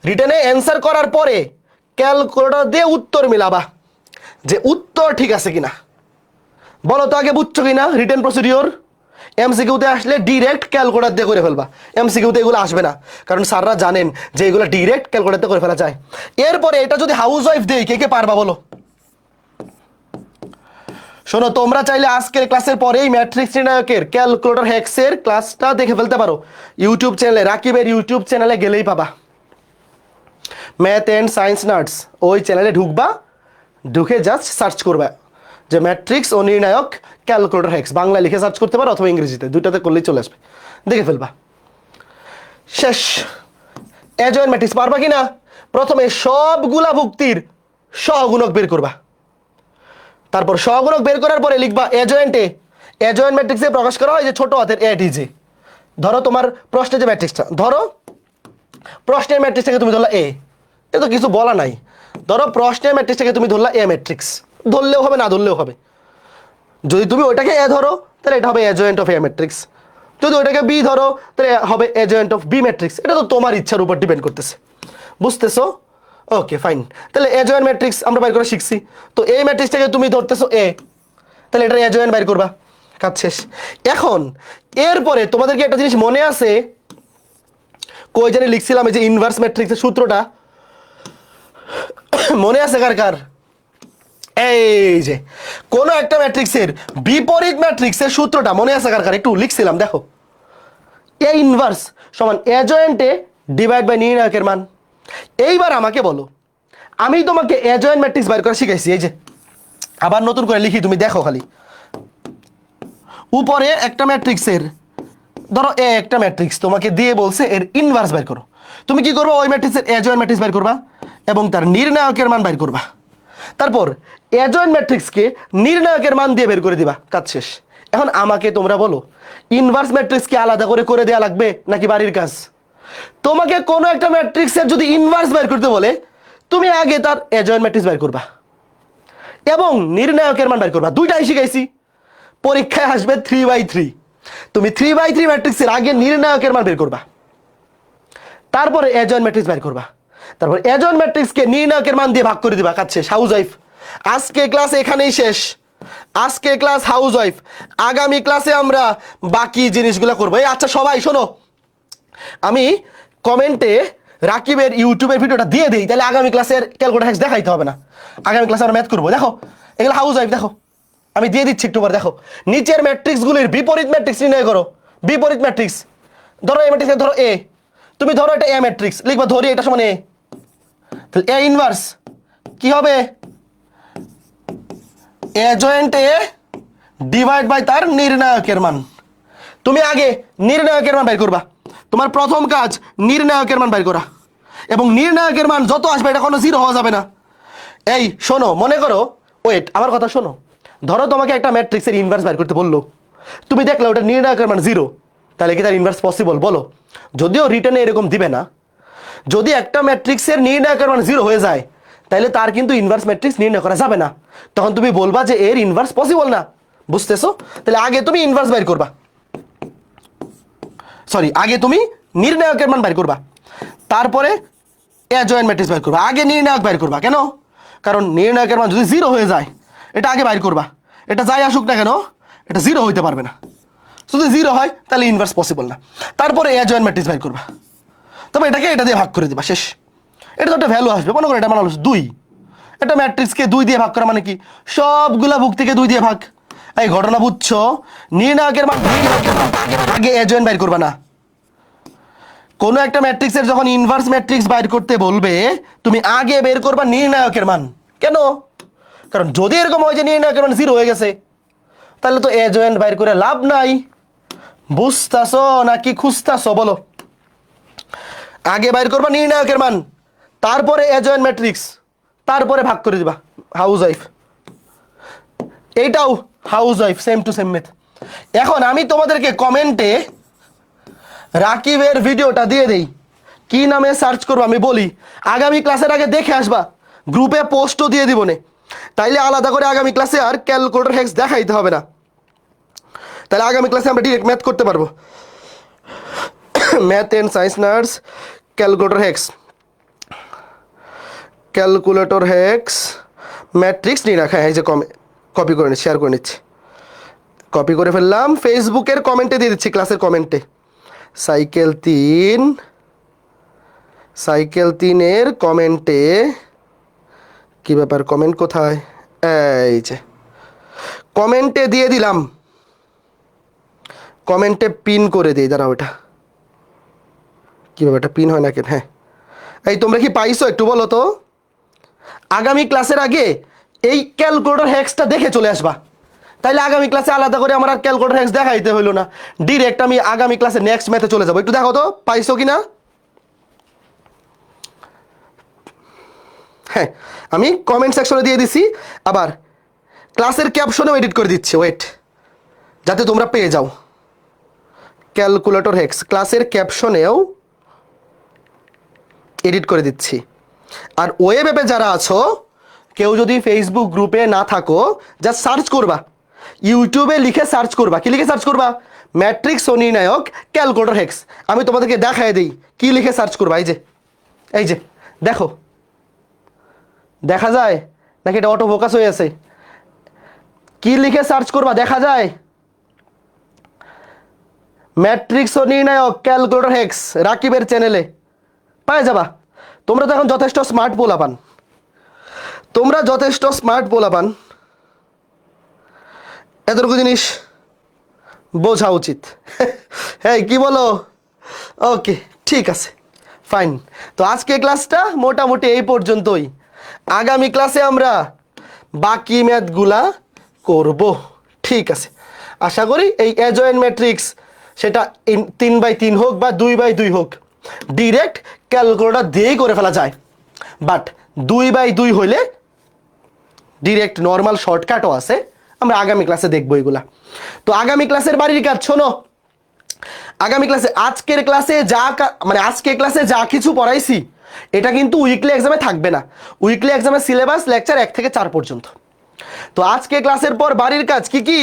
রিটেনে অ্যান্সার করার পরে ক্যালকুলেটর দিয়ে উত্তর মিলাবা, যে উত্তর ঠিক আছে কিনা। বলো তো আগে বুঝছো কিনা রিটেন প্রসিডিওর? এমসিকিউতে আসলে ডিরেক্ট ক্যালকুলেটর দিয়ে করে ফেলবা, এমসিকিউতে এগুলো আসবে না, কারণ স্যাররা জানেন যে এগুলো ডিরেক্ট ক্যালকুলেটর দিয়ে করে ফেলা যায়। এরপরে এটা যদি হাউস ওয়াইফ দেই, কে কে পারবা বলো? শোনো, তোমরা চাইলে আজকের ক্লাসের পরেই ম্যাট্রিক্স নির্ণায়কের ক্যালকুলেটর হ্যাক্সের ক্লাসটা দেখে ফেলতে পারো, ইউটিউব চ্যানেলে, রাকিবের ইউটিউব চ্যানেলে গেলেই পাবা, ম্যাথ অ্যান্ড সায়েন্স নার্ডস, ওই চ্যানেলে ঢুকবা, ঢুকে জাস্ট সার্চ করবা যে ম্যাট্রিক্স ও নির্ণায়ক ক্যালকুলেটর হ্যাক্স, বাংলা লিখে সার্চ করতে পারো অথবা ইংরেজিতে, দুইটাতে করলেই চলে আসবে, দেখে ফেলবা। শেষ। অ্যাডজয়েন্ট ম্যাট্রিক্স পারবা কিনা? প্রথমে সবগুলা ভুক্তির সহগুণক বের করবা, তারপর সহগুণক বের করার পরে লিখবা অ্যাডজয়েন্টে। অ্যাডজয়েন্ট ম্যাট্রিক্সে প্রকাশ করা হয় যে ছোট হাতের এটিজে। ধরো তোমার প্রশ্নের যে ম্যাট্রিক্সটা, ধরো প্রশ্নের ম্যাট্রিক্সটাকে তুমি ধরলা এ, এ তো কিছু বলা নাই। ধরো প্রশ্নের ম্যাট্রিক্সটাকে তুমি ধরলা এ ম্যাট্রিক্স, ধরলেও হবে না ধরলেও হবে। যদি তুমি ওইটাকে এ ধরো তাহলে এটা হবে অ্যাডজয়েন্ট অফ এ ম্যাট্রিক্স, যদি ওইটাকে বি ধরো তাহলে হবে অ্যাডজয়েন্ট অফ বি ম্যাট্রিক্স। এটা তো তোমার ইচ্ছার উপর ডিপেন্ড করতেছে, বুঝতেছো? Okay fine. তাহলে অ্যাডজয়েন্ট ম্যাট্রিক্স আমরা বাইর করে শিখছি, তো এই ম্যাট্রিক্সটাকে তুমি ধরতেছো এ, তাহলে এটা অ্যাডজয়েন্ট বাইর করবা, কাজ শেষ। এখন এরপরে তোমাদেরকে একটা জিনিস মনে আছে, কই জানি লিখছিলাম, এই যে ইনভার্স ম্যাট্রিক্সের সূত্রটা মনে আছে কার কার? এই যে কোন একটা ম্যাট্রিক্সের বিপরীত ম্যাট্রিক্সের সূত্রটা মনে আছে কার কার? একটু লিখছিলাম দেখো, এ ইনভার্স সমান অ্যাডজয়েন্টে ডিভাইড বাই নির্ণায়কের মান। এইবার আমাকে বলো, আমি তোমাকে অ্যাডজয়েন্ট ম্যাট্রিক্স বাইর করা শিখাইছি, এই যে আবার নতুন করে লিখি, তুমি দেখো খালি। উপরে একটা ম্যাট্রিক্সের, ধরো এ একটা ম্যাট্রিক্স তোমাকে দিয়ে বলছে এর ইনভার্স বের করো, তুমি কি করবে? ওই ম্যাট্রিক্সের অ্যাডজয়েন্ট ম্যাট্রিক্স বের করবা এবং তার নির্ণায়কের মান বের করবা, তারপর অ্যাডজয়েন্ট ম্যাট্রিক্সকে নির্ণায়কের মান দিয়ে বের করে দিবা, কাজ শেষ। এখন আমাকে তোমরা বলো, ইনভার্স ম্যাট্রিক্সকে আলাদা করে দেওয়া লাগবে নাকি বাড়ির কাজ? তোমাকে কোনো একটা ম্যাট্রিক্সের যদি ইনভার্স বের করতে বলে, তুমি আগে তার অ্যাডজয়েন্ট ম্যাট্রিক্স বের করবা এবং নির্ণায়কের মান বের করবা, দুইটাই শিখাইছি। পরীক্ষায় আসবে 3/3, তুমি 3/3 ম্যাট্রিক্সের আগে নির্ণায়কের মান বের করবা, তারপরে অ্যাডজয়েন্ট ম্যাট্রিক্স বের করবা, তারপর অ্যাডজয়েন্ট ম্যাট্রিক্সকে নির্ণায়কের মান দিয়ে ভাগ করে দিবা, কাজ শেষ। House wife. আজকে ক্লাস এখানেই শেষ, আজকে ক্লাস হাউস ওয়াইফ। আগামী ক্লাসে আমরা বাকি জিনিসগুলো করবো। এই আচ্ছা সবাই শোনো, আমি কমেন্টে রাকিবের ইউটিউবের ভিডিওটা দিয়ে দিই, তাহলে আগামী ক্লাসের ক্যালকুলেটর হ্যাক্স দেখাইতে হবে না, আগামী ক্লাসে আমরা ম্যাথ করবো। দেখো এগুলো হাউস ওয়াইফ, দেখো আমি দিয়ে দিচ্ছি একটু পর। দেখো নিচের ম্যাট্রিক্সগুলির বিপরীত ম্যাট্রিক্স নির্ণয় করো। বিপরীত ম্যাট্রিক্স, ধরো এই ম্যাট্রিক্স, ধরো এ, তুমি ধরো এটা এ ম্যাট্রিক্স, লিখবা ধরি এটা সমান এ, তাহলে এ ইনভার্স কি হবে? এ জয়েন্ট এ ডিভাইড বাই তার নির্ণায়কের মান। তুমি আগে নির্ণায়কের মান বের করবা, তোমার প্রথম কাজ নির্ণায়কের মান বের করা, এবং নির্ণায়কের মান যত আসবে এটা কোনো জিরো হওয়া যাবে না। এই শোনো, মনে করো, ওয়েট, আমার কথা শোনো, ধরো তোমাকে একটা ম্যাট্রিক্সের ইনভার্স বের করতে বললো, তুমি দেখলে ওটা নির্ণায়কের মান জিরো, তাহলে কি তার ইনভার্স পসিবল বলো? যদিও রিটার্নে এরকম দিবে না, যদি একটা ম্যাট্রিক্সের নির্ণায়কের মান জিরো হয়ে যায় তাহলে তার কিন্তু ইনভার্স ম্যাট্রিক্স নির্ণয় করা যাবে না, তখন তুমি বলবা যে এর ইনভার্স পসিবল না। বুঝতেছো? তাহলে আগে তুমি ইনভার্স বের করবা, সরি, আগে তুমি নির্ণায়কের মান বের করবা, তারপরে অ্যাডজয়েন্ট ম্যাট্রিক্স বের করবা। আগে নির্ণায়ক বের করবা, কেন? কারণ নির্ণায়কের মান যদি জিরো হয়ে যায় এটা আগে বের করবা, এটা যাই আসুক না কেন এটা জিরো হইতে পারবে না, যদি জিরো হয় তাহলে ইনভার্স পসিবল না। তারপরে অ্যাডজয়েন্ট ম্যাট্রিক্স বের করবা, তবে এটাকে এটা দিয়ে ভাগ করে দিবা, শেষ। এটা তো একটা ভ্যালু আসবে, মনে করো এটা মানে হলো 2, এটা ম্যাট্রিক্সকে 2 দিয়ে ভাগ করা মানে কি সবগুলা ভুক্তিকে 2 দিয়ে ভাগ। এই ঘটনা বুঝছো? নির্ণায়কের মান আগে অ্যাডজয়েন্ট বের করবা না। কোনো একটা ম্যাট্রিক্সের যখন ইনভার্স ম্যাট্রিক্স বাইর করতে বলবে তুমি আগে বের করবা নির্ণায়কের মান। কেন? কারণ যদি এরকম হয় যে নির্ণায়কের মান জিরো হয়ে গেছে তাহলে তো অ্যাডজয়েন্ট বাইর করে লাভ নাই। বুঝতাছো নাকি খুঁজতাছো বলো? আগে বাইর করবা নির্ণায়কের মান, তারপরে অ্যাডজয়েন্ট ম্যাট্রিক্স, তারপরে ভাগ করে দিবা। হাউস ওয়াইফ, এইটাও housewife, same to same math. এখন আমি তোমাদেরকে কমেন্টে রাকিবের ভিডিওটা দিয়ে দেই, কি নামে সার্চ করবো আমি বলি, আগামী ক্লাসের আগে দেখে আসবা, গ্রুপে পোস্টও দিয়ে দিব নে, তাইলে আলাদা করে আগামী ক্লাসে আর ক্যালকুলেটর হ্যাক্স দেখাইতে হবে না, তাহলে আগামী ক্লাসে আমরা ডিরেক্ট ম্যাথ করতে পারবো। Math and science nurse calculator hacks, calculator hacks matrix নিয়ে রাখা, এই যে কপি করে নিচ্ছি, শেয়ার করে নিচ্ছি, কপি করে ফেললাম, ফেসবুকের কমেন্টে দিয়ে দিচ্ছি, ক্লাসের কমেন্টে। সাইকেল 3-এর কমেন্টে, কি ব্যাপার, কমেন্ট কোথায়? এই যে কমেন্টে দিয়ে দিলাম, কমেন্টে পিন করে দিই, দাঁড়াও, ওটা কি ব্যাপারটা পিন হয় না কেন? হ্যাঁ, এই তোমরা কি পাইছো একটু বলো তো? আগামী ক্লাসের আগে এই ক্যালকুলেটর হ্যাক্সটা দেখে চলে আসবা, তাইলে আগামী ক্লাসে আলাদা করে আমার আর ক্যালকুলেটর হ্যাক্স দেখাইতে হইলো না, ডিরেক্ট আমি আগামী ক্লাসে নেক্সট ম্যাথে চলে যাবো। একটু দেখো তো পাইছো কিনা। হ্যাঁ, আমি কমেন্ট সেকশনে দিয়ে দিছি, আবার ক্লাসের ক্যাপশনেও এডিট করে দিচ্ছি, ওয়েট, যাতে তোমরা পেয়ে যাও। ক্যালকুলেটর হ্যাক্স ক্লাসের ক্যাপশনেও এডিট করে দিচ্ছি। আর ওয়েব অ্যাপে যারা আছো, কেউ যদি ফেসবুক গ্রুপে না থাকো, জাস্ট সার্চ করবা, ইউটিউবে লিখে সার্চ করবা, কি লিখে সার্চ করবা? ম্যাট্রিক্স ও নির্ণায়ক ক্যালকুলেটর হ্যাক্স। আমি তোমাদেরকে দেখাই দিই কি লিখে সার্চ করবা। এই যে দেখো, দেখা যায় নাকি এটা অটো ফোকাস হয়ে আছে? কি লিখে সার্চ করবা দেখা যায়? ম্যাট্রিক্স ও নির্ণায়ক ক্যালকুলেটর হ্যাক্স রাকিবের চ্যানেলে পাই যাবা। তোমরা তো এখন যথেষ্ট স্মার্ট পোলাপান, তোমরা যথেষ্ট স্মার্ট পোলাপান, এতটুকু জিনিস বোঝা উচিত। হ্যাঁ, কি বলো? ওকে, ঠিক আছে, ফাইন। তো আজকে ক্লাসটা মোটামুটি এই পর্যন্তই, আগামী ক্লাসে আমরা বাকি ম্যাথগুলা করব। ঠিক আছে, আশা করি এই অ্যাডজয়েন্ট ম্যাট্রিক্স সেটা 3/3 হোক বা 2/2 হোক, ডিরেক্ট ক্যালকুলেটর দিয়েই করে ফেলা যায়, বাট 2/2 হইলে ডিরেক্ট নর্মাল শর্টকাটও আছে, আমরা আগামী ক্লাসে দেখবো এগুলা। তো আগামী ক্লাসের বাড়ির কাজ শোনো, আগামী ক্লাসে আজকের ক্লাসে আজকের ক্লাসে যা কিছু পড়াইছি এটা কিন্তু উইকলি এক্সামে থাকবে না। উইকলি এক্সামের সিলেবাস লেকচার 1 থেকে 4 পর্যন্ত। তো আজকে ক্লাসের পর বাড়ির কাজ কি কি?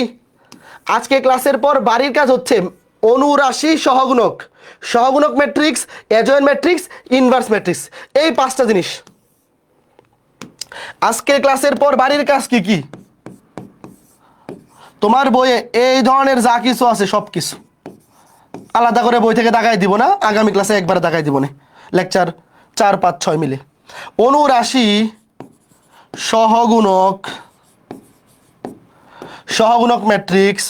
আজকে ক্লাসের পর বাড়ির কাজ হচ্ছে অনুরাশি, সহগুণক, সহগুণক matrix, adjoint matrix, inverse matrix, এই 5টা জিনিস। আজকে ক্লাসের পর বাড়ির কাজ কি কি? তোমার বইয়ে এই ধরনের যা কিছু আছে সব কিছু আলাদা করে বই থেকে দেখাই দিব না, আগামী ক্লাসে একবারে দেখাই দিব না, লেকচার 4, 5, 6 মিলে। অনুরাশি, সহগুণক, সহগুণক ম্যাট্রিক্স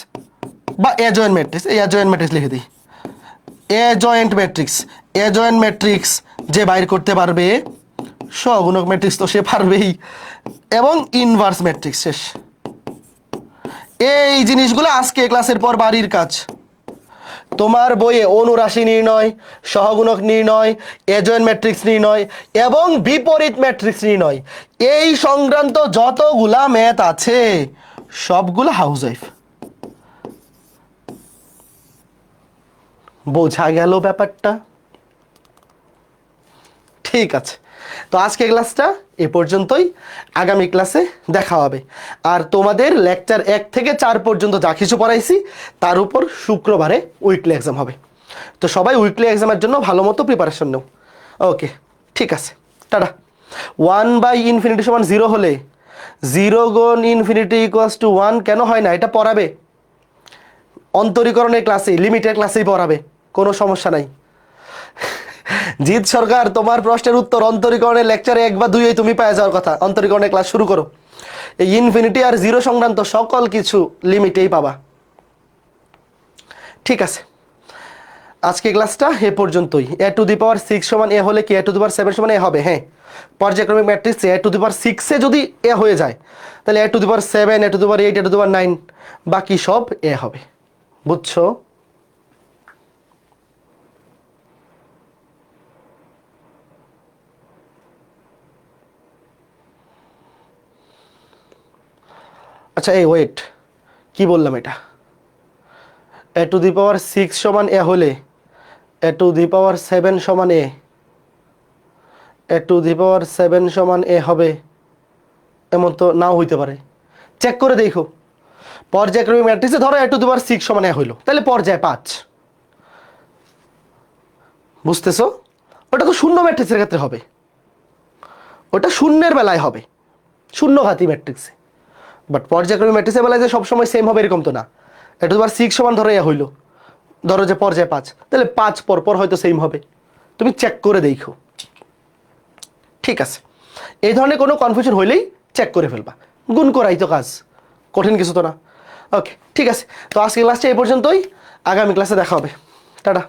বা অ্যাডজয়েন্ট ম্যাট্রিক্স, এই অ্যাডজয়েন্ট ম্যাট্রিক্স লিখে দিই, অ্যাডজয়েন্ট ম্যাট্রিক্স, অ্যাডজয়েন্ট ম্যাট্রিক্স যে বাইর করতে পারবে, সহগুণক ম্যাট্রিক্স তো সে পারবেই, এবং ইনভার্স ম্যাট্রিক্স, শেষ। এই জিনিসগুলো আজকে ক্লাসের পর বাড়ির কাজ। তোমার বইয়ে অনুরাশি নির্ণয়, সহগুণক নির্ণয়, এজয়েন্ট ম্যাট্রিক্স নির্ণয় এবং বিপরীত ম্যাট্রিক্স নির্ণয়, এই সংক্রান্ত যতগুলা ম্যাথ আছে সবগুলো হাউসওয়াইফ। বোঝা গেল ব্যাপারটা? ঠিক আছে, তো আজকে ক্লাসটা এ পর্যন্তই। আগামী ক্লাসে দেখা হবে। আর তোমাদের লেকচার 1 থেকে 4 পর্যন্ত যা কিছু পড়াইছি তার উপর শুক্রবারে উইকলি এক্সাম হবে। তো সবাই উইকলি এক্সামের জন্য ভালো মতো প্রিপারেশন নাও। ওকে, ঠিক আছে, টাটা। 1/∞ সমান 0 হলে 0 গুণ ইনফিনিটি ইকুয়ালস টু 1 কেন হয় না এটা পড়াবে অন্তরীকরণের ক্লাসে, লিমিটের ক্লাসেই পড়াবে, কোনো সমস্যা নাই। জিৎ সরকার, তোমার প্রশ্নের উত্তর অন্তরীকরণের লেকচারে 1 বা 2 তুমি পেয়ে যাওয়ার কথা। অন্তরীকরণের ক্লাস শুরু করো, এই ইনফিনিটি আর 0 সংক্রান্ত সকল কিছু লিমিটেই পাবা। ঠিক আছে, আজকে ক্লাসটা এ পর্যন্তই। a⁶ সমান a হলে কি a⁷ সমান a হবে? হ্যাঁ, পর্যায়ক্রমিক ম্যাট্রিক্সে a⁶ যদি a হয়ে যায় তাহলে a⁷, a�8, a�9 বাকি সব a হবে। বুঝছো? আচ্ছা, এই ওয়েট, কি বললাম এটা? a⁶ সমান a হলে a⁷ সমান a, a⁷ সমান a হবে এমন তো নাও হইতে পারে। চেক করে দেখো, পর্যায়ক্রমিক ম্যাট্রিক্সে ধরো a⁶ সমান a হইলো, তাহলে পর্যায় 5। বুঝতেছো? ওটা তো শূন্য ম্যাট্রিক্সের ক্ষেত্রে হবে, ওটা শূন্যের বেলায় হবে, শূন্যঘাতী ম্যাট্রিক্সে। বাট পর্যায়ক্রমিক ম্যাট্রিক্সের বেলায় যে সবসময় সেম হবে এরকম তো না। a⁶ সমান ধরো a হইলো, ধরো যে পর্যায় 5, তাহলে 5 পর হয়তো সেম হবে। তুমি চেক করে দেখো। ঠিক আছে, এই ধরনের কোনো কনফিউশন হইলেই চেক করে ফেলবা, গুণ করাই তো কাজ, কঠিন কিছু তো না। ওকে, ঠিক আছে, তো আজকে ক্লাসটা এই পর্যন্তই, আগামী ক্লাসে দেখা হবে। টাটা।